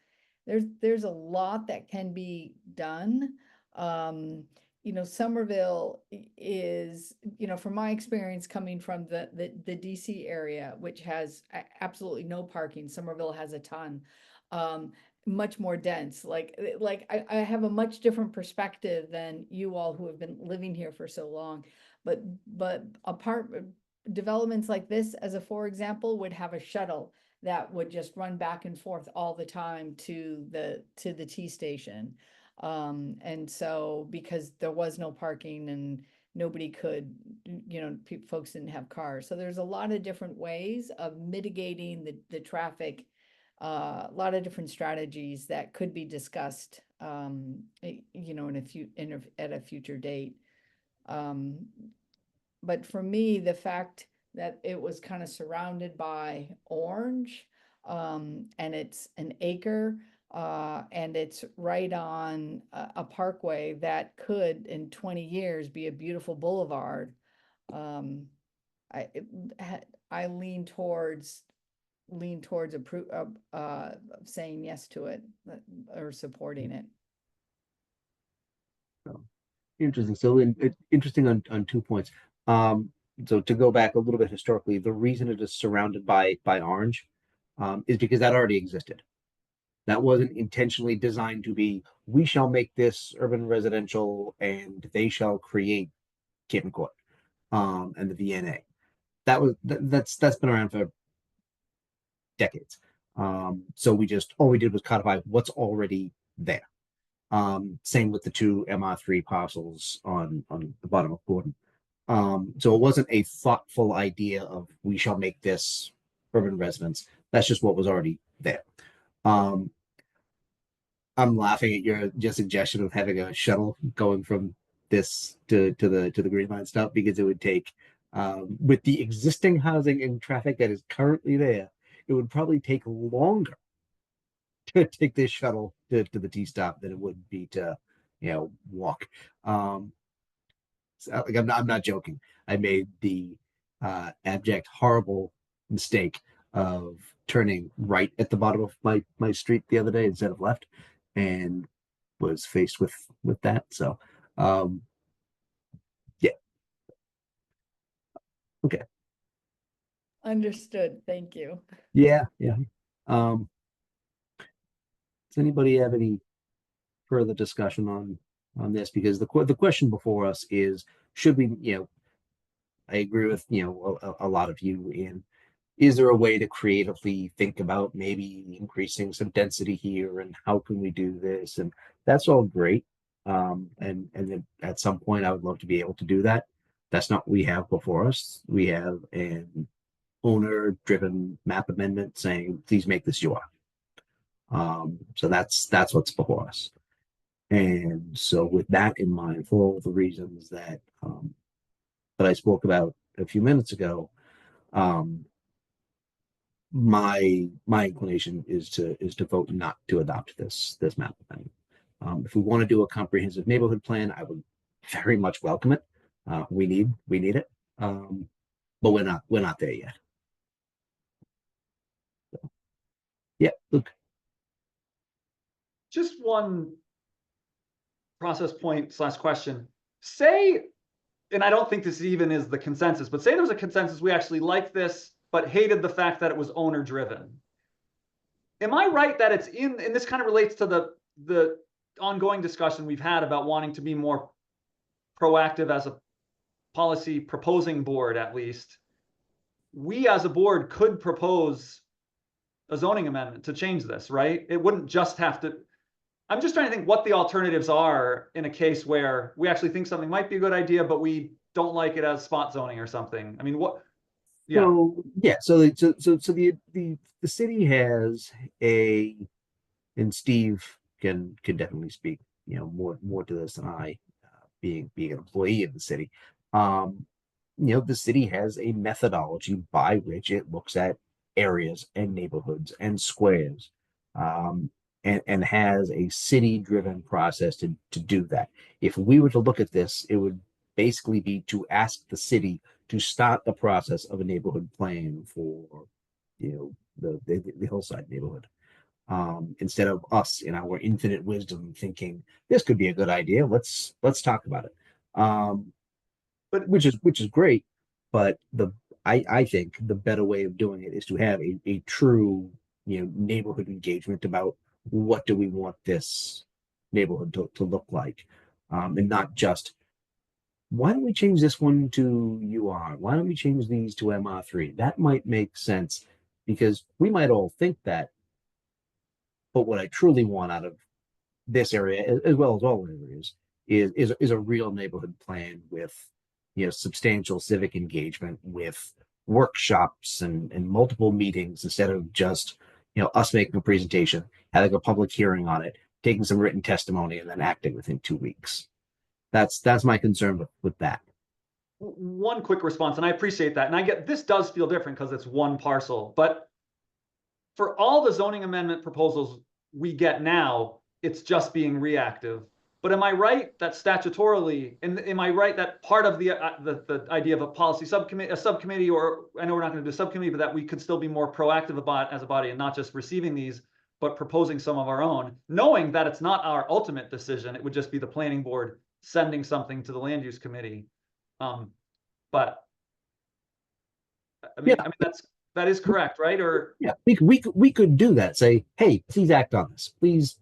There's a lot that can be done. Somerville is, from my experience coming from the DC area, which has absolutely no parking, Somerville has a ton. Much more dense. Like I have a much different perspective than you all who have been living here for so long. But apartment developments like this, as a for example, would have a shuttle that would just run back and forth all the time to the T station. And so because there was no parking and nobody could, folks didn't have cars. So there's a lot of different ways of mitigating the traffic. A lot of different strategies that could be discussed, at a future date. But for me, the fact that it was kind of surrounded by orange, and it's an acre, and it's right on a parkway that could, in 20 years, be a beautiful boulevard. I lean towards saying yes to it, or supporting it. Interesting. So interesting on 2 points. So to go back a little bit historically, the reason it is surrounded by orange, is because that already existed. That wasn't intentionally designed to be, we shall make this urban residential and they shall create Cape Court, and the VNA. That's been around for decades. So all we did was codify what's already there. Same with the two MR3 parcels on the bottom of Gordon. So it wasn't a thoughtful idea of we shall make this urban residence. That's just what was already there. I'm laughing at your suggestion of having a shuttle going from this to the Green Line stop, because it would take, with the existing housing and traffic that is currently there, it would probably take longer to take this shuttle to the T stop than it would be to walk. So, like, I'm not joking. I made the abject horrible mistake of turning right at the bottom of my street the other day instead of left, and was faced with that. So yeah. Okay. Understood. Thank you. Yeah. Does anybody have any further discussion on this? Because the question before us is, should we, I agree with a lot of you in, is there a way to creatively think about maybe increasing some density here, and how can we do this? And that's all great. And then at some point I would love to be able to do that. That's not what we have before us. We have an owner driven map amendment saying, please make this your. So that's what's before us. And so with that in mind, for all the reasons that I spoke about a few minutes ago, my inclination is to vote not to adopt this map plan. If we want to do a comprehensive neighborhood plan, I would very much welcome it. We need it, but we're not there yet. So, yeah, Luke. Just one process point / question. Say, and I don't think this even is the consensus, but say there's a consensus, we actually like this, but hated the fact that it was owner driven. Am I right that it's and this kind of relates to the ongoing discussion we've had about wanting to be more proactive as a policy proposing board, at least. We as a board could propose a zoning amendment to change this, right? It wouldn't just have to, I'm just trying to think what the alternatives are in a case where we actually think something might be a good idea, but we don't like it as spot zoning or something. I mean, what? Yeah. So yeah, so the city has a, and Steve can definitely speak, more to this than I, being an employee of the city. The city has a methodology by which it looks at areas and neighborhoods and squares, and has a city-driven process to do that. If we were to look at this, it would basically be to ask the city to start the process of a neighborhood plan for, the hillside neighborhood. Instead of us in our infinite wisdom thinking this could be a good idea, let's talk about it. But which is great, but I think the better way of doing it is to have a true, neighborhood engagement about what do we want this neighborhood to look like, and not just why don't we change this one to UR? Why don't we change these to MR3? That might make sense because we might all think that, but what I truly want out of this area, as well as all areas, is a real neighborhood plan with, substantial civic engagement, with workshops and multiple meetings instead of just, us making a presentation, having a public hearing on it, taking some written testimony, and then acting within 2 weeks. That's my concern with that. One quick response, and I appreciate that. And I get this does feel different because it's one parcel, but for all the zoning amendment proposals we get now, it's just being reactive. But am I right that statutorily, and am I right that part of the idea of a policy subcommittee, or I know we're not going to do a subcommittee, but that we could still be more proactive about as a body and not just receiving these, but proposing some of our own, knowing that it's not our ultimate decision. It would just be the planning board sending something to the land use committee. But I mean, that is correct, right? Or yeah, we could do that. Say, hey, please act on this. Please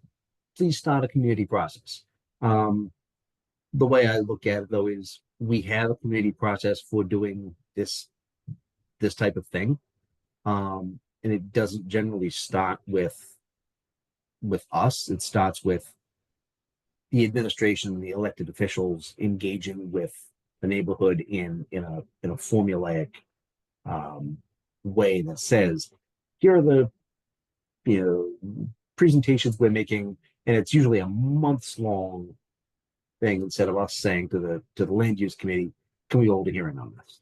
start a community process. The way I look at it, though, is we have a community process for doing this type of thing, and it doesn't generally start with us. It starts with the administration, the elected officials engaging with the neighborhood in a formulaic, way that says, here are the, presentations we're making, and it's usually a months long thing instead of us saying to the land use committee, can we hold a hearing on this?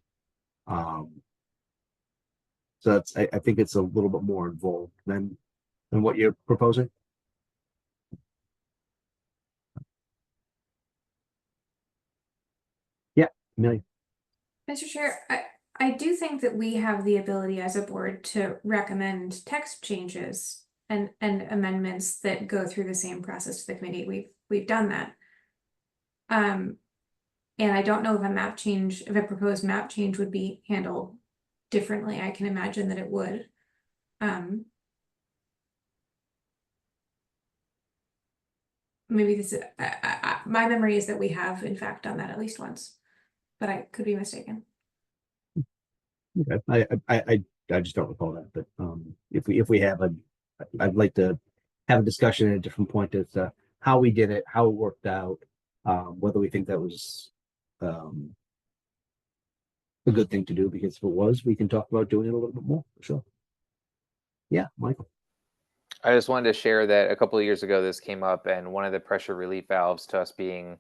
So I think it's a little bit more involved than what you're proposing. Yeah, Amelia. Mr. Chair, I do think that we have the ability as a board to recommend text changes and amendments that go through the same process to the committee. We've done that. And I don't know if a proposed map change would be handled differently. I can imagine that it would. Maybe this is, my memory is that we have in fact done that at least once, but I could be mistaken. Okay. I just don't recall that, but if we have I'd like to have a discussion at a different point as to how we did it, how it worked out, whether we think that was a good thing to do, because if it was, we can talk about doing it a little bit more, for sure. Yeah, Michael. I just wanted to share that a couple of years ago this came up, and one of the pressure relief valves to us being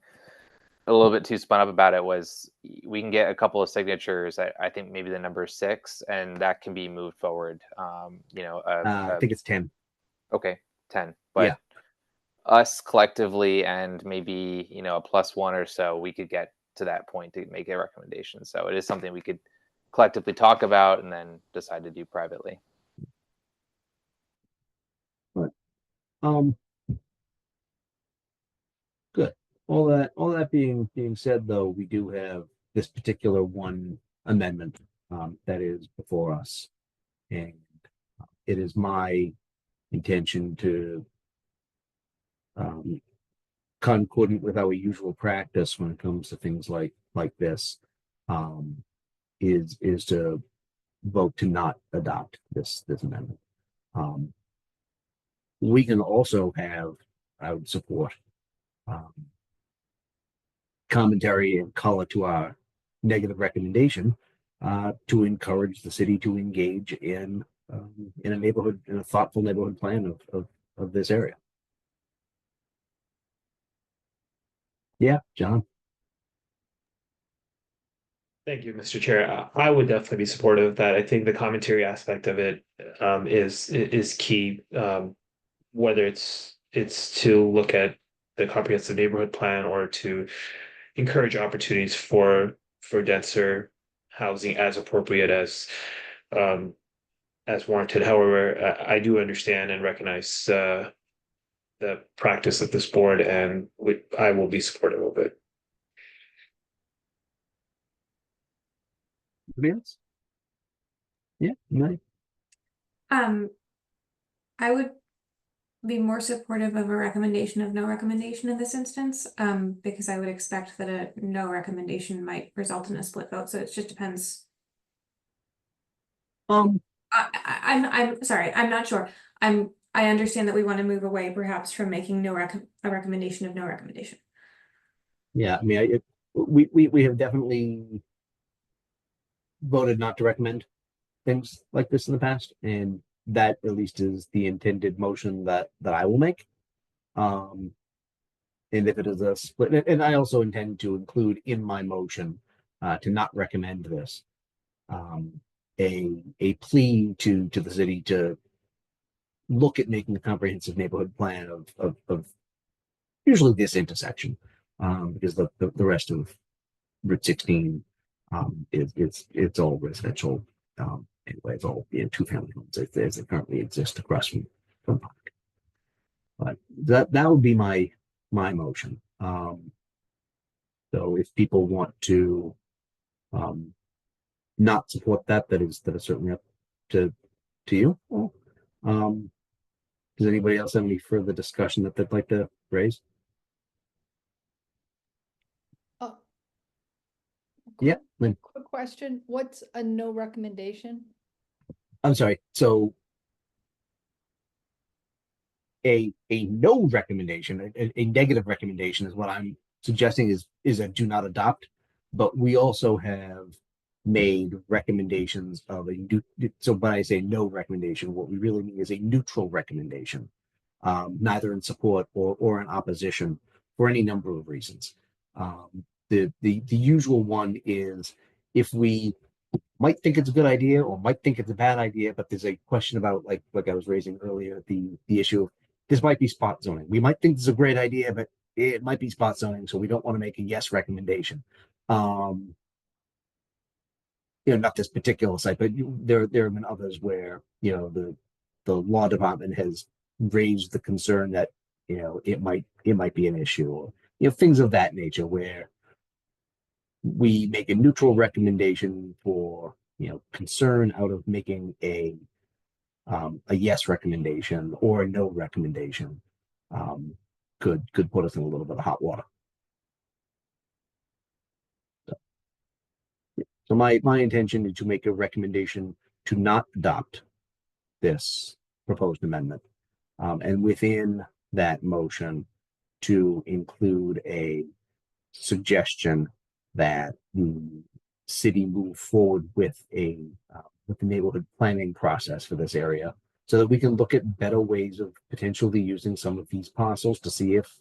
a little bit too spun up about it was we can get a couple of signatures. I think maybe the number 6, and that can be moved forward. I think it's 10. Okay, 10. But yeah, us collectively and maybe a +1 or so, we could get to that point to make a recommendation. So it is something we could collectively talk about and then decide to do privately. But good. all that being said, though, we do have this particular one amendment that is before us, and it is my intention to, concordant with our usual practice when it comes to things like this, is to vote to not adopt this amendment. We can also have, I would support, commentary and color to our negative recommendation to encourage the city to engage in a thoughtful neighborhood plan of this area. Yeah, John. Thank you, Mr. Chair. I would definitely be supportive of that. I think the commentary aspect of it is key. Whether it's to look at the comprehensive neighborhood plan or to encourage opportunities for denser housing as appropriate as warranted. However, I do understand and recognize the practice of this board, and I will be supportive of it. Anybody else? Yeah, no. I would be more supportive of a recommendation of no recommendation in this instance, because I would expect that a no recommendation might result in a split vote, so it just depends. I'm sorry, I'm not sure. I understand that we want to move away perhaps from making a recommendation of no recommendation. Yeah, I mean, we have definitely voted not to recommend things like this in the past, and that at least is the intended motion that I will make. And if it is a split, and I also intend to include in my motion to not recommend this, a plea to the city to look at making a comprehensive neighborhood plan of usually this intersection, because the rest of Route 16 it's all residential. Anyway, it's all two-family homes as they currently exist across from Park. But that would be my motion. So if people want to not support that is certainly up to you. Well, does anybody else have any further discussion that they'd like to raise? Yeah, Lynn. Quick question. What's a no recommendation? I'm sorry. So a no recommendation, a negative recommendation is what I'm suggesting is a do not adopt, but we also have made recommendations of so when I say no recommendation, what we really mean is a neutral recommendation, neither in support or in opposition for any number of reasons. The usual one is if we might think it's a good idea or might think it's a bad idea, but there's a question about like I was raising earlier, the issue of this might be spot zoning. We might think this is a great idea, but it might be spot zoning, so we don't want to make a yes recommendation. Not this particular site, but there have been others where the law department has raised the concern that it might be an issue, or things of that nature where we make a neutral recommendation for concern out of making a yes recommendation or a no recommendation could put us in a little bit of hot water. So my intention is to make a recommendation to not adopt this proposed amendment, and within that motion to include a suggestion that the city move forward with the neighborhood planning process for this area, so that we can look at better ways of potentially using some of these parcels to see if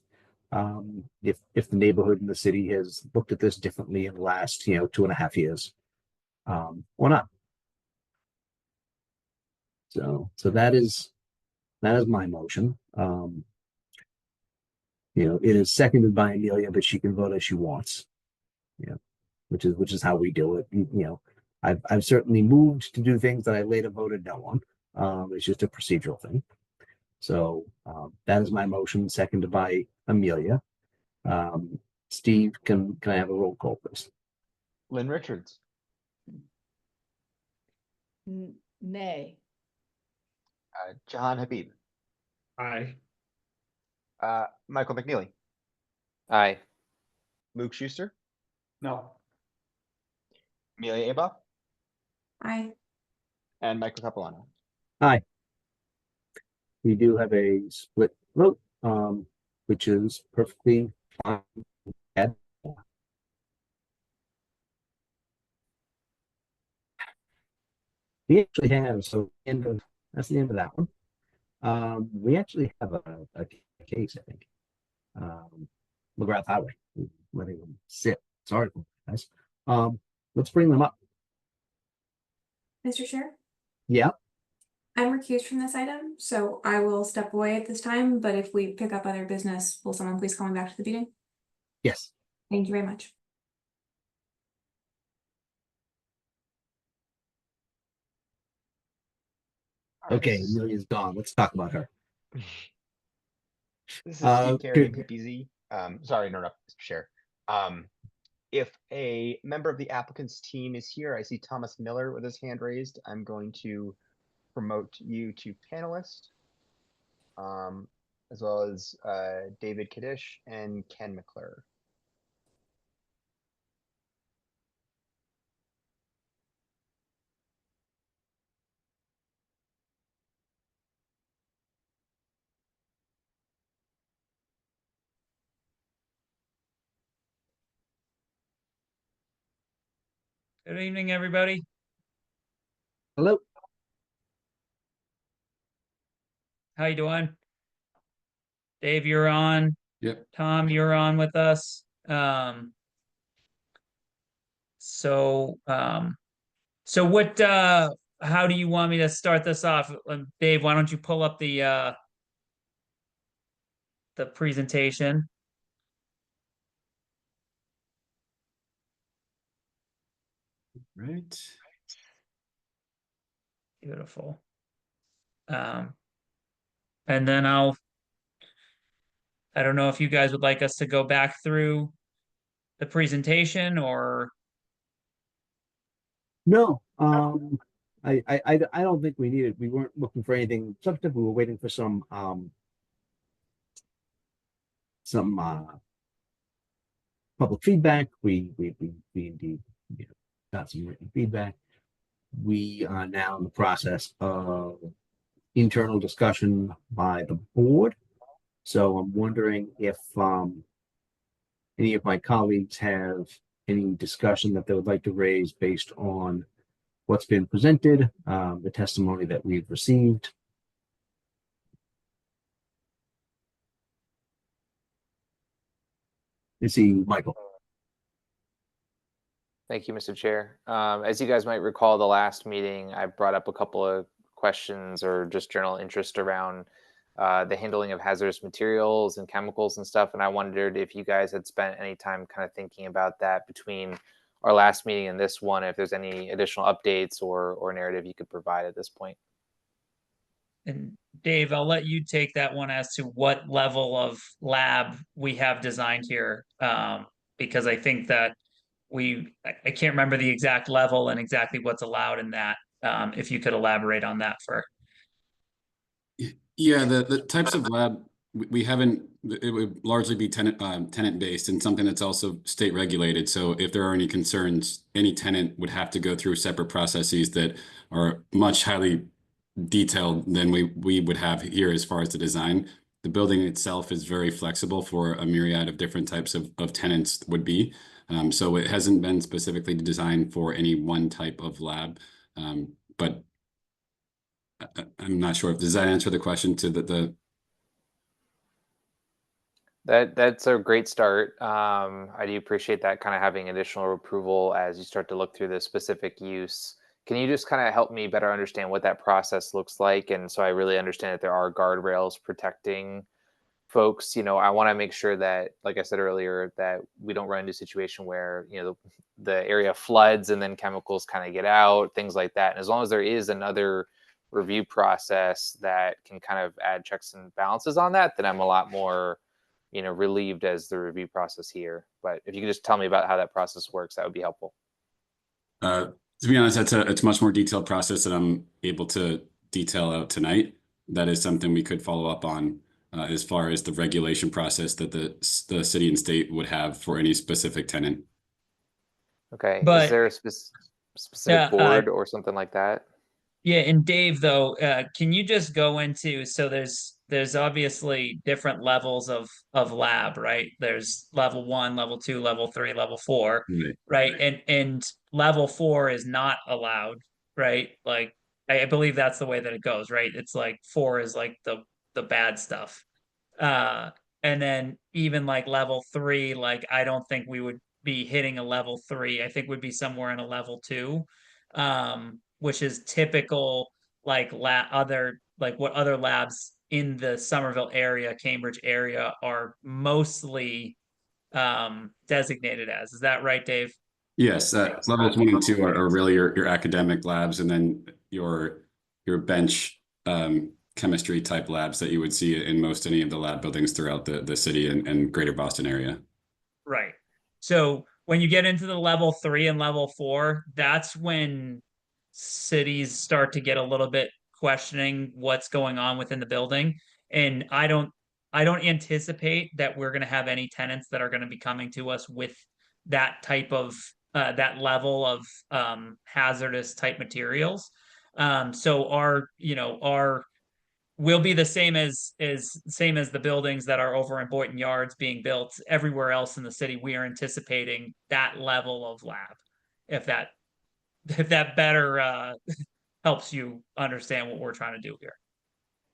the neighborhood in the city has looked at this differently in the last 2.5 years, or not. So that is my motion. It is seconded by Amelia, but she can vote as she wants. Which is how we do it. I've certainly moved to do things that I later voted no on. It's just a procedural thing. So that is my motion, seconded by Amelia. Steve, can I have a roll call, please? Lynn Richards, Nay. Jahan Habib, Aye. Michael McNeely, Aye. Luke Schuster, No. Amelia Aba, I, and Michael Capilano. Aye. We do have a split vote, which is perfectly fine. We actually have, so that's the end of that one. We actually have a case, I think. McGrath Highway, letting them sit. Sorry, guys. Let's bring them up. Mr. Chair, Yeah, I'm recused from this item, so I will step away at this time, but if we pick up other business, will someone please call me back to the meeting? yes. Thank you very much. Okay, Amelia's gone. Let's talk about her. This is Steve Carey and good. PPZ. Sorry to interrupt, Mr. Chair. If a member of the applicant's team is here, I see Thomas Miller with his hand raised. I'm going to promote you to panelist, as well as David Kadish and Ken McClure. Good evening, everybody. Hello. How you doing? Dave, you're on. Yep. Tom, you're on with us. So what how do you want me to start this off? Dave, why don't you pull up the presentation? Right. Beautiful. And then I don't know if you guys would like us to go back through the presentation or No, I don't think we needed. We weren't looking for anything substantive. We were waiting for some public feedback. We indeed, you know, got some written feedback. We are now in the process of internal discussion by the board. So I'm wondering if any of my colleagues have any discussion that they would like to raise based on what's been presented, the testimony that we've received. You see, Michael. Thank you, Mr. Chair. As you guys might recall, the last meeting, I brought up a couple of questions or just general interest around the handling of hazardous materials and chemicals and stuff. And I wondered if you guys had spent any time kind of thinking about that between our last meeting and this one, if there's any additional updates or narrative you could provide at this point. and Dave, I'll let you take that one as to what level of lab we have designed here. Because I think that I can't remember the exact level and exactly what's allowed in that. If you could elaborate on that for. Yeah, the types of lab we haven't. It would largely be tenant based and something that's also state regulated. So if there are any concerns, any tenant would have to go through separate processes that are much highly detailed than we would have here as far as the design. The building itself is very flexible for a myriad of different types of tenants would be. So it hasn't been specifically designed for any one type of lab. But I'm not sure if does that answer the question to the That's a great start. I do appreciate that, kind of having additional approval as you start to look through the specific use. Can you just kind of help me better understand what that process looks like? And so I really understand that there are guardrails protecting folks. You know, I want to make sure that, like I said earlier, that we don't run into a situation where, you know, the area floods and then chemicals kind of get out, things like that. And as long as there is another review process that can kind of add checks and balances on that, then I'm a lot more relieved as the review process here. But if you could just tell me about how that process works, that would be helpful. To be honest, it's a much more detailed process that I'm able to detail out tonight. That is something we could follow up on as far as the regulation process that the city and state would have for any specific tenant. Okay. But- is there a specific board or something like that? Yeah, and Dave, though, can you just go into, so there's obviously different levels of lab, right? There's level 1, level 2, level 3, level 4, Right. right? And level 4 is not allowed, right? Like I believe that's the way that it goes, right? It's like 4 is like the bad stuff. And then even like level 3, like I don't think we would be hitting a level 3. I think would be somewhere in a level 2. Which is typical, like what other labs in the Somerville area, Cambridge area are mostly designated as. Is that right, Dave? Yes, levels 1 and 2 are really your academic labs, and then your bench chemistry type labs that you would see in most any of the lab buildings throughout the city and greater Boston area. Right. So when you get into the level 3 and level 4, that's when cities start to get a little bit questioning what's going on within the building. And I don't anticipate that we're going to have any tenants that are going to be coming to us with that type of that level of hazardous type materials. So our will be the same as the buildings that are over in Boynton Yards being built everywhere else in the city. We are anticipating that level of lab, if that better helps you understand what we're trying to do here.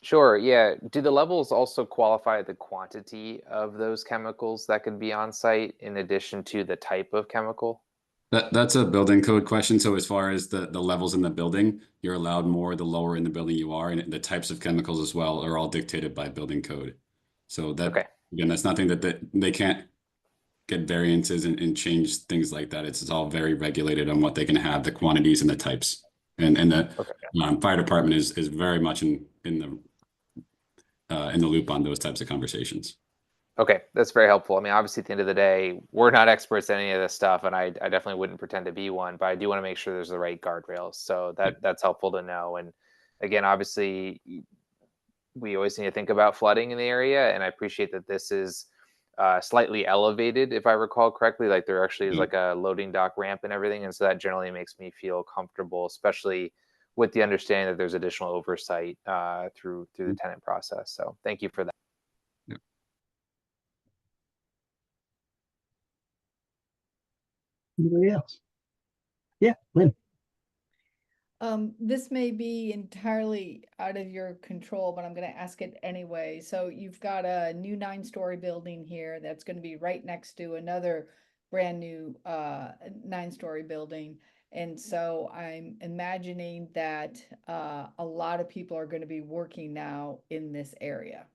Sure. Yeah. Do the levels also qualify the quantity of those chemicals that could be on site in addition to the type of chemical? That's a building code question. So as far as the levels in the building, you're allowed more the lower in the building you are, and the types of chemicals as well are all dictated by building code. So that again, that's nothing that they can't get variances and change things like that. It's all very regulated on what they can have, the quantities and the types. And the fire department is very much in the loop on those types of conversations. Okay, that's very helpful. I mean, obviously, at the end of the day, we're not experts in any of this stuff, and I definitely wouldn't pretend to be one, but I do want to make sure there's the right guardrails. So that's helpful to know. And again, obviously, we always need to think about flooding in the area, and I appreciate that this is slightly elevated, if I recall correctly. Like there actually is like a loading dock ramp and everything, and so that generally makes me feel comfortable, especially with the understanding that there's additional oversight through the tenant process. So thank you for that. Anybody else? Yeah, Lynn. This may be entirely out of your control, but I'm going to ask it anyway. So you've got a new 9-story building here that's going to be right next to another brand new 9-story building. And so I'm imagining that a lot of people are going to be working now in this area.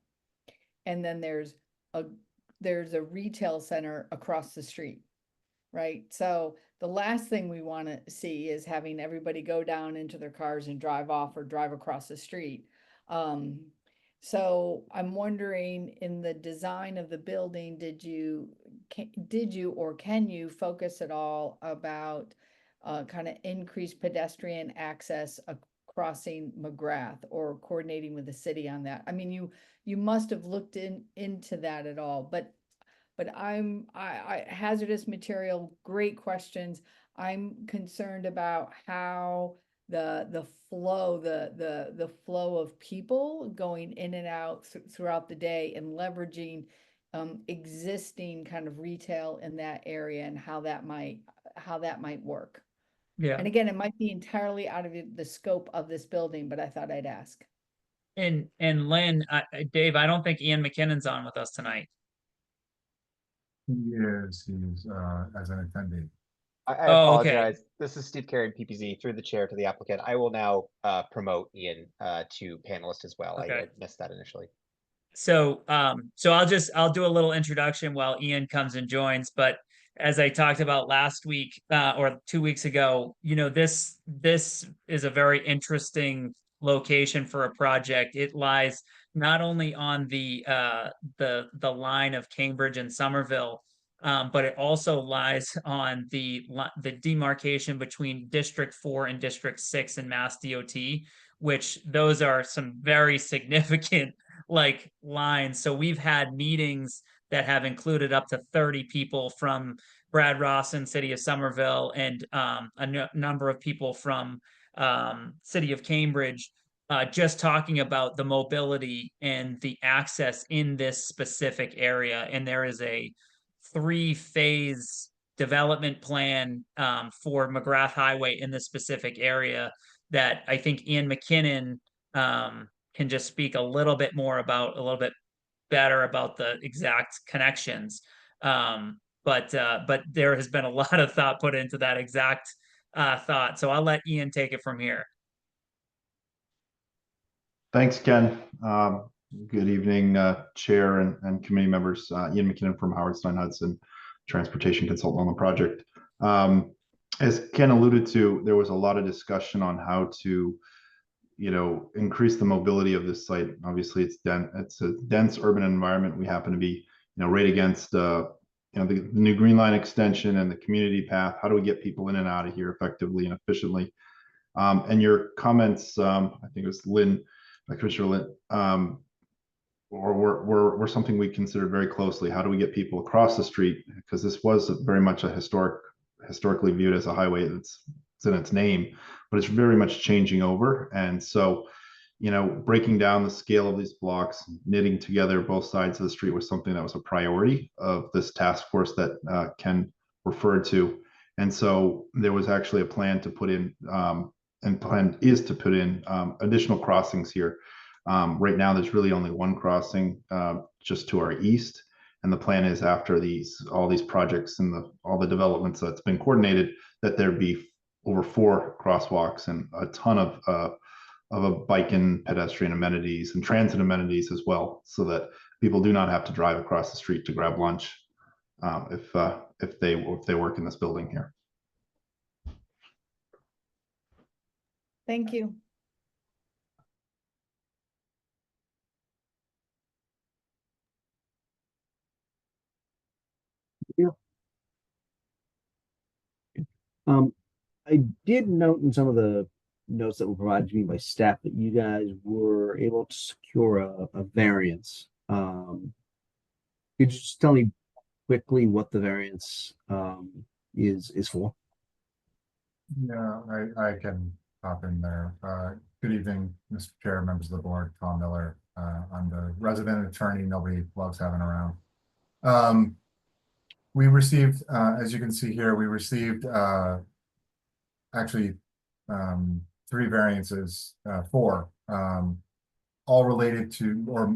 And then there's a retail center across the street, right? So the last thing we want to see is having everybody go down into their cars and drive off or drive across the street. So I'm wondering, in the design of the building, did you or can you focus at all about kind of increased pedestrian access crossing McGrath, or coordinating with the city on that? I mean, you must have looked into that at all, but I hazardous material, great questions. I'm concerned about how the flow of people going in and out throughout the day, and leveraging existing kind of retail in that area, and how that might work. Yeah. And again, it might be entirely out of the scope of this building, but I thought I'd ask. And Lynn, Dave, I don't think Ian McKinnon's on with us tonight. He's as an attendee. I Oh, okay. apologize. This is Steve Carey, PPZ, through the chair to the applicant. I will now promote Ian to panelist as well. Okay. I missed that initially. So I'll do a little introduction while Ian comes and joins. But as I talked about last week or 2 weeks ago, this is a very interesting location for a project. It lies not only on the line of Cambridge and Somerville, but it also lies on the demarcation between District 4 and District 6 in Mass DOT, which those are some very significant like lines. So we've had meetings that have included up to 30 people from Brad Ross and City of Somerville, and a number of people from City of Cambridge, just talking about the mobility and the access in this specific area. And there is a 3-phase development plan for McGrath Highway in this specific area that I think Ian McKinnon can just speak a little bit better about the exact connections. But there has been a lot of thought put into that exact thought. So I'll let Ian take it from here. Thanks, Ken. Good evening, Chair and committee members. Ian McKinnon from Howard Stein Hudson, transportation consultant on the project. As Ken alluded to, there was a lot of discussion on how to, increase the mobility of this site. Obviously, it's a dense urban environment. We happen to be, right against, the new Green Line extension and the community path. How do we get people in and out of here effectively and efficiently? And your comments, I think it was Commissioner Lynn, were something we considered very closely. How do we get people across the street? Because this was very much a historically viewed as a highway. It's in its name, but it's very much changing over. And so, breaking down the scale of these blocks, knitting together both sides of the street was something that was a priority of this task force that Ken referred to. And so there was actually a plan to put in, and plan is to put in additional crossings here. Right now, there's really only one crossing just to our east. And the plan is after all these projects and all the developments that's been coordinated, that there'd be over 4 crosswalks and a ton of a bike and pedestrian amenities and transit amenities as well, so that people do not have to drive across the street to grab lunch if they work in this building here. Thank you. I did note in some of the notes that were provided to me by staff that you guys were able to secure a variance. Could you just tell me quickly what the variance is for? Yeah, I can hop in there. Good evening, Mr. Chair, members of the board, Tom Miller. I'm the resident attorney nobody loves having around. We received, as you can see here, we received actually 3 variances, 4, all related to, or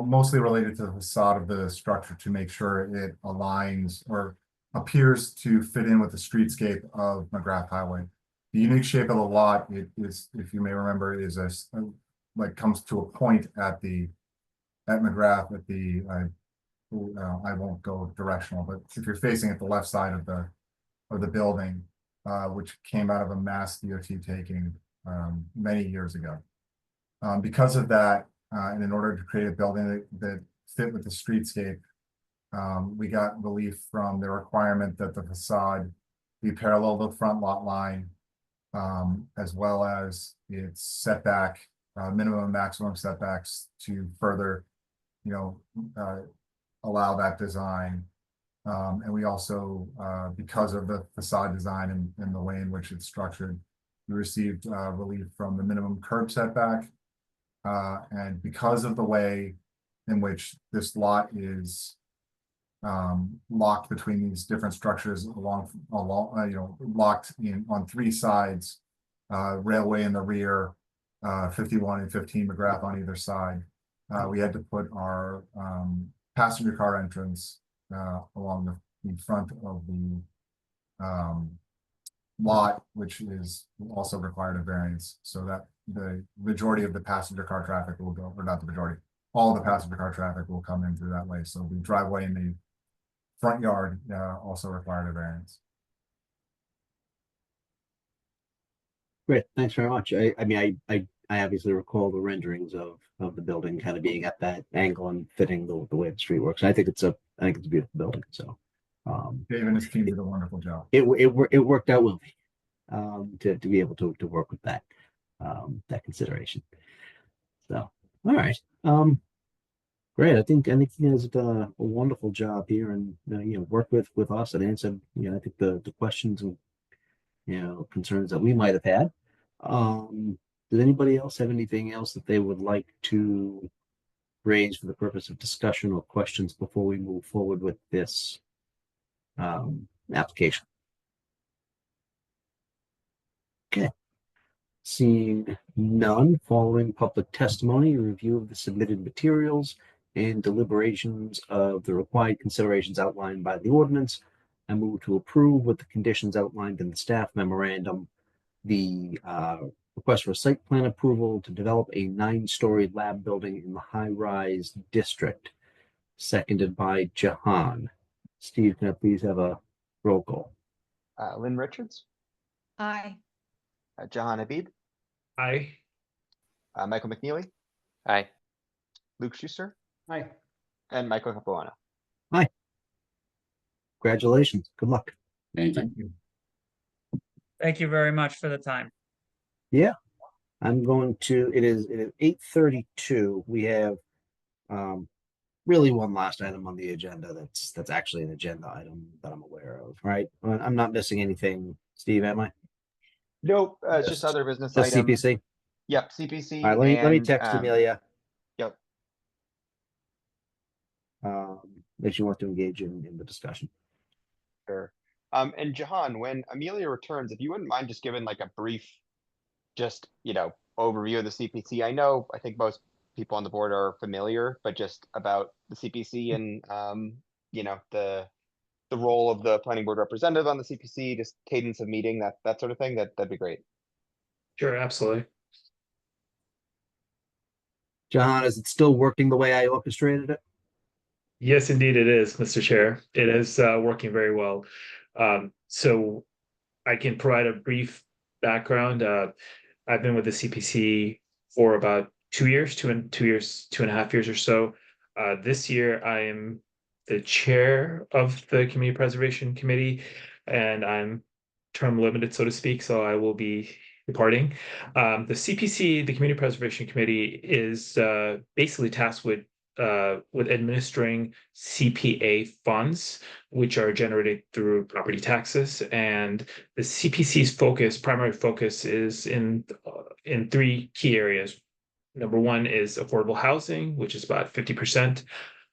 mostly related to the facade of the structure to make sure it aligns or appears to fit in with the streetscape of McGrath Highway. The unique shape of the lot, it is, if you may remember, is like comes to a point at McGrath at the I won't go directional, but if you're facing at the left side of the building, which came out of a Mass DOT taking many years ago. Because of that, and in order to create a building that fit with the streetscape, we got relief from the requirement that the facade be parallel to the front lot line, as well as its setback, minimum and maximum setbacks to further, allow that design. And we also, because of the facade design and the way in which it's structured, we received relief from the minimum curb setback. And because of the way in which this lot is locked between these different structures along locked in on 3 sides, railway in the rear, 51 and 15 McGrath on either side, we had to put our passenger car entrance along the front of the lot, which is also required a variance, so that the majority of the passenger car traffic will go, or not the majority, all the passenger car traffic will come in through that way. So the driveway in the front yard also required a variance. Great, thanks very much. I mean, I I obviously recall the renderings of the building kind of being at that angle and fitting the way the street works. And I think it's a beautiful building. So Dave and his team did a wonderful job. it worked out well to be able to work with that consideration. So all right. Great. I think you guys have done a wonderful job here, and work with us and answer I think the questions and concerns that we might have had. Does anybody else have anything else that they would like to raise for the purpose of discussion or questions before we move forward with this application? Okay. Seeing none, following public testimony, review of the submitted materials, and deliberations of the required considerations outlined by the ordinance, I move to approve with the conditions outlined in the staff memorandum the request for site plan approval to develop a 9-story lab building in the high-rise district, seconded by Jahan. Steve, can I please have a roll call? Lynn Richards, Aye. Jahan Habib, Aye. Michael McNeely, Aye. Luke Schuster, Hi. and Michael Capuano. Congratulations. Good luck. Thank you. Thank you. Thank you very much for the time. Yeah, I'm going to. It is 8:32. We have really one last item on the agenda. That's actually an agenda item that I'm aware of. Right? I'm not missing anything, Steve, am I? Nope, it's just other business Just items. CPC. Yep, CPC. All right, let me and, text Amelia. Yep. If she wants to engage in the discussion. Sure. And Jahan, when Amelia returns, if you wouldn't mind just giving like a brief, just, overview of the CPC. I think most people on the board are familiar, but just about the CPC and, the role of the planning board representative on the CPC, just cadence of meeting, that sort of thing, that'd be great. Sure, absolutely. John, is it still working the way I orchestrated it? Yes, indeed it is, Mr. Chair. It is working very well. So I can provide a brief background. I've been with the CPC for about 2 years, 2.5 years or so. This year, I am the chair of the Community Preservation Committee, and I'm term limited, so to speak, so I will be departing. The CPC, the Community Preservation Committee, is basically tasked with administering CPA funds, which are generated through property taxes. And the CPC's primary focus is in 3 key areas. Number 1 is affordable housing, which is about 50%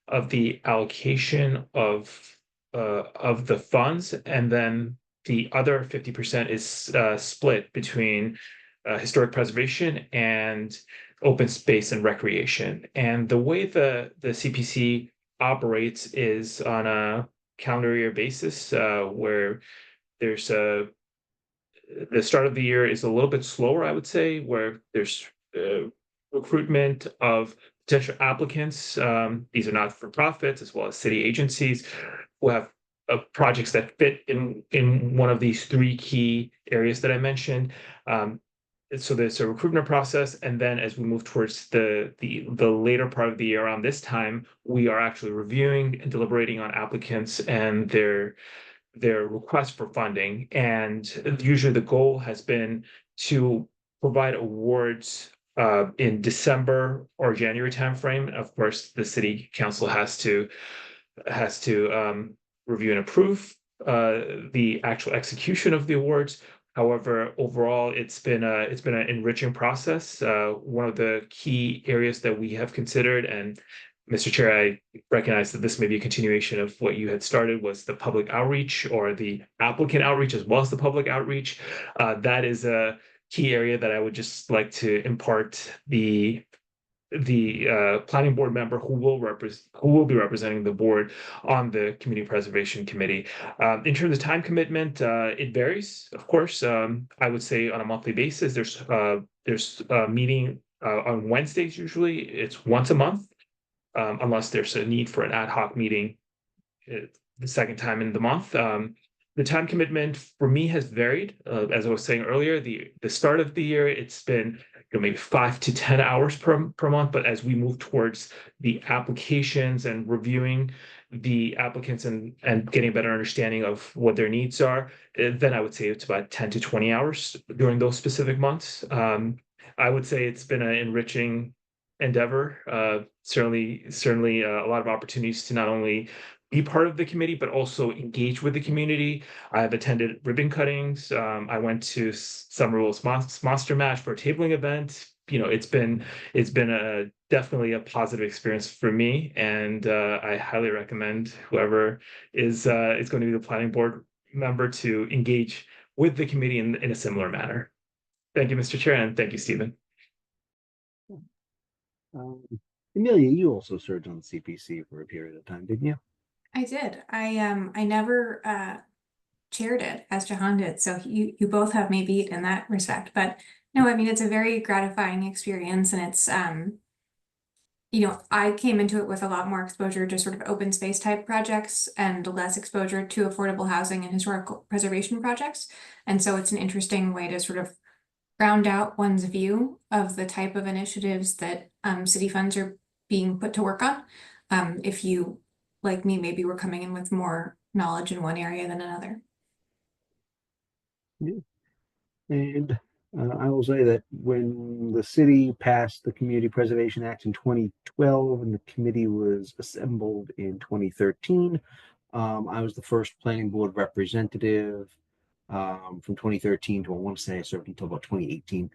of the allocation of the funds, and then the other 50% is split between historic preservation and open space and recreation. And the way the CPC operates is on a calendar year basis, where there's the start of the year is a little bit slower, I would say, where there's recruitment of potential applicants. These are not for profits as well as city agencies who have projects that fit in one of these 3 key areas that I mentioned. So there's a recruitment process, and then as we move towards the later part of the year, around this time, we are actually reviewing and deliberating on applicants and their request for funding. And usually the goal has been to provide awards in December or January timeframe. Of course, the city council has to review and approve the actual execution of the awards. However, overall, it's been an enriching process. One of the key areas that we have considered, and Mr. Chair, I recognize that this may be a continuation of what you had started, was the public outreach or the applicant outreach as well as the public outreach. That is a key area that I would just like to impart the planning board member who will be representing the board on the Community Preservation Committee. In terms of time commitment, it varies, of course. I would say on a monthly basis, there's a meeting on Wednesdays. Usually, it's once a month, unless there's a need for an ad hoc meeting the second time in the month. The time commitment for me has varied. As I was saying earlier, the start of the year, it's been maybe 5 to 10 hours per month. But as we move towards the applications and reviewing the applicants and getting a better understanding of what their needs are, then I would say it's about 10 to 20 hours during those specific months. I would say it's been an enriching endeavor. Certainly a lot of opportunities to not only be part of the committee, but also engage with the community. I've attended ribbon cuttings. I went to Somerville's Monster Mash for a tabling event. It's been definitely a positive experience for me, and I highly recommend whoever is going to be the planning board member to engage with the committee in a similar manner. Thank you, Mr. Chair, and thank you, Stephen. Amelia, you also served on the CPC for a period of time, didn't you? I did. I never chaired it as Jahan did, so you both have me beat in that respect. But no, I mean it's a very gratifying experience, and it's I came into it with a lot more exposure to sort of open space type projects and less exposure to affordable housing and historical preservation projects. And so it's an interesting way to sort of round out one's view of the type of initiatives that city funds are being put to work on. If you, like me, maybe were coming in with more knowledge in one area than another. Yeah. And I will say that when the city passed the Community Preservation Act in 2012 and the committee was assembled in 2013, I was the first planning board representative from 2013 to, I want to say I served until about 2018.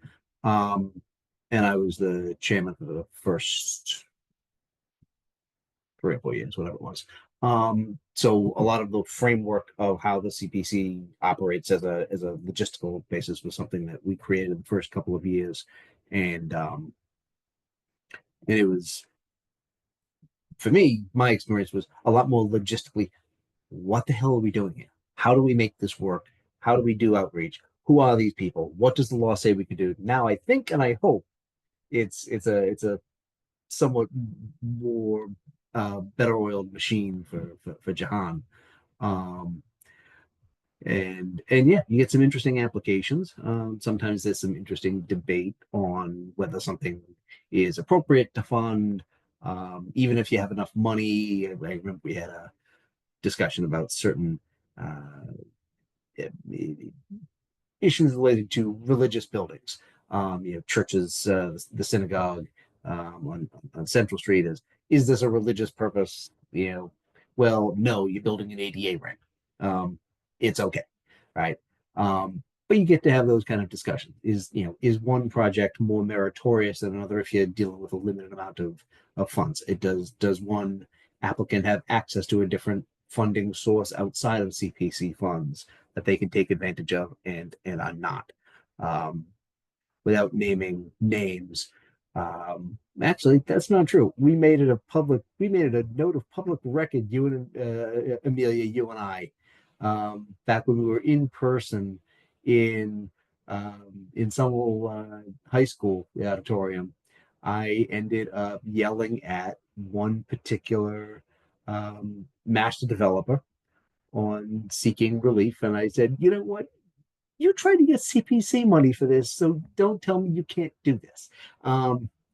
And I was the chairman for the first 3 or 4 years, whatever it was. So a lot of the framework of how the CPC operates as a logistical basis was something that we created in the first couple of years, and it was, for me, my experience was a lot more logistically. What the hell are we doing here? How do we make this work? How do we do outreach? Who are these people? What does the law say we can do? Now I think and I hope it's a somewhat more better oiled machine for Jahan. And yeah, you get some interesting applications. Sometimes there's some interesting debate on whether something is appropriate to fund, even if you have enough money. I remember we had a discussion about certain issues related to religious buildings. Churches, the synagogue on Central Street is this a religious purpose? Well, no, you're building an ADA ramp. It's okay, right? But you get to have those kind of discussions. Is one project more meritorious than another if you're dealing with a limited amount of funds? Does one applicant have access to a different funding source outside of CPC funds that they can take advantage of and are not? Without naming names. Actually, that's not true. We made it a note of public record, you and Amelia, you and I, back when we were in person in Somerville High School, the auditorium. I ended up yelling at one particular master developer on seeking relief, and I said, you know what? You're trying to get CPC money for this, so don't tell me you can't do this.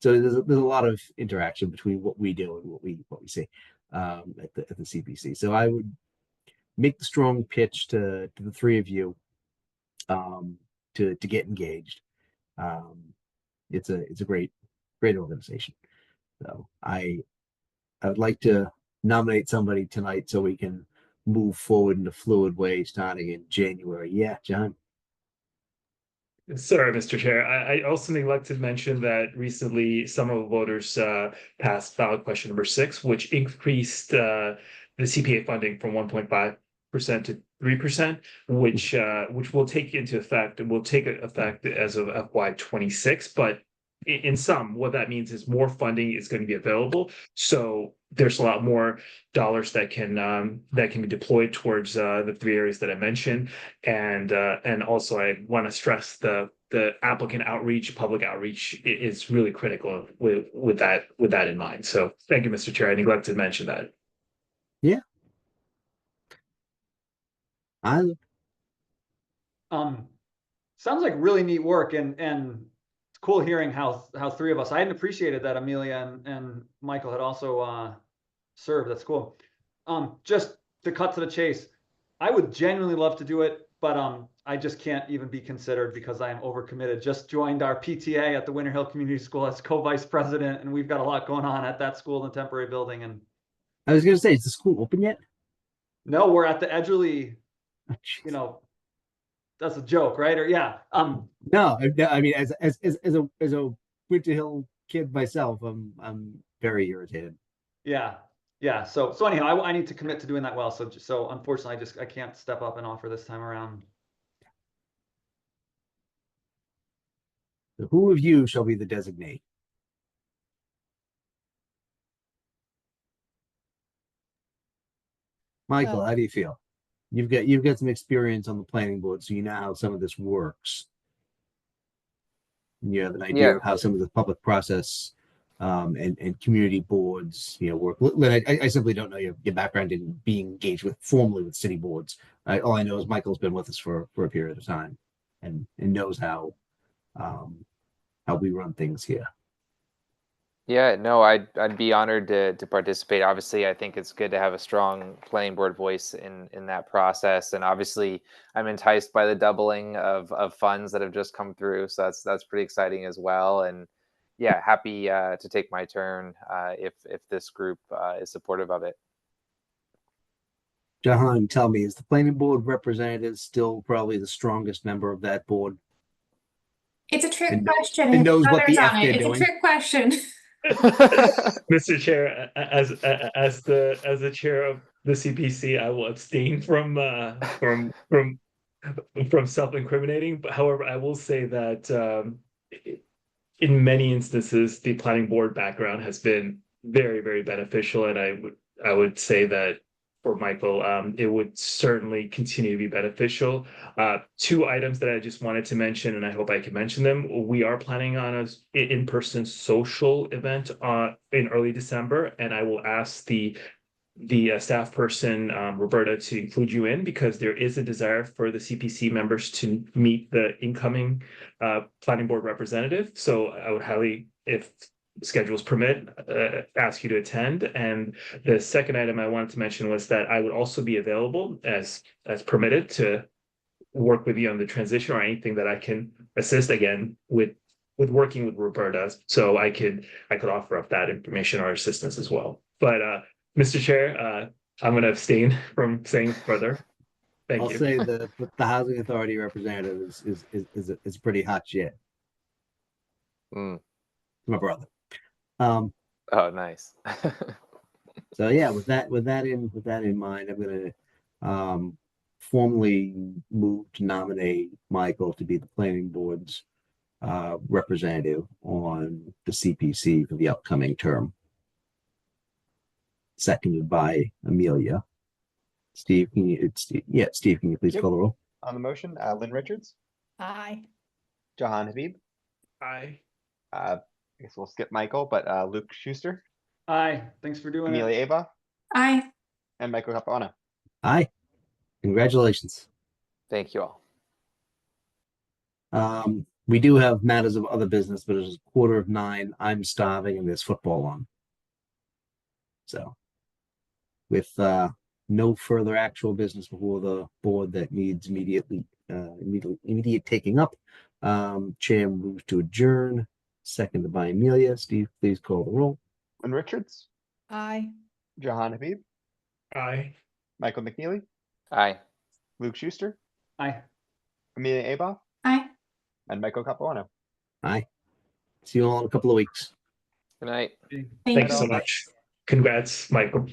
So there's a lot of interaction between what we do and what we see at the CPC. So I would make the strong pitch to the three of you to get engaged. It's a great organization. So I would like to nominate somebody tonight so we can move forward in a fluid way starting in January. Yeah, John. Sorry, Mr. Chair. I also neglected to mention that recently some of the voters passed ballot question number 6, which increased the CPA funding from 1.5% to 3%, which will take into effect and will take effect as of FY26. But in sum, what that means is more funding is going to be available. So there's a lot more dollars that can be deployed towards the 3 areas that I mentioned, and also I want to stress the applicant outreach, public outreach is really critical with that in mind. So thank you, Mr. Chair. I neglected to mention that. Yeah. Sounds like really neat work, and it's cool hearing how three of us, I hadn't appreciated that Amelia and Michael had also served. That's cool. Just to cut to the chase, I would genuinely love to do it, but I just can't even be considered because I am overcommitted. Just joined our PTA at the Winter Hill Community School as co-vice president, and we've got a lot going on at that school in the temporary building. And I was going to say, is the school open yet? no, we're at the Edgerly, you know, that's a joke, right? Or yeah. No, I mean, as a Winter Hill kid myself, I'm very irritated. Yeah. So anyhow, I need to commit to doing that well. So unfortunately, I can't step up and offer this time around. So who of you shall be the designate? Michael, how do you feel? You've got some experience on the planning board, so you know how some of this works. You have an idea of how some of the public process and community boards, work. Lynn, I simply don't know your background in being engaged formally with city boards. All I know is Michael's been with us for a period of time and knows how we run things here. Yeah, no, I'd be honored to participate. Obviously, I think it's good to have a strong planning board voice in that process. And obviously, I'm enticed by the doubling of funds that have just come through. So that's pretty exciting as well. And yeah, happy to take my turn if this group is supportive of it. Jahan, tell me, is the planning board representative still probably the strongest member of that board? It's a trick And question. and knows what the Others F on they're it. It's doing. a trick question. Mr. Chair, as the chair of the CPC, I will abstain from self-incriminating. But however, I will say that in many instances, the planning board background has been very, very beneficial, and I would say that for Michael, it would certainly continue to be beneficial. Two items that I just wanted to mention, and I hope I can mention them. We are planning on an in-person social event in early December, and I will ask the staff person, Roberta, to include you in because there is a desire for the CPC members to meet the incoming planning board representative. So I would highly, if schedules permit, ask you to attend. And the second item I wanted to mention was that I would also be available as permitted to work with you on the transition or anything that I can assist again with working with Roberta. So I could offer up that information or assistance as well. But Mr. Chair, I'm going to abstain from saying further. Thank you. I'll say the housing authority representative is pretty hot shit. My brother. Oh, nice. So yeah, with that in mind, I'm gonna formally move to nominate Michael to be the planning board's representative on the CPC for the upcoming term. Seconded by Amelia. Steve, can you please call the roll? On the motion, Lynn Richards, Aye. Jahan Habib. Aye. I guess we'll skip Michael, but Luke Schuster, Aye. Thanks for doing it. Amelia Ava, Aye. and Michael Capuano. Aye. Congratulations. Thank you all. We do have matters of other business, but it's 8:45. I'm starving and there's football on. So with no further actual business before the board that needs immediate taking up, chair moves to adjourn, seconded by Amelia. Steve, please call the roll. Lynn Richards, Aye. Jahan Habib, Aye. Michael McNeely, Aye. Luke Schuster, Aye. Amelia Ava, Aye. and Michael Capuano. Aye. See you all in a couple of weeks. Good night. Thank you so all. much. Congrats, Michael.